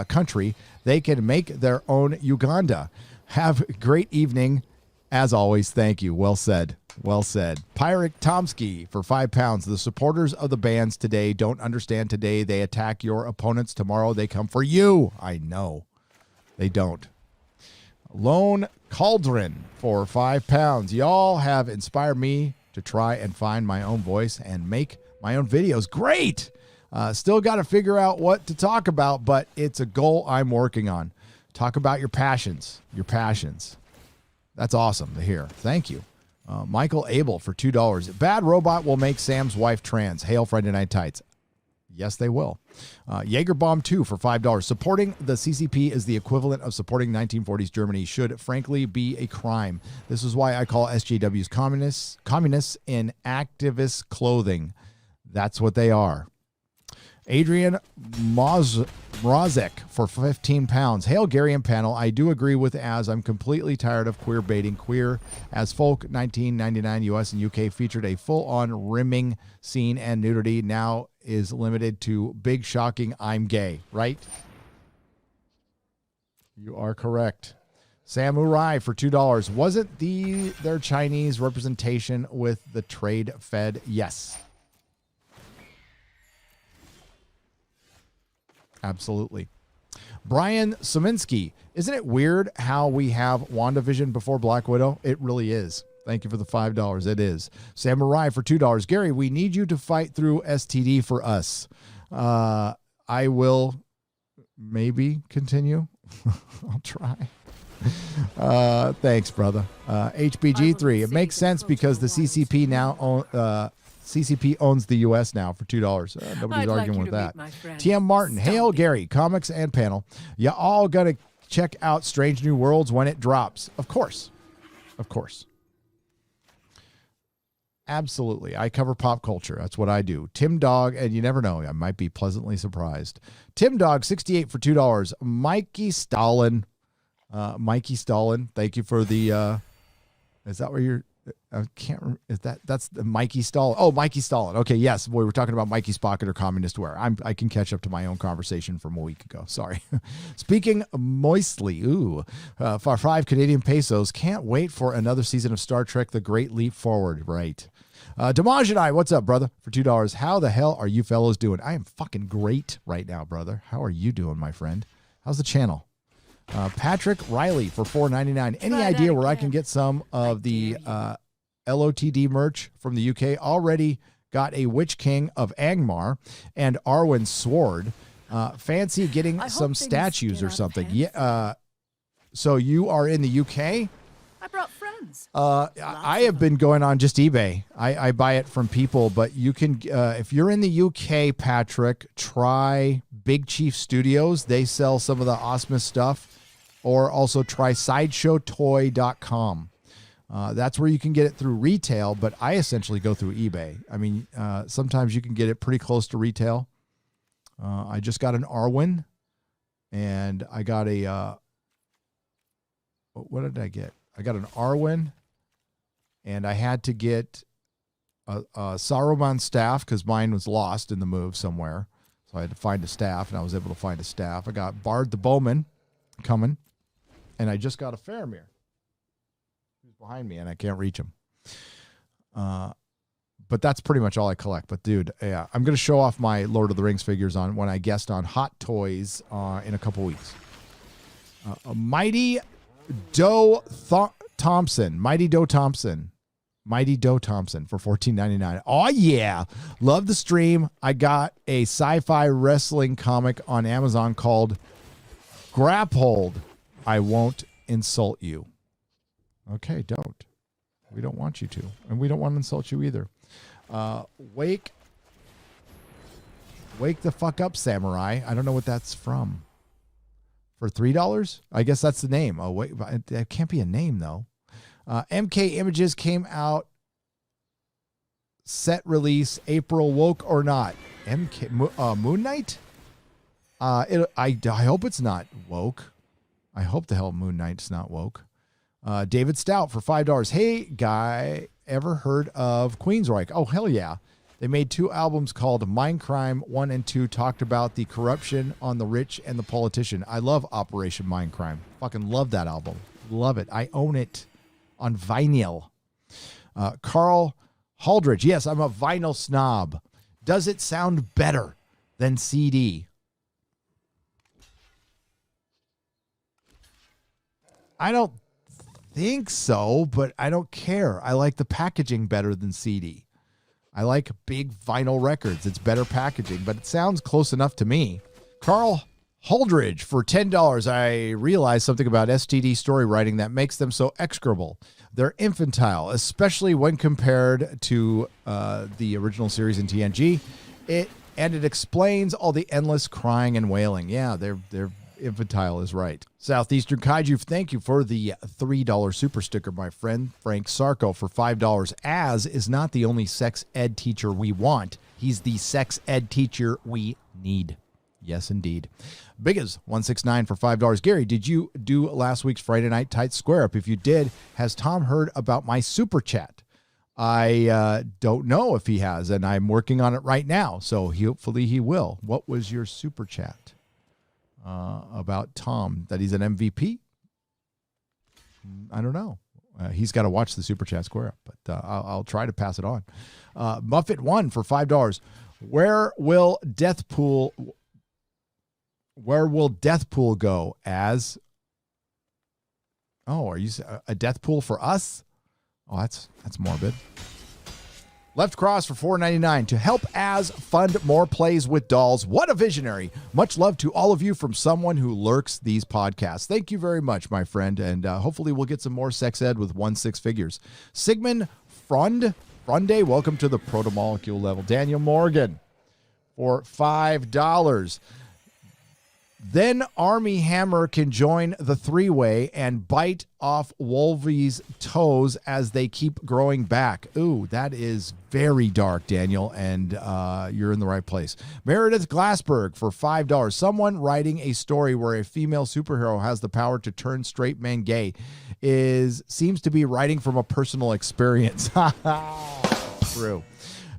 country. They can make their own Uganda. Have a great evening. As always, thank you. Well said. Pyric Tomsky for £5. The supporters of the bands today don't understand today. They attack your opponents. Tomorrow they come for you. I know. They don't. Lone Cauldron for £5. Y'all have inspired me to try and find my own voice and make my own videos. Great. Still got to figure out what to talk about, but it's a goal I'm working on. Talk about your passions. That's awesome to hear. Thank you. Michael Abel for $2. Bad Robot will make Sam's wife trans. Hail Friday Night Tights. Yes, they will. Jaeger Bomb 2 for $5. Supporting the CCP is the equivalent of supporting 1940s Germany. Should frankly be a crime. This is why I call SJWs communists in activist clothing. That's what they are. Adrian Mrazek for 15 pounds. Hail Gary and panel. I do agree with Az. I'm completely tired of queer baiting. Queer as Folk 1999 US and UK featured a full-on rimming scene and nudity. Now is limited to big shocking I'm gay, right? You are correct. Samurai for $2. Wasn't their Chinese representation with the trade fed? Yes. Absolutely. Brian Sominski, isn't it weird how we have WandaVision before Black Widow? It really is. Thank you for the $5. It is. Samurai for $2. Gary, we need you to fight through STD for us. I will maybe continue. I'll try. Thanks, brother. HBG3. It makes sense because the CCP owns the U.S. now for $2. Nobody's arguing with that. TM Martin. Hail, Gary. Comics and panel. You all got to check out Strange New Worlds when it drops. Of course. Of course. Absolutely. I cover pop culture. That's what I do. Tim Dog, and you never know, I might be pleasantly surprised. Tim Dog, 68 for $2. Mikey Stalin. Mikey Stalin, thank you for the, is that where you're, I can't remember, that's the Mikey Stalin. Oh, Mikey Stalin. Okay, yes, boy, we're talking about Mikey's Pocket or Communist Wear. I can catch up to my own conversation from a week ago. Sorry. Speaking moistly, for 5 Canadian pesos, can't wait for another season of Star Trek, The Great Leap Forward. Right. Damaj and I, what's up, brother? For $2. How the hell are you fellows doing? I am fucking great right now, brother. How are you doing, my friend? How's the channel? Patrick Riley for $4.99. Any idea where I can get some of the LOTD merch from the UK? Already got a Witch King of Angmar and Arwen's sword. Fancy getting some statues or something. Yeah. So you are in the UK? I brought friends. I have been going on just eBay. I buy it from people, but you can, if you're in the UK, Patrick, try Big Chief Studios. They sell some of the awesomest stuff. Or also try sideshowtoy.com. That's where you can get it through retail, but I essentially go through eBay. I mean, sometimes you can get it pretty close to retail. I just got an Arwen, and I got a, what did I get? I got an Arwen, and I had to get a Saruman staff because mine was lost in the move somewhere. So I had to find a staff, and I was able to find a staff. I got Bard the Bowman coming. And I just got a Faramir. He's behind me, and I can't reach him. But that's pretty much all I collect. But, dude, yeah, I'm going to show off my Lord of the Rings figures on when I guest on Hot Toys in a couple weeks. Mighty Doe Thompson. Mighty Doe Thompson for $14.99. Oh, yeah. Love the stream. I got a sci-fi wrestling comic on Amazon called Graphold. I won't insult you. Okay, don't. We don't want you to. And we don't want to insult you either. Wake the fuck up, Samurai. I don't know what that's from. For $3? I guess that's the name. Oh, wait. That can't be a name, though. MK Images came out. Set release. April, woke or not. Moon Knight? I hope it's not woke. I hope the hell Moon Knight's not woke. David Stout for $5. Hey, guy, ever heard of Queensryche? Oh, hell yeah. They made 2 albums called Mindcrime 1 and 2, talked about the corruption on the rich and the politician. I love Operation Mindcrime. Fucking love that album. Love it. I own it on vinyl. Carl Haldridge. Yes, I'm a vinyl snob. Does it sound better than CD? I don't think so, but I don't care. I like the packaging better than CD. I like big vinyl records. It's better packaging, but it sounds close enough to me. Carl Holdridge for $10. I realized something about STD story writing that makes them so execrable. They're infantile, especially when compared to the original series in TNG. It explains all the endless crying and wailing. Yeah, they're infantile is right. Southeastern Kaiju, thank you for the $3 super sticker, my friend. Frank Sarko for $5. Az is not the only sex ed teacher we want. He's the sex ed teacher we need. Yes, indeed. Big as 169 for $5. Gary, did you do last week's Friday Night Tights Square Up? If you did, has Tom heard about my super chat? I don't know if he has, and I'm working on it right now, so hopefully he will. What was your super chat about Tom, that he's an MVP? I don't know. He's got to watch the super chat Square Up, but I'll try to pass it on. Muffet1 for $5. Where will Deathpool go as? Oh, are you a death pool for us? Oh, that's morbid. Left Cross for $4.99 to help Az fund more plays with dolls. What a visionary. Much love to all of you from someone who lurks these podcasts. Thank you very much, my friend, and hopefully we'll get some more sex ed with 1-6 figures. Sigmund Fronde, welcome to the proto-molecule level. Daniel Morgan for $5. Then Army Hammer can join the three-way and bite off Wolvie's toes as they keep growing back. Ooh, that is very dark, Daniel, and you're in the right place. Meredith Glassberg for $5. Someone writing a story where a female superhero has the power to turn straight men gay seems to be writing from a personal experience. True.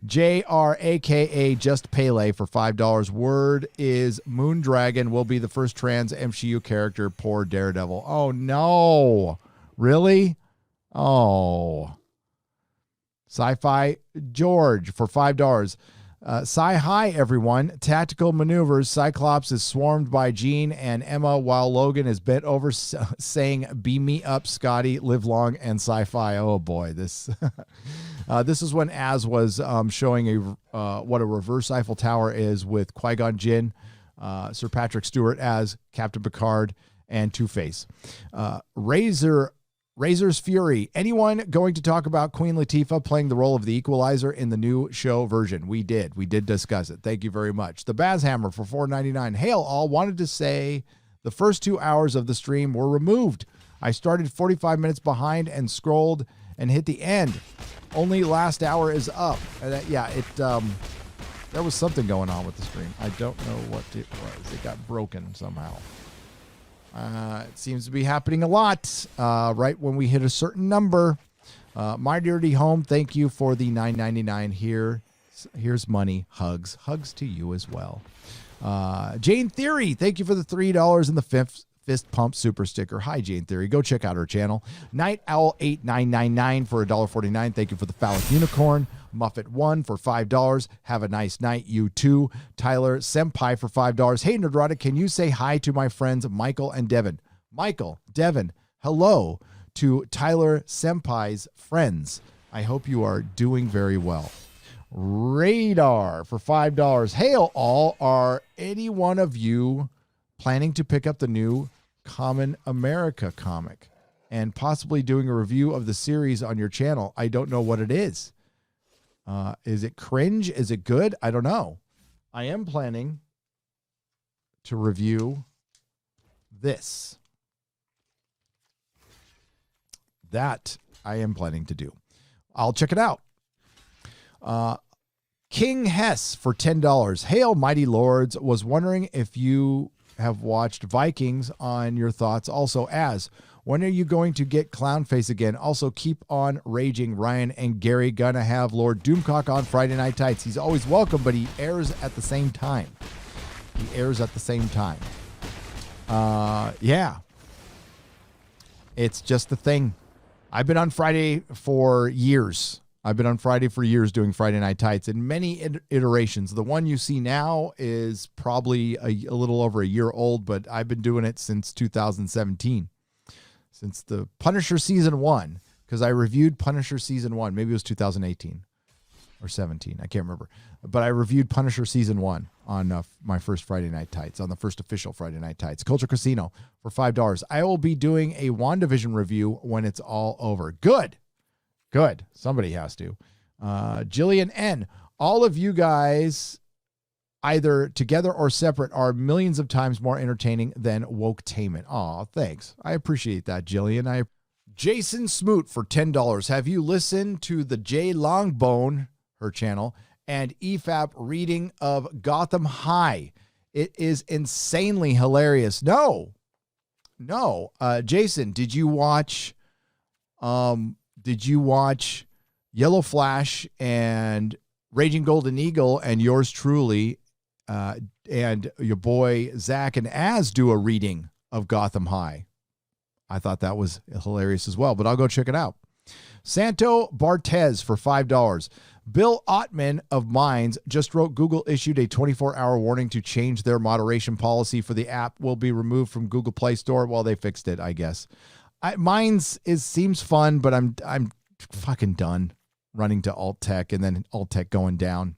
JR, a.k.a. Just Pele for $5. Word is Moondragon will be the first trans MCU character. Poor Daredevil. Oh, no. Really? Oh. Sci-Fi George for $5. Hi, everyone. Tactical maneuvers. Cyclops is swarmed by Jean and Emma while Logan is bent over saying, beam me up, Scotty, live long, and sci-fi. Oh, boy. This... This is when Az was showing what a reverse Eiffel Tower is with Qui-Gon Jinn, Sir Patrick Stewart as Captain Picard, and Two-Face. Razor's Fury. Anyone going to talk about Queen Latifah playing the role of the Equalizer in the new show version? We did. We did discuss it. Thank you very much. The Bazhammer for $4.99. Hail all. Wanted to say the first 2 hours of the stream were removed. I started 45 minutes behind and scrolled and hit the end. Only last hour is up. There was something going on with the stream. I don't know what it was. It got broken somehow. It seems to be happening a lot right when we hit a certain number. My Dirty Home, thank you for the $9.99 Here's money. Hugs to you as well. Jane Theory, thank you for the $3 and the fist pump super sticker. Hi, Jane Theory. Go check out her channel. Night Owl 8999 for $1.49. Thank you for the phallic unicorn. Muffet1 for $5. Have a nice night. You too. Tyler Senpai for $5. Hey, Nerdrotic, can you say hi to my friends Michael and Devin? Michael, Devin, hello to Tyler Senpai's friends. I hope you are doing very well. Radar for $5. Hail all. Are any one of you planning to pick up the new Common America comic and possibly doing a review of the series on your channel? I don't know what it is. Is it cringe? Is it good? I don't know. I am planning to review this. That I am planning to do. I'll check it out. King Hess for $10. Hail, mighty lords. Was wondering if you have watched Vikings on your thoughts. Also, when are you going to get Clownface again? Also, keep on raging. Ryan and Gary gonna have Lord Doomcock on Friday Night Tights. He's always welcome, but he airs at the same time. Yeah. It's just the thing. I've been on Friday for years. Doing Friday Night Tights in many iterations. The one you see now is probably a little over a year old, but I've been doing it since 2017. Since the Punisher Season 1, because I reviewed Punisher Season 1. Maybe it was 2018 or 17. I can't remember. But I reviewed Punisher Season 1 on my first Friday Night Tights, on the first official Friday Night Tights. Culture Casino for $5. I will be doing a WandaVision review when it's all over. Good. Somebody has to. Jillian N. All of you guys, either together or separate, are millions of times more entertaining than Woketainment. Aw, thanks. I appreciate that, Jillian. Jason Smoot for $10. Have you listened to the Jay Longbone, her channel, and EFAP reading of Gotham High. It is insanely hilarious. No. Jason, did you watch Yellow Flash and Raging Golden Eagle and yours truly and your boy Zach and Az do a reading of Gotham High? I thought that was hilarious as well, but I'll go check it out. Santo Bartez for $5. Bill Ottman of Minds just wrote Google issued a 24-hour warning to change their moderation policy for the app will be removed from Google Play Store. Well, they fixed it, I guess. Minds seems fun, but I'm fucking done running to alt tech and then alt tech going down.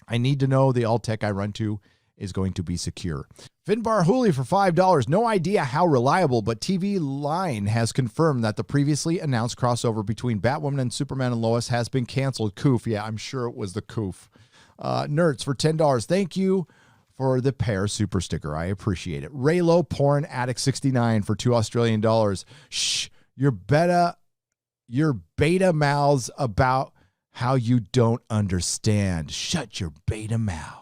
I need to know the alt tech I run to is going to be secure. Finbar Hooley for $5. No idea how reliable, but TV Line has confirmed that the previously announced crossover between Batwoman and Superman and Lois has been canceled. Coof. Yeah, I'm sure it was the coof. Nerds for $10. Thank you for the pair super sticker. I appreciate it. Raylo Porn Addict 69 for $2 Australian. Shh, your beta mouths about how you don't understand. Shut your beta mouths.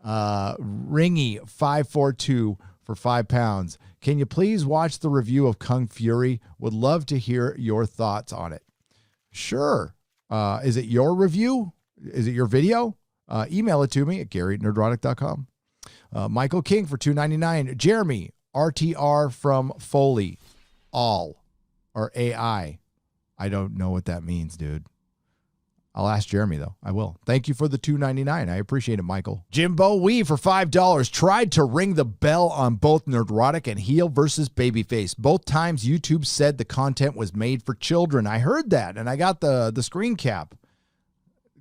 Ringy 542 for £5. Can you please watch the review of Kung Fury? Would love to hear your thoughts on it. Sure. Is it your review? Is it your video? Email it to me at gary@nerdrotic.com. Michael King for $2.99. Jeremy RTR from Foley. All or AI. I don't know what that means, dude. I'll ask Jeremy, though. I will. Thank you for the $2.99. I appreciate it, Michael. Jimbo Wee for $5. Tried to ring the bell on both Nerdrotic and Heel versus Babyface. Both times YouTube said the content was made for children. I heard that, and I got the screen cap.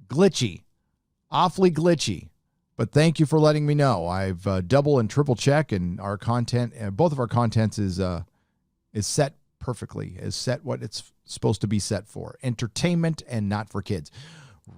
Glitchy. Awfully glitchy. But thank you for letting me know. I've double and triple checked, and our content, both of our contents is set perfectly, is set what it's supposed to be set for. Entertainment and not for kids.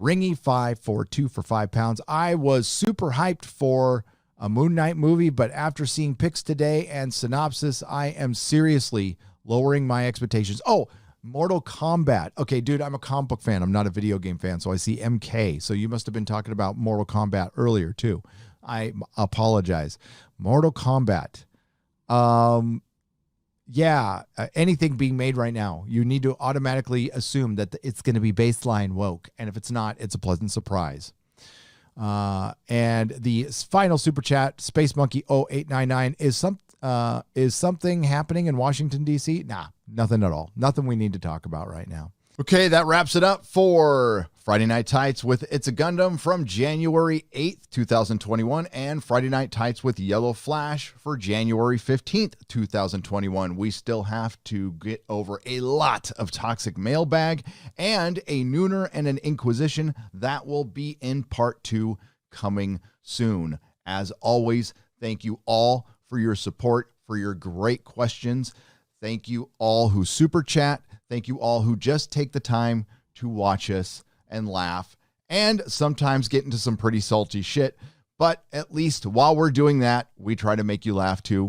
Ringy 542 for £5. I was super hyped for a Moon Knight movie, but after seeing pics today and synopsis, I am seriously lowering my expectations. Oh, Mortal Kombat. Okay, dude, I'm a comic book fan. I'm not a video game fan, so I see MK. So you must have been talking about Mortal Kombat earlier, too. I apologize. Mortal Kombat. Yeah, anything being made right now, you need to automatically assume that it's going to be baseline woke. And if it's not, it's a pleasant surprise. And the final super chat, Space Monkey 0899, is something happening in Washington, D.C.? Nah, nothing at all. Nothing we need to talk about right now. Okay, that wraps it up for Friday Night Tights with It's a Gundam from January 8th, 2021, and Friday Night Tights with Yellow Flash for January 15th, 2021. We still have to get over a lot of toxic mailbag and a Nooner and an Inquisition. That will be in part 2 coming soon. As always, thank you all for your support, for your great questions. Thank you all who super chat. Thank you all who just take the time to watch us and laugh and sometimes get into some pretty salty shit. But at least while we're doing that, we try to make you laugh too.